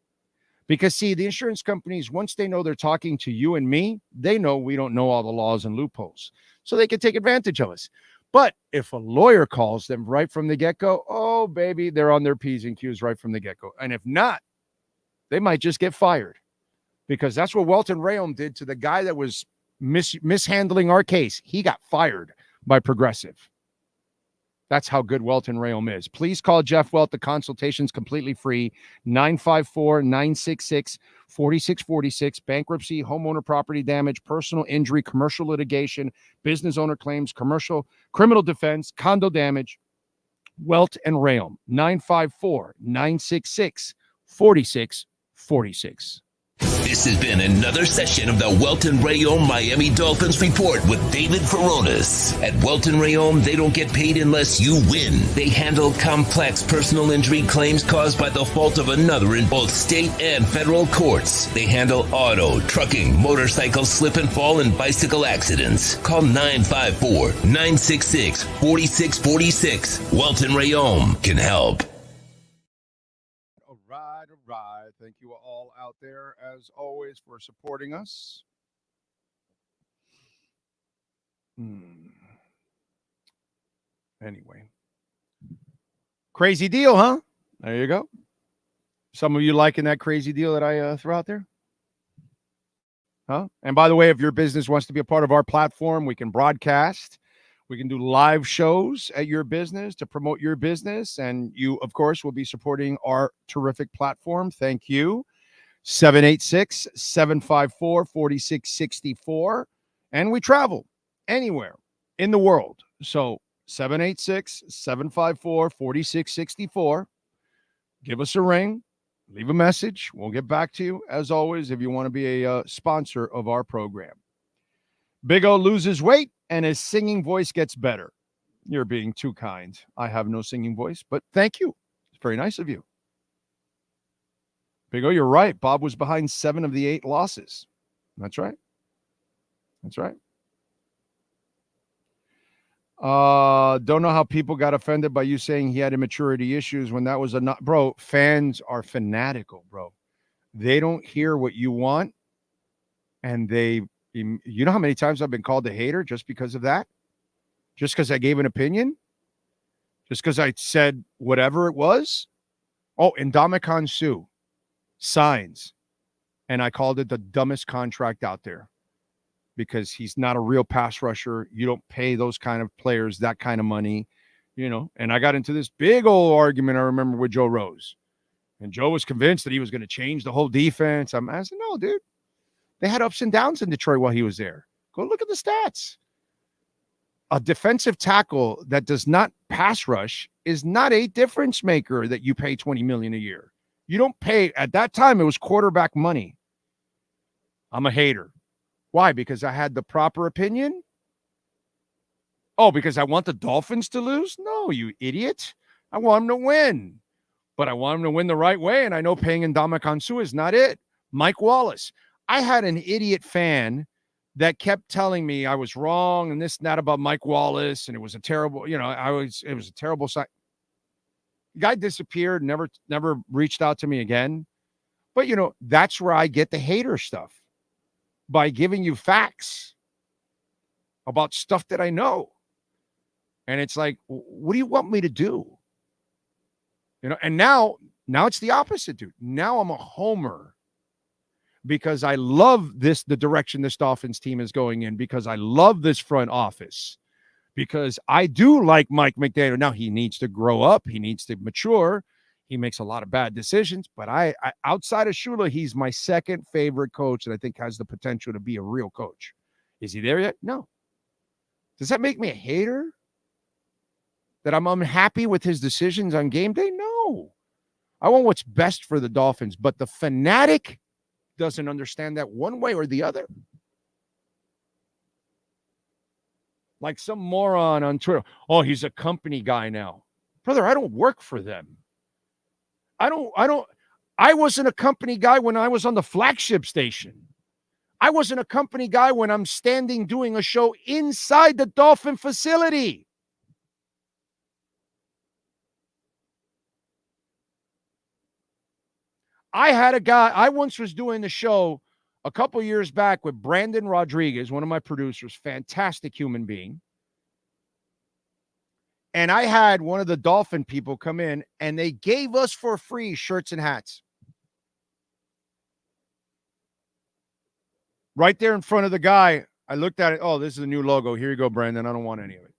Because, see, the insurance companies, once they know they're talking to you and me, they know we don't know all the laws and loopholes. So they can take advantage of us. But if a lawyer calls them right from the get-go, oh, baby, they're on their P's and Q's right from the get-go. And if not, they might just get fired. Because that's what Welton Rayom did to the guy that was mishandling our case. He got fired by Progressive. That's how good Welton Rayom is. Please call Jeff Welt. The consultation's completely free. 954-966-4646. Bankruptcy, homeowner property damage, personal injury, commercial litigation, business owner claims, commercial, criminal defense, condo damage. Welt and Rayom. 954-966-4646. This has been another session of the Welton Rayom Miami Dolphins Report with David Furones. At Welton Rayom, they don't get paid unless you win. They handle complex personal injury claims caused by the fault of another in both state and federal courts. They handle auto, trucking, motorcycle slip and fall, and bicycle accidents. Call 954-966-4646. Welton Rayom can help. All right. Thank you all out there, as always, for supporting us. Anyway. Crazy deal, huh? There you go. Some of you liking that crazy deal that I threw out there? Huh? And by the way, if your business wants to be a part of our platform, we can broadcast. We can do live shows at your business to promote your business. And you, of course, will be supporting our terrific platform. Thank you. 786-754-4664. And we travel anywhere in the world. So 786-754-4664. Give us a ring. Leave a message. We'll get back to you, as always, if you want to be a sponsor of our program. Big O loses weight and his singing voice gets better. You're being too kind. I have no singing voice, but thank you. It's very nice of you. Big O, you're right. Bob was behind 7 of the 8 losses. That's right. That's right. Don't know how people got offended by you saying he had immaturity issues when that was bro, fans are fanatical, bro. They don't hear what you want, and you know how many times I've been called a hater just because of that? Just because I gave an opinion? Just because I said whatever it was? Oh, Ndamukong Suh signs, and I called it the dumbest contract out there because he's not a real pass rusher. You don't pay those kind of players that kind of money, you know. And I got into this big old argument, I remember, with Joe Rose. And Joe was convinced that he was going to change the whole defense. I said, no, dude. They had ups and downs in Detroit while he was there. Go look at the stats. A defensive tackle that does not pass rush is not a difference maker that you pay $20 million a year. You don't pay, at that time, it was quarterback money. I'm a hater. Why? Because I had the proper opinion? Oh, because I want the Dolphins to lose? No, you idiot. I want them to win. But I want them to win the right way, and I know paying Ndamukong Suh is not it. Mike Wallace. I had an idiot fan that kept telling me I was wrong and this and that about Mike Wallace, and it was a terrible, it was a terrible sign. The guy disappeared, never reached out to me again. But, that's where I get the hater stuff, by giving you facts about stuff that I know. And it's like, what do you want me to do? And now it's the opposite, dude. Now I'm a homer because I love the direction this Dolphins team is going in, because I love this front office, because I do like Mike McDaniel. Now, he needs to grow up. He needs to mature. He makes a lot of bad decisions, but I outside of Shula, he's my second favorite coach that I think has the potential to be a real coach. Is he there yet? No. Does that make me a hater? That I'm unhappy with his decisions on game day? No. I want what's best for the Dolphins, but the fanatic doesn't understand that one way or the other. Like some moron on Twitter. Oh, he's a company guy now. Brother, I don't work for them. I wasn't a company guy when I was on the flagship station. I wasn't a company guy when I'm standing doing a show inside the Dolphin facility. I had a guy, I once was doing the show a couple years back with Brandon Rodriguez, one of my producers, fantastic human being. And I had one of the Dolphin people come in and they gave us for free shirts and hats. Right there in front of the guy, I looked at it. Oh, this is a new logo. Here you go, Brandon. I don't want any of it.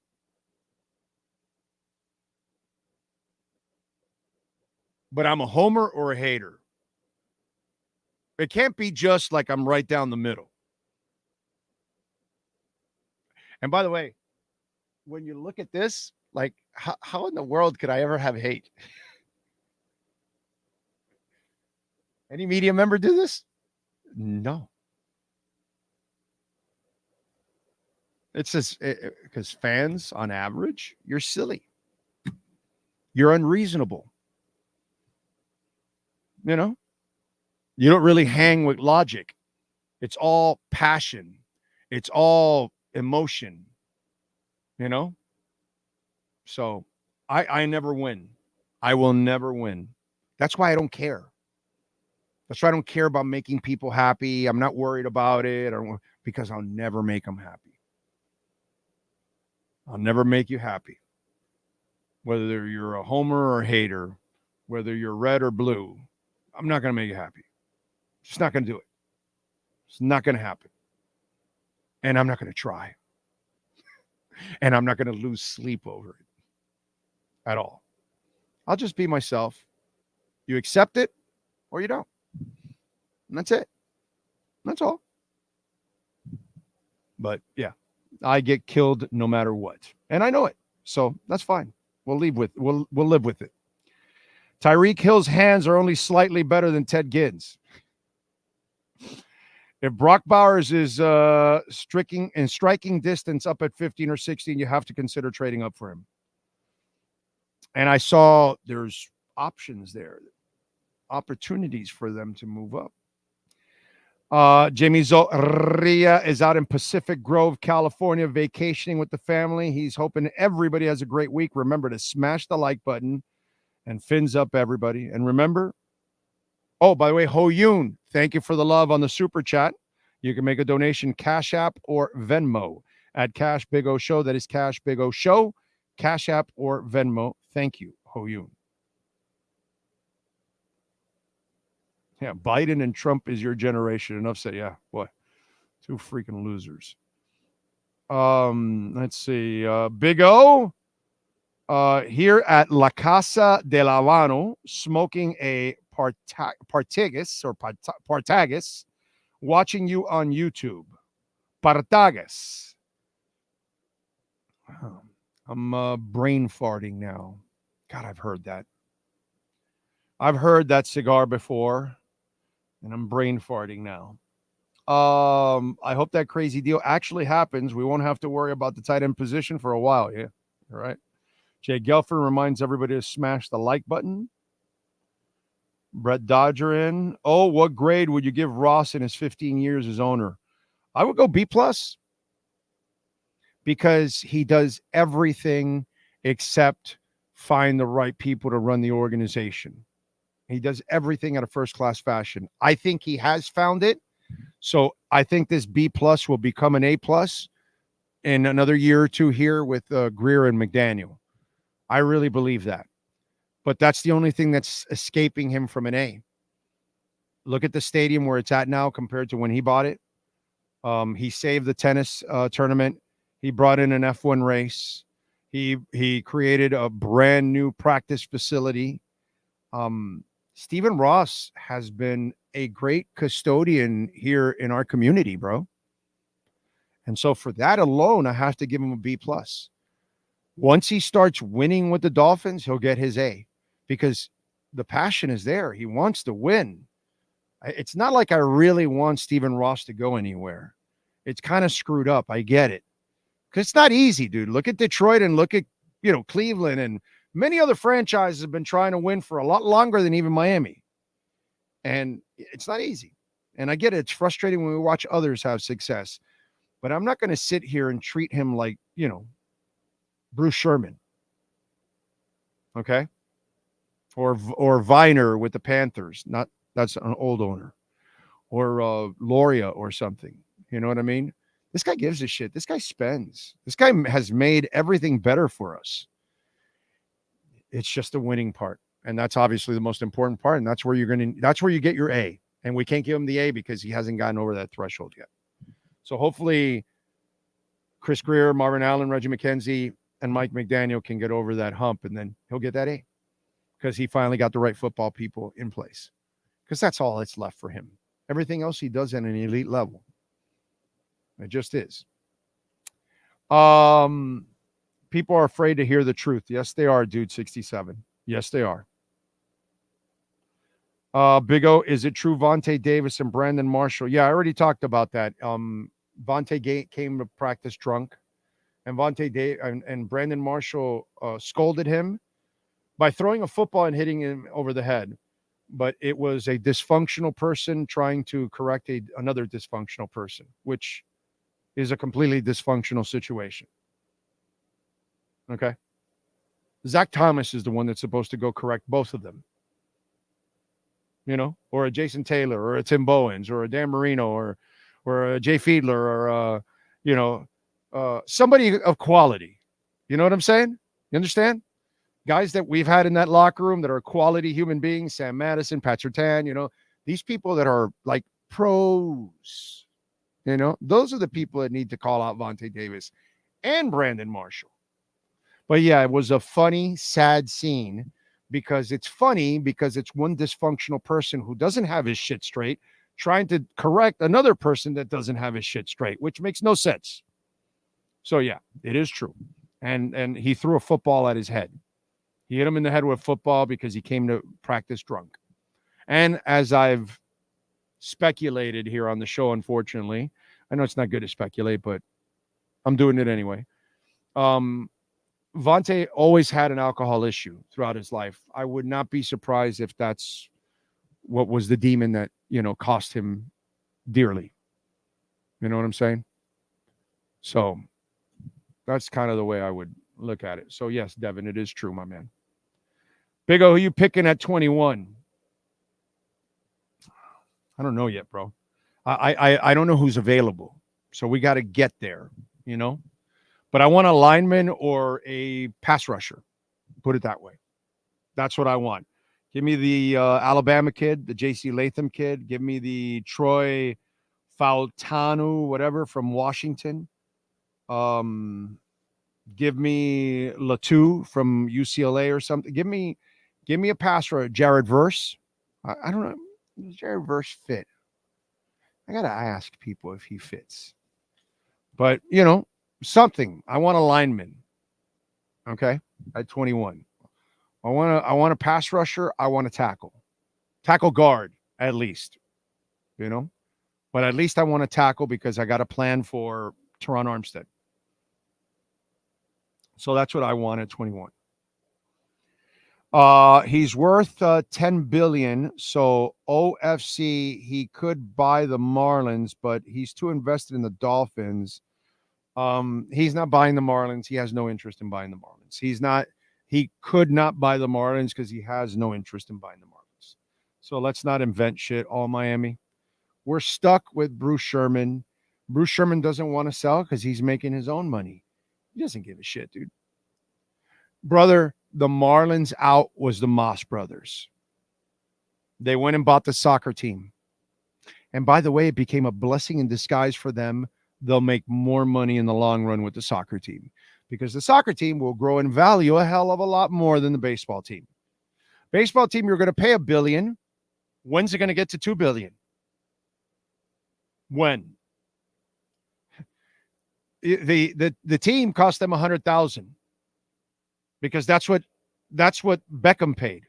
But I'm a homer or a hater. It can't be just like I'm right down the middle. And by the way, when you look at this, like, how in the world could I ever have hate? Any media member do this? No. It says, because fans, on average, you're silly. You're unreasonable. You know? You don't really hang with logic. It's all passion. It's all emotion. You know? So I never win. I will never win. That's why I don't care. That's why I don't care about making people happy. I'm not worried about it because I'll never make them happy. I'll never make you happy. Whether you're a homer or a hater, whether you're red or blue, I'm not going to make you happy. Just not going to do it. It's not going to happen. And I'm not going to try. And I'm not going to lose sleep over it at all. I'll just be myself. You accept it or you don't. And that's it. That's all. But yeah, I get killed no matter what. And I know it. So that's fine. We'll live with it. Tyreek Hill's hands are only slightly better than Ted Ginn's. If Brock Bowers is striking distance up at 15 or 16, you have to consider trading up for him. And I saw there's options there, opportunities for them to move up. Jamie Zorria is out in Pacific Grove, California, vacationing with the family. He's hoping everybody has a great week. Remember to smash the like button and fins up everybody. And remember, oh, by the way, Ho Yoon, thank you for the love on the super chat. You can make a donation, Cash App or Venmo at Cash Big O Show. That is Cash Big O Show, Cash App or Venmo. Thank you, Ho Yoon. Yeah, Biden and Trump is your generation. Enough said. Yeah, boy, two freaking losers. Let's see. Big O here at La Casa de La Habano, smoking a Partagas, watching you on YouTube. Partagas. I'm brain farting now. God, I've heard that. I've heard that cigar before. And I'm brain farting now. I hope that crazy deal actually happens. We won't have to worry about the tight end position for a while. Yeah, all right. Jay Gelford reminds everybody to smash the like button. Brett Dodger in. Oh, what grade would you give Ross in his 15 years as owner? I would go B+. Because he does everything except find the right people to run the organization. He does everything at a first-class fashion. I think he has found it. So I think this B+ will become an A+ in another year or two here with Greer and McDaniel. I really believe that. But that's the only thing that's escaping him from an A. Look at the stadium where it's at now compared to when he bought it. He saved the tennis tournament. He brought in an F1 race. He created a brand new practice facility. Stephen Ross has been a great custodian here in our community, bro. And so for that alone, I have to give him a B+. Once he starts winning with the Dolphins, he'll get his A because the passion is there. He wants to win. It's not like I really want Stephen Ross to go anywhere. It's kind of screwed up. I get it. Because it's not easy, dude. Look at Detroit and look at, Cleveland and Many other franchises have been trying to win for a lot longer than even Miami. And it's not easy. And I get it. It's frustrating when we watch others have success. But I'm not going to sit here and treat him like, Bruce Sherman. Okay? Or Viner with the Panthers. That's an old owner. Or Loria or something. You know what I mean? This guy gives a shit. This guy spends. This guy has made everything better for us. It's just the winning part. And that's obviously the most important part. And that's where you get your A. And we can't give him the A because he hasn't gotten over that threshold yet. So hopefully Chris Greer, Marvin Allen, Reggie McKenzie, and Mike McDaniel can get over that hump, and then he'll get that A because he finally got the right football people in place. Because that's all that's left for him. Everything else he does at an elite level. It just is. People are afraid to hear the truth. Yes, they are, dude. 67. Yes, they are. Big O, is it true Vontae Davis and Brandon Marshall? Yeah, I already talked about that. Vontae came to practice drunk, and and Brandon Marshall scolded him by throwing a football and hitting him over the head. But it was a dysfunctional person trying to correct another dysfunctional person, which is a completely dysfunctional situation. Okay? Zach Thomas is the one that's supposed to go correct both of them. Or a Jason Taylor, or a Tim Bowens, or a Dan Marino, or a Jay Fiedler, or somebody of quality. You know what I'm saying? You understand? Guys that we've had in that locker room that are quality human beings, Sam Madison, Pat Surtain, these people that are like pros. Those are the people that need to call out Vontae Davis and Brandon Marshall. But yeah, it was a funny, sad scene. Because it's funny because it's one dysfunctional person who doesn't have his shit straight trying to correct another person that doesn't have his shit straight, which makes no sense. So yeah, it is true. And he threw a football at his head. He hit him in the head with a football because he came to practice drunk. And as I've speculated here on the show, unfortunately, I know it's not good to speculate, but I'm doing it anyway. Vontae always had an alcohol issue throughout his life. I would not be surprised if that's what was the demon that, cost him dearly. You know what I'm saying? So that's kind of the way I would look at it. So yes, Devin, it is true, my man. Big O, who you picking at 21? I don't know yet, bro. I don't know who's available. So we got to get there, But I want a lineman or a pass rusher. Put it that way. That's what I want. Give me the Alabama kid, the J.C. Latham kid. Give me the Troy Fautanu, whatever, from Washington. Give me Latu from UCLA or something. Give me a pass rusher. Jared Verse. I don't know. Does Jared Verse fit? I got to ask people if he fits. But, something. I want a lineman. Okay? At 21. I want a pass rusher. I want a tackle guard at least, but at least I want to tackle because I got a plan for Teron Armstead. So that's what I want at 21. He's worth $10 billion. So OFC, he could buy the Marlins, but he's too invested in the Dolphins. He's not buying the Marlins. He has no interest in buying the Marlins. He could not buy the Marlins because he has no interest in buying the Marlins. So let's not invent shit, all Miami. We're stuck with Bruce Sherman. Bruce Sherman doesn't want to sell because he's making his own money. He doesn't give a shit, dude. Brother, the Marlins out was the Moss brothers. They went and bought the soccer team. And by the way, it became a blessing in disguise for them. They'll make more money in the long run with the soccer team because the soccer team will grow in value a hell of a lot more than the baseball team. Baseball team, you're going to pay $1 billion. When's it going to get to $2 billion? When? The team cost them $100,000 because that's what Beckham paid.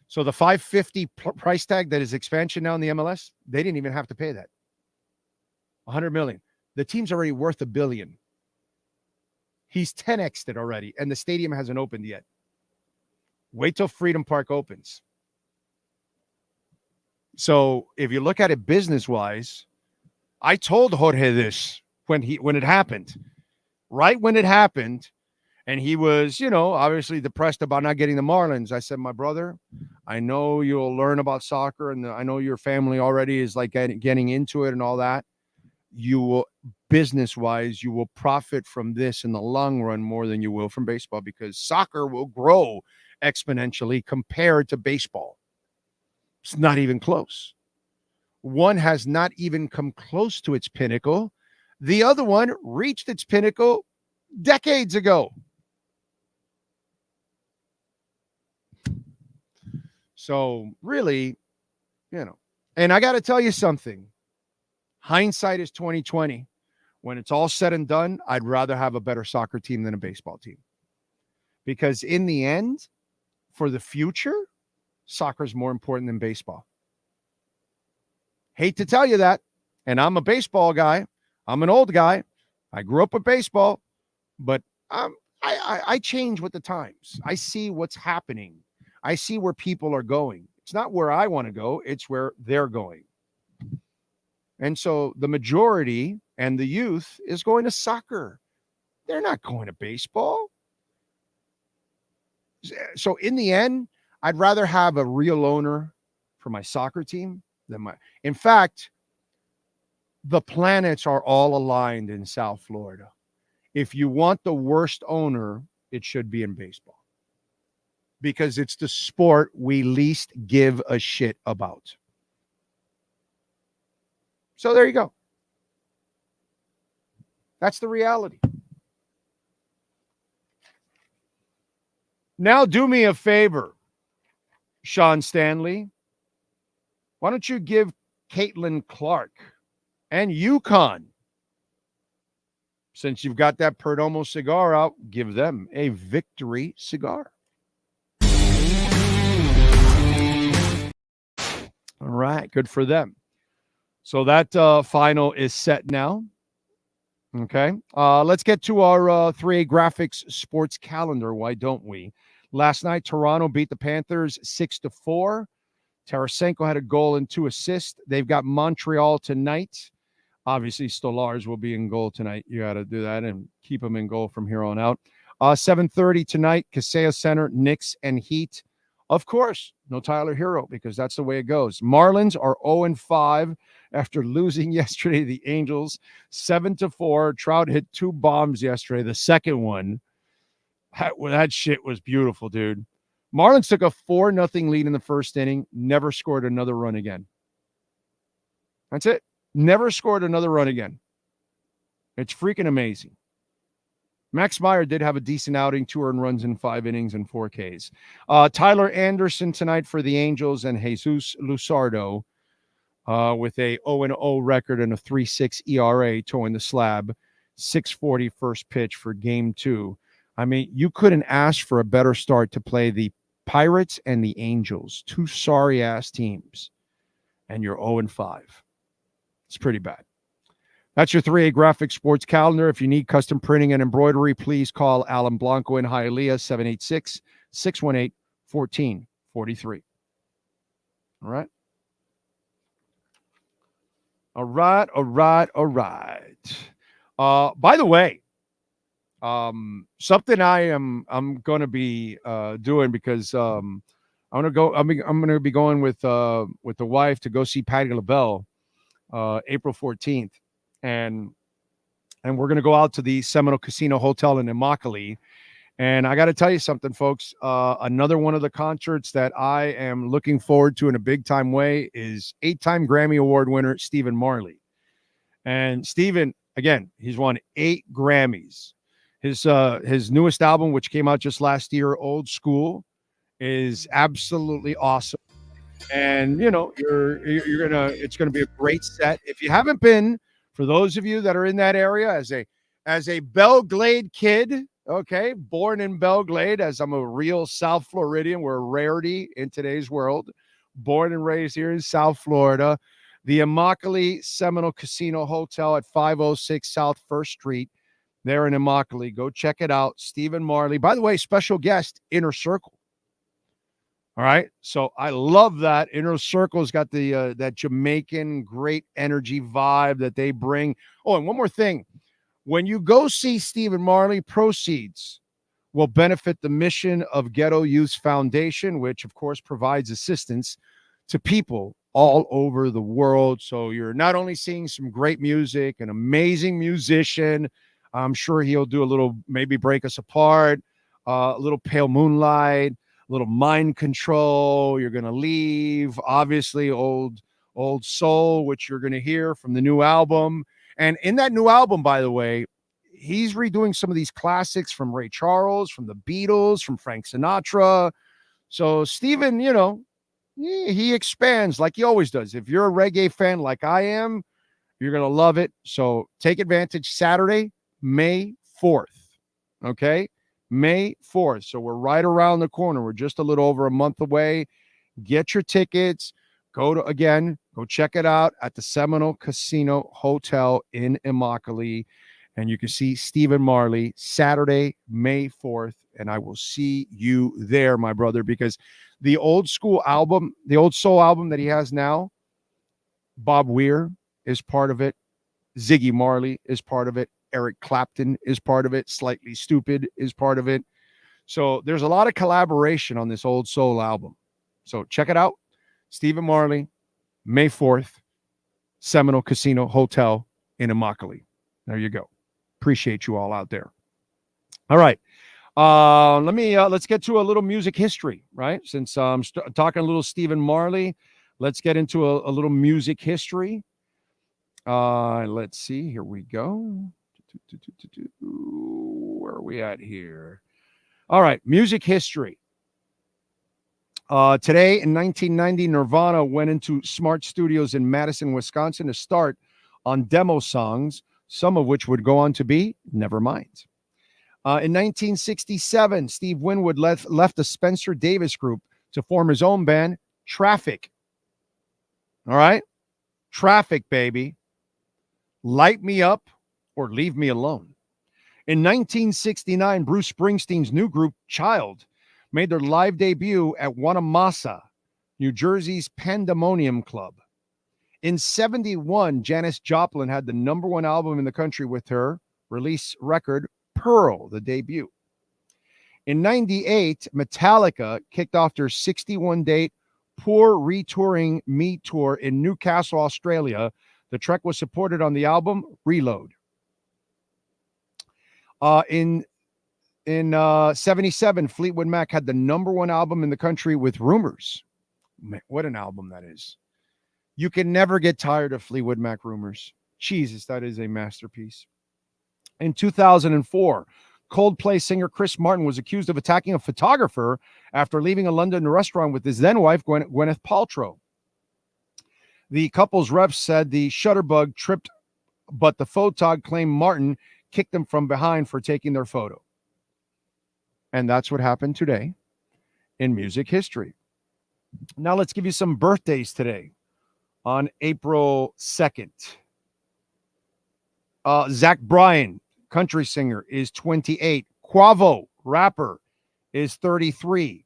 So the $550 price tag that is expansion now in the MLS, they didn't even have to pay that. $100 million. The team's already worth $1 billion. He's 10x'd it already, and the stadium hasn't opened yet. Wait till Freedom Park opens. So if you look at it business-wise, I told Jorge this when it happened. Right when it happened, and he was, obviously depressed about not getting the Marlins. I said, my brother, I know you'll learn about soccer, and I know your family already is like getting into it and all that. You will, business-wise, you will profit from this in the long run more than you will from baseball, because soccer will grow exponentially compared to baseball. It's not even close. One has not even come close to its pinnacle. The other one reached its pinnacle decades ago. So really, and I got to tell you something. Hindsight is 2020. When it's all said and done, I'd rather have a better soccer team than a baseball team. Because in the end, for the future, soccer is more important than baseball. Hate to tell you that. And I'm a baseball guy. I'm an old guy. I grew up with baseball, but I change with the times. I see what's happening. I see where people are going. It's not where I want to go. It's where they're going. And so the majority and the youth is going to soccer. They're not going to baseball. So in the end, I'd rather have a real owner for my soccer team than my. In fact, the planets are all aligned in South Florida. If you want the worst owner, it should be in baseball, because it's the sport we least give a shit about. So there you go. That's the reality. Now do me a favor, Sean Stanley. Why don't you give Caitlin Clark and UConn, since you've got that Perdomo cigar out, give them a victory cigar. All right, good for them. So that final is set now. Okay, let's get to our 3A Graphics sports calendar. Why don't we? Last night, Toronto beat the Panthers 6-4. Tarasenko had a goal and 2 assists. They've got Montreal tonight. Obviously, Stolars will be in goal tonight. You got to do that and keep them in goal from here on out. 7:30 tonight, Kaseya Center, Knicks and Heat. Of course, no Tyler Hero, because that's the way it goes. Marlins are 0-5 after losing yesterday to the Angels 7-4. Trout hit 2 bombs yesterday. The second one, that shit was beautiful, dude. Marlins took a 4-0 lead in the first inning, never scored another run again. That's it. Never scored another run again. It's freaking amazing. Max Meyer did have a decent outing, 2 earned runs in 5 innings and 4 Ks. Tyler Anderson tonight for the Angels, and Jesus Luzardo with a 0-0 record and a 3.6 ERA towing the slab. 6:40 first pitch for game 2. I mean, you couldn't ask for a better start to play the Pirates and the Angels, 2 sorry-ass teams, and you're 0-5. It's pretty bad. That's your 3A Graphics Sports Calendar. If you need custom printing and embroidery, please call Alan Blanco in Hialeah, 786-618-1443. All right? All right. By the way, something I'm going to be doing, because I'm going to be going with the wife to go see Patti LaBelle April 14th. And we're going to go out to the Seminole Casino Hotel in Immokalee. And I got to tell you something, folks. Another one of the concerts that I am looking forward to in a big-time way is 8-time Grammy Award winner Stephen Marley. And Stephen, again, he's won 8 Grammys. His newest album, which came out just last year, Old School, is absolutely awesome. And, it's going to be a great set. If you haven't been, for those of you that are in that area, as a Belle Glade kid, okay, born in Belle Glade, as I'm a real South Floridian, we're a rarity in today's world, born and raised here in South Florida, the Immokalee Seminole Casino Hotel at 506 South 1st Street, there in Immokalee. Go check it out. Stephen Marley. By the way, special guest, Inner Circle. All right. So I love that. Inner Circle's got the that Jamaican great energy vibe that they bring. Oh, and one more thing. When you go see Stephen Marley, proceeds will benefit the mission of Ghetto Youth Foundation, which of course provides assistance to people all over the world. So you're not only seeing some great music, an amazing musician. I'm sure he'll do a little, maybe Break Us Apart, a little Pale Moonlight, a little Mind Control. You're going to leave, obviously, old Soul, which you're going to hear from the new album. And in that new album, by the way, he's redoing some of these classics from Ray Charles, from the Beatles, from Frank Sinatra. So Stephen, he expands like he always does. If you're a reggae fan like I am, you're going to love it. So take advantage. Saturday, May 4th. Okay? May 4th. So we're right around the corner. We're just a little over a month away. Get your tickets. Go check it out at the Seminole Casino Hotel in Immokalee. And you can see Stephen Marley Saturday, May 4th. And I will see you there, my brother, because the old school album, the old soul album that he has now, Bob Weir is part of it. Ziggy Marley is part of it. Eric Clapton is part of it. Slightly Stupid is part of it. So there's a lot of collaboration on this old soul album. So check it out. Stephen Marley, May 4th, Seminole Casino Hotel in Immokalee. There you go. Appreciate you all out there. All right. Let's get to a little music history, right? Since I'm talking a little Stephen Marley, let's get into a little music history. Let's see. Here we go. Where are we at here? All right. Music history. Today in 1990, Nirvana went into Smart Studios in Madison, Wisconsin to start on demo songs, some of which would go on to be Nevermind. In 1967, Steve Winwood left the Spencer Davis Group to form his own band, Traffic. All right? Traffic, baby. Light me up or leave me alone. In 1969, Bruce Springsteen's new group, Child, made their live debut at Wanamassa, New Jersey's Pandemonium Club. In 71, Janis Joplin had the number one album in the country with her release record, Pearl, the debut. In 98, Metallica kicked off their 61-date Pour Retouring Me tour in Newcastle, Australia. The track was supported on the album Reload. In 77, Fleetwood Mac had the number one album in the country with Rumors. Man, what an album that is. You can never get tired of Fleetwood Mac Rumors. Jesus, that is a masterpiece. In 2004, Coldplay singer Chris Martin was accused of attacking a photographer after leaving a London restaurant with his then wife, Gwyneth Paltrow. The couple's reps said the shutterbug tripped, but the photog claimed Martin kicked them from behind for taking their photo. And that's what happened today in music history. Now let's give you some birthdays today. On April 2nd, Zach Bryan, country singer, is 28. Quavo, rapper, is 33.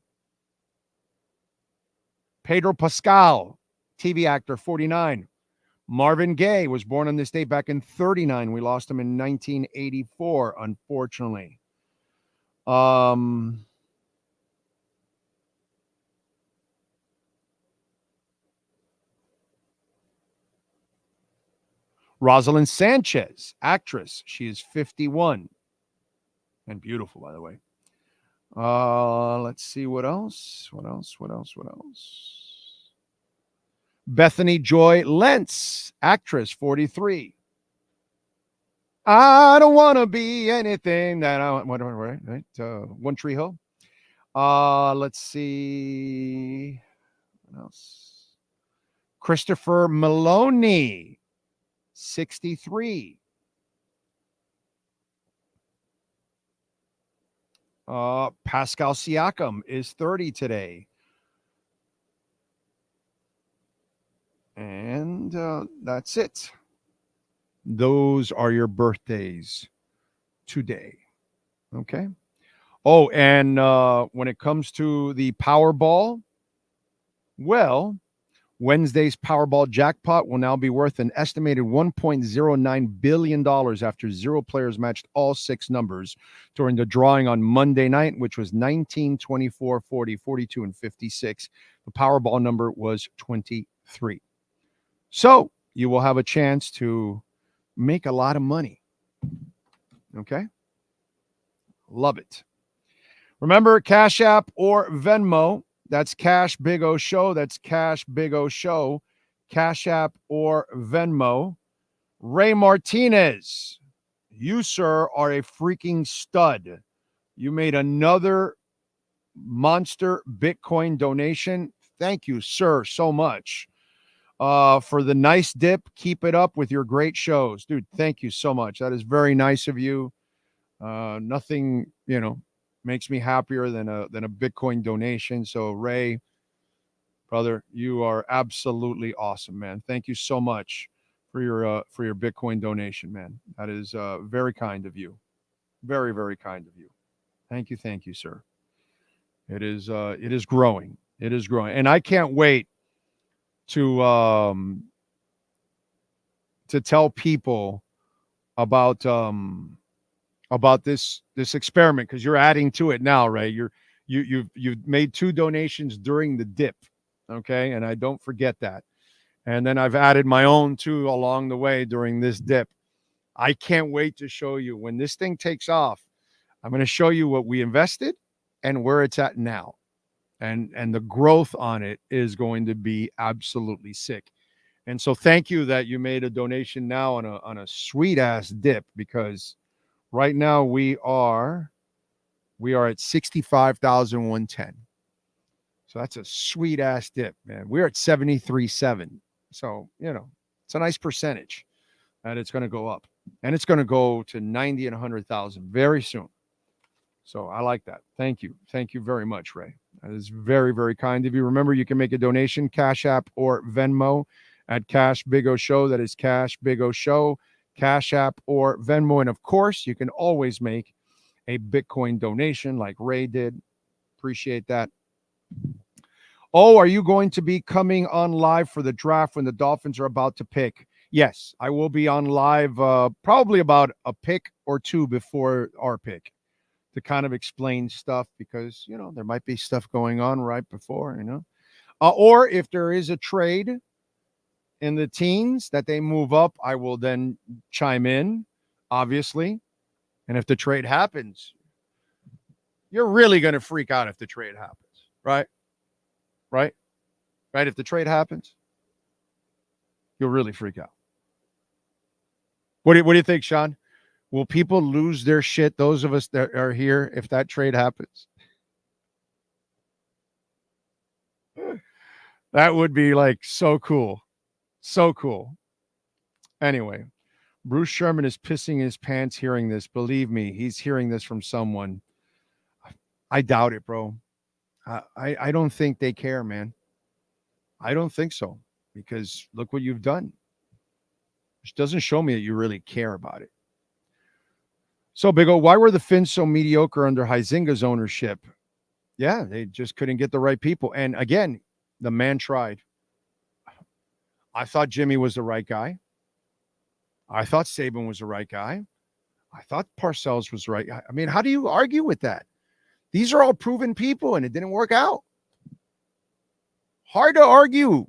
Pedro Pascal, TV actor, 49. Marvin Gaye was born on this date back in 39. We lost him in 1984, unfortunately. Rosalind Sanchez, actress. She is 51. And beautiful, by the way. Let's see what else. What else? Bethany Joy Lentz, actress, 43. I don't want to be anything that I want. Right? One Tree Hill. Let's see. What else? Christopher Maloney, 63. Pascal Siakam is 30 today. And that's it. Those are your birthdays today. Okay. Oh, and when it comes to the Powerball, Well, Wednesday's Powerball jackpot will now be worth an estimated $1.09 billion after 0 players matched all 6 numbers during the drawing on Monday night, which was 19, 24, 40, 42, and 56. The Powerball number was 23. So you will have a chance to make a lot of money. Okay? Love it. Remember, Cash App or Venmo. That's Cash Big O Show. That's Cash Big O Show. Cash App or Venmo. Ray Martinez, you, sir, are a freaking stud. You made another monster Bitcoin donation. Thank you, sir, so much. For the nice dip, keep it up with your great shows. Dude, thank you so much. That is very nice of you. Nothing, makes me happier than a Bitcoin donation. So Ray, brother, you are absolutely awesome, man. Thank you so much for your Bitcoin donation, man. That is very kind of you. Very, very kind of you. Thank you, sir. It is growing. It is growing. And I can't wait to tell people about this experiment, because you're adding to it now, Ray. You've made 2 donations during the dip, okay? And I don't forget that. And then I've added my own 2 along the way during this dip. I can't wait to show you when this thing takes off. I'm going to show you what we invested and where it's at now. And the growth on it is going to be absolutely sick. And so thank you that you made a donation now on a sweet ass dip, because right now we are at 65,110. So that's a sweet ass dip, man. We're at 73.7. So, it's a nice percentage that it's going to go up, and it's going to go to 90 and 100,000 very soon. So I like that. Thank you. Thank you very much, Ray. That is very, very kind of you. Remember, you can make a donation, Cash App or Venmo at Cash Big O Show. That is Cash Big O Show, Cash App or Venmo. And of course, you can always make a Bitcoin donation like Ray did. Appreciate that. Oh, are you going to be coming on live for the draft when the Dolphins are about to pick? Yes, I will be on live probably about a pick or 2 before our pick to kind of explain stuff, because, there might be stuff going on right before, or if there is a trade in the teens that they move up, I will then chime in, obviously. And if the trade happens, you're really going to freak out if the trade happens, right? Right? If the trade happens, you'll really freak out. What do you think, Sean? Will people lose their shit, those of us that are here, if that trade happens? That would be like so cool. So cool. Anyway, Bruce Sherman is pissing his pants hearing this. Believe me, he's hearing this from someone. I doubt it, bro. I don't think they care, man. I don't think so, because look what you've done. Which doesn't show me that you really care about it. So, Big O, why were the Finns so mediocre under Huizinga's ownership? Yeah, they just couldn't get the right people. And again, the man tried. I thought Jimmy was the right guy. I thought Saban was the right guy. I thought Parcells was right. I mean, how do you argue with that? These are all proven people, and it didn't work out. Hard to argue.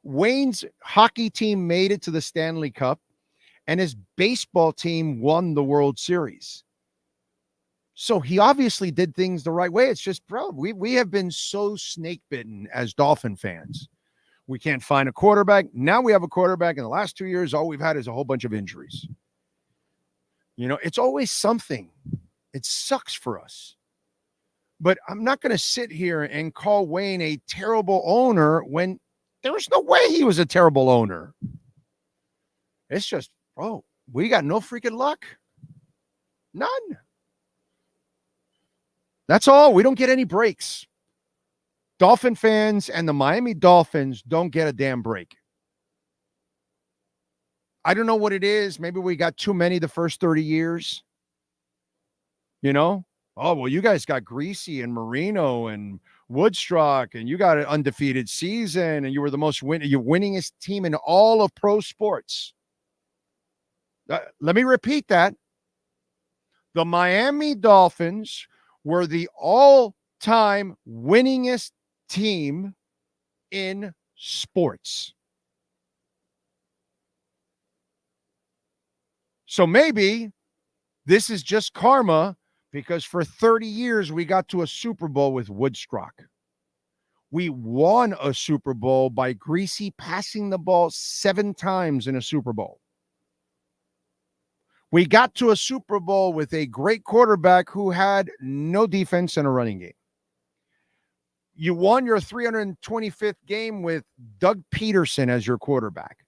Wayne's hockey team made it to the Stanley Cup, and his baseball team won the World Series. So he obviously did things the right way. It's just, bro, we have been so snake bitten as Dolphin fans. We can't find a quarterback. Now we have a quarterback. In the last 2 years, all we've had is a whole bunch of injuries. It's always something. It sucks for us. But I'm not going to sit here and call Wayne a terrible owner when there was no way he was a terrible owner. It's just, bro, we got no freaking luck. None. That's all. We don't get any breaks. Dolphin fans and the Miami Dolphins don't get a damn break. I don't know what it is. Maybe we got too many the first 30 years. Oh, well, you guys got Greasy and Marino and Woodstruck, and you got an undefeated season, and you were the your winningest team in all of pro sports. Let me repeat that. The Miami Dolphins were the all-time winningest team in sports. So maybe this is just karma, because for 30 years we got to a Super Bowl with Woodstruck. We won a Super Bowl by Greasy passing the ball 7 times in a Super Bowl. We got to a Super Bowl with a great quarterback who had no defense and a running game. You won your 325th game with Doug Peterson as your quarterback.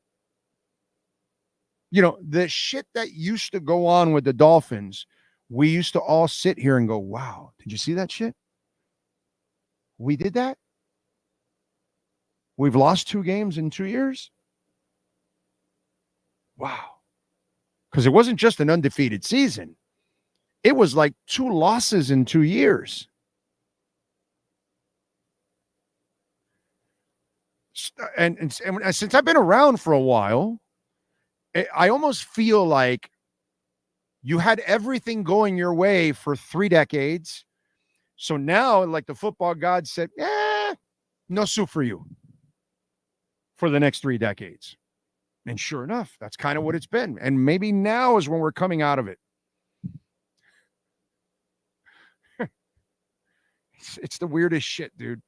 You know, the shit that used to go on with the Dolphins, we used to all sit here and go, wow, did you see that shit? We did that? We've lost 2 games in 2 years? Wow. Because it wasn't just an undefeated season. It was like 2 losses in 2 years. And since I've been around for a while, I almost feel like you had everything going your way for 3 decades. So now, like the football god said, no soup for you for the next 3 decades. And sure enough, that's kind of what it's been. And maybe now is when we're coming out of it. It's the weirdest shit, dude.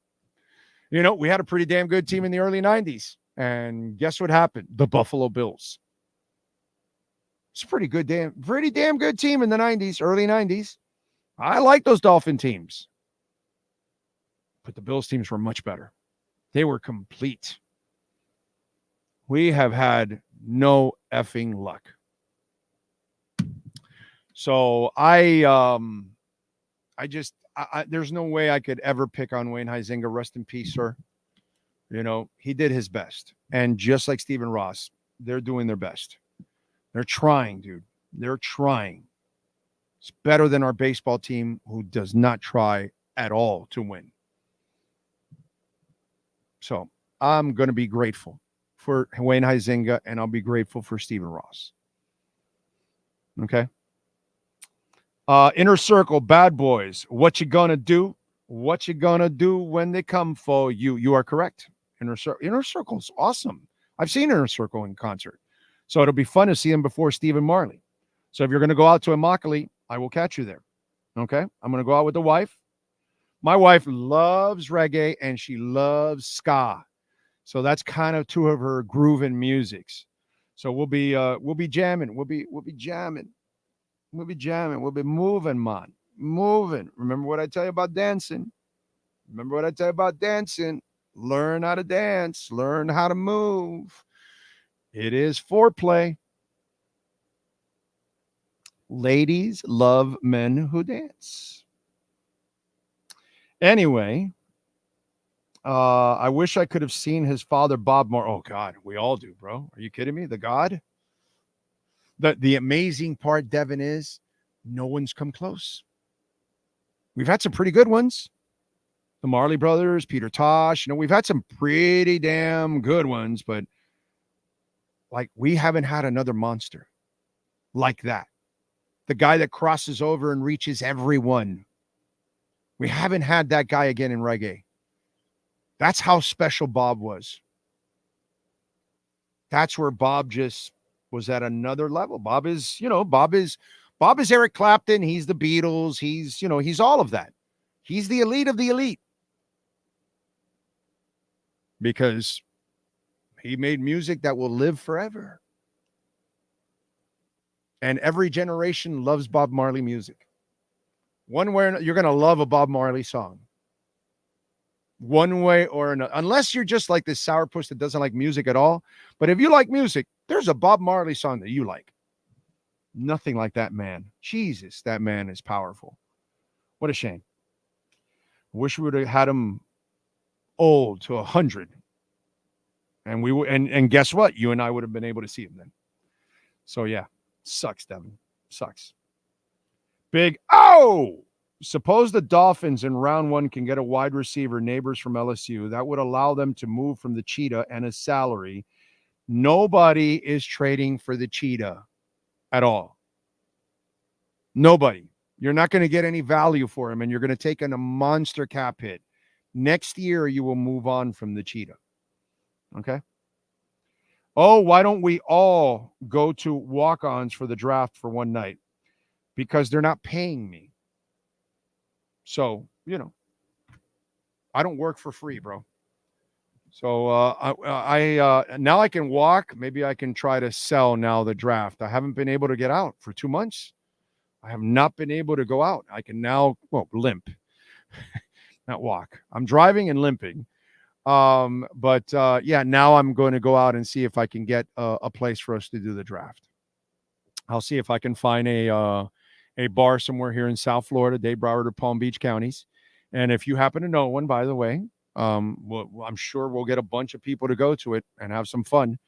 You know, we had a pretty damn good team in the early 90s. And guess what happened? The Buffalo Bills. It's a pretty damn good team in the 90s, early 90s. I like those Dolphin teams. But the Bills teams were much better. They were complete. We have had no effing luck. So there's no way I could ever pick on Wayne Huizenga. Rest in peace, sir. You know, he did his best. And just like Stephen Ross, they're doing their best. They're trying, dude. They're trying. It's better than our baseball team, who does not try at all to win. So I'm going to be grateful for Wayne Huizenga, and I'll be grateful for Stephen Ross. Okay. Inner Circle, Bad Boys. What you gonna do? What you gonna do when they come for you? You are correct. Inner Circle's awesome. I've seen Inner Circle in concert. So it'll be fun to see him before Stephen Marley. So if you're going to go out to Immokalee, I will catch you there. Okay? I'm going to go out with the wife. My wife loves reggae and she loves ska. So that's kind of 2 of her grooving musics. So we'll be jamming. We'll be jamming. We'll be jamming. We'll be moving, man. Moving. Remember what I tell you about dancing? Learn how to dance. Learn how to move. It is foreplay. Ladies love men who dance. Anyway, I wish I could have seen his father, Bob Marley. Oh, God, we all do, bro. Are you kidding me? The God? The amazing part, Devin, is no one's come close. We've had some pretty good ones. The Marley Brothers, Peter Tosh. You know, we've had some pretty damn good ones, but like, we haven't had another monster like that. The guy that crosses over and reaches everyone. We haven't had that guy again in reggae. That's how special Bob was. That's where Bob just was at another level. Bob is Eric Clapton. He's the Beatles. He's all of that. He's the elite of the elite. Because he made music that will live forever. And every generation loves Bob Marley music. One way or another, you're going to love a Bob Marley song. One way or another. Unless you're just like this sourpuss that doesn't like music at all. But if you like music, there's a Bob Marley song that you like. Nothing like that man. Jesus, that man is powerful. What a shame. Wish we would have had him old to 100. And we would, and guess what? You and I would have been able to see him then. So yeah, sucks, Devin. Sucks. Big O. suppose the Dolphins in round 1 can get a wide receiver, neighbors from LSU. That would allow them to move from the Cheetah and a salary. Nobody is trading for the Cheetah at all. Nobody. You're not going to get any value for him, and you're going to take in a monster cap hit. Next year, you will move on from the Cheetah. Okay? Oh, why don't we all go to walk-ons for the draft for one night? Because they're not paying me. So, I don't work for free, bro. So I now I can walk. Maybe I can try to sell now the draft. I haven't been able to get out for 2 months. I have not been able to go out. I can now, limp, not walk. I'm driving and limping. But now I'm going to go out and see if I can get a place for us to do the draft. I'll see if I can find a bar somewhere here in South Florida, Dade, Broward, or Palm Beach counties. And if you happen to know one, by the way, I'm sure we'll get a bunch of people to go to it and have some fun.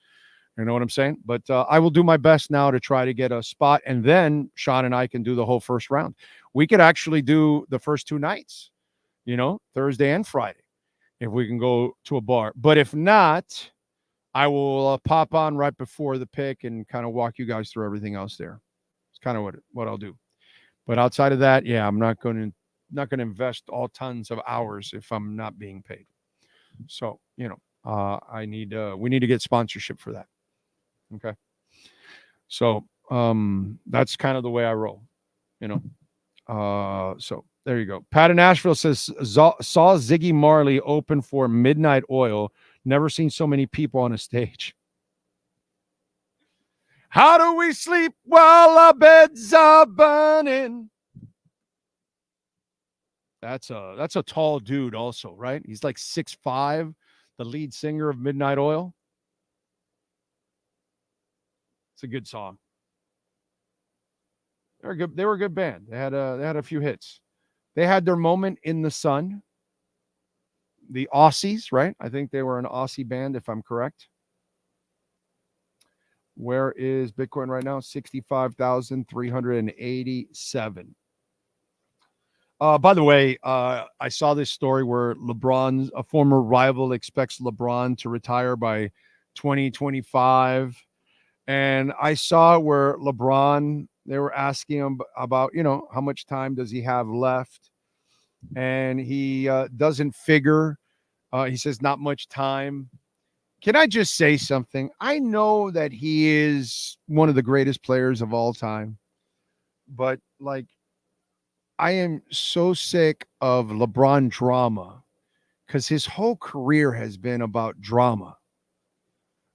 You know what I'm saying? But I will do my best now to try to get a spot. And then Sean and I can do the whole first round. We could actually do the first 2 nights, Thursday and Friday, if we can go to a bar. But if not, I will pop on right before the pick and kind of walk you guys through everything else there. It's kind of what I'll do. But outside of that, I'm not going to invest all tons of hours if I'm not being paid. So, we need to get sponsorship for that. Okay. So, that's kind of the way I roll, so there you go. Pat in Nashville says, saw Ziggy Marley open for Midnight Oil. Never seen so many people on a stage. How do we sleep while our beds are burning? That's a tall dude also, right? He's like 6'5", the lead singer of Midnight Oil. It's a good song. They were a good band. They had a few hits. They had their moment in the sun. The Aussies, right? I think they were an Aussie band, if I'm correct. Where is Bitcoin right now? 65,387. By the way, I saw this story where a former rival, expects LeBron to retire by 2025. And I saw where LeBron, they were asking him about, how much time does he have left? And he doesn't figure. He says, not much time. Can I just say something? I know that he is one of the greatest players of all time, but I am so sick of LeBron drama because his whole career has been about drama.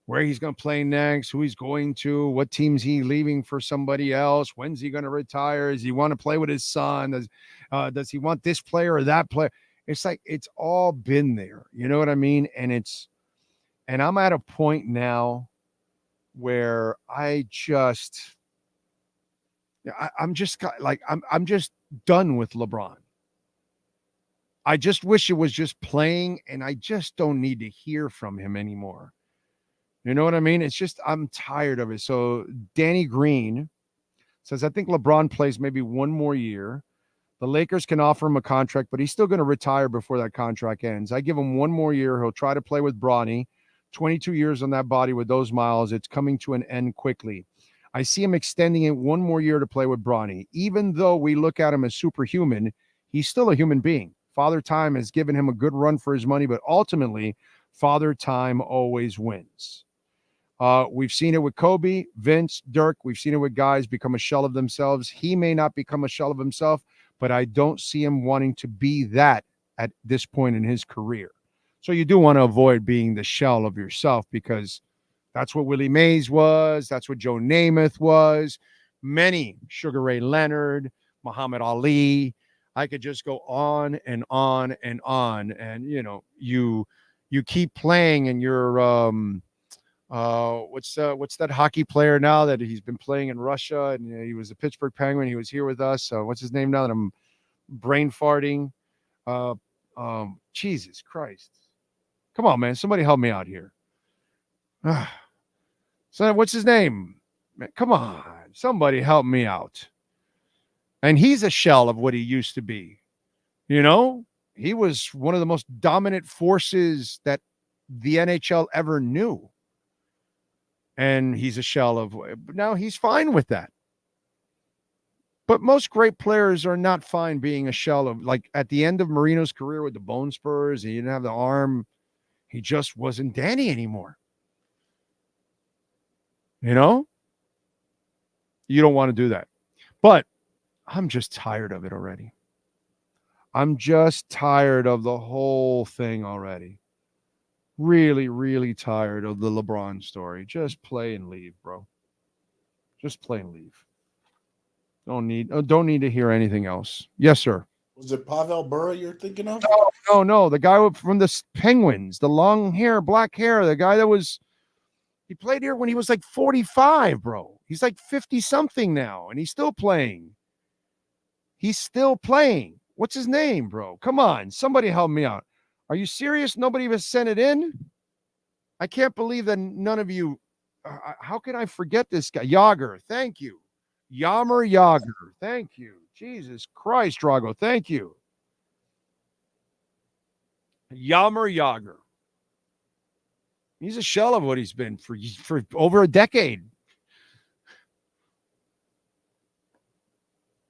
Where he's going to play next, who he's going to, what team's he leaving for somebody else, when's he going to retire, does he want to play with his son, does he want this player or that player? It's like it's all been there. You know what I mean? And I'm at a point now where I'm just done with LeBron. I just wish it was just playing, and I just don't need to hear from him anymore. You know what I mean? It's just I'm tired of it. So Danny Green says, I think LeBron plays maybe one more year. The Lakers can offer him a contract, but he's still going to retire before that contract ends. I give him one more year. He'll try to play with Bronny. 22 years on that body with those miles. It's coming to an end quickly. I see him extending it one more year to play with Bronny. Even though we look at him as superhuman, he's still a human being. Father Time has given him a good run for his money, but ultimately, Father Time always wins. We've seen it with Kobe, Vince, Dirk. We've seen it with guys become a shell of themselves. He may not become a shell of himself, but I don't see him wanting to be that at this point in his career. So you do want to avoid being the shell of yourself because that's what Willie Mays was. That's what Joe Namath was. Many, Sugar Ray Leonard, Muhammad Ali. I could just go on and on and on. And, you keep playing and you're, what's that hockey player now that he's been playing in Russia and he was a Pittsburgh Penguin. He was here with us. What's his name now that I'm brain farting? Jesus Christ. Come on, man. Somebody help me out here. So what's his name? Man, come on. Somebody help me out. And he's a shell of what he used to be. You know, he was one of the most dominant forces that the NHL ever knew. And he's a shell of, now he's fine with that. But most great players are not fine being a shell of, like at the end of Marino's career with the bone spurs, he didn't have the arm. He just wasn't Danny anymore. You know? You don't want to do that. But I'm just tired of it already. I'm just tired of the whole thing already. Really, really tired of the LeBron story. Just play and leave, bro. Just play and leave. Don't need to hear anything else. Yes, sir. Was it Pavel Bure you're thinking of? No. The guy from the Penguins, the long hair, black hair, the guy that was, he played here when he was like 45, bro. He's like 50 something now, and he's still playing. He's still playing. What's his name, bro? Come on. Somebody help me out. Are you serious? Nobody even sent it in? I can't believe that none of you. How can I forget this guy? Yager. Thank you. Yammer Yager. Thank you. Jesus Christ, Drago. Thank you. Yammer Yager. He's a shell of what he's been for over a decade.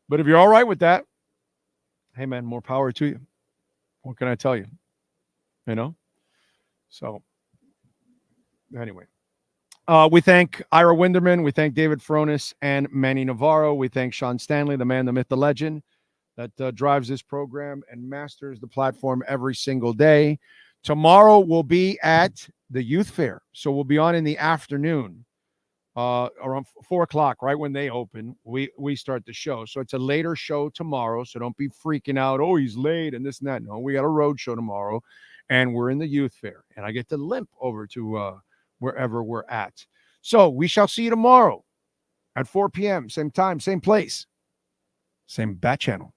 But if you're all right with that, hey, man, more power to you. What can I tell you? You know? So, anyway. We thank Ira Winderman. We thank David Furones and Manny Navarro. We thank Sean Stanley, the man, the myth, the legend that drives this program and masters the platform every single day. Tomorrow we'll be at the Youth Fair. So we'll be on in the afternoon, around 4 o'clock, right when they open. We start the show. So it's a later show tomorrow. So don't be freaking out. Oh, he's late and this and that. No, we got a road show tomorrow, and we're in the Youth Fair. And I get to limp over to wherever we're at. So we shall see you tomorrow at 4 p.m. Same time, same place, same bat channel.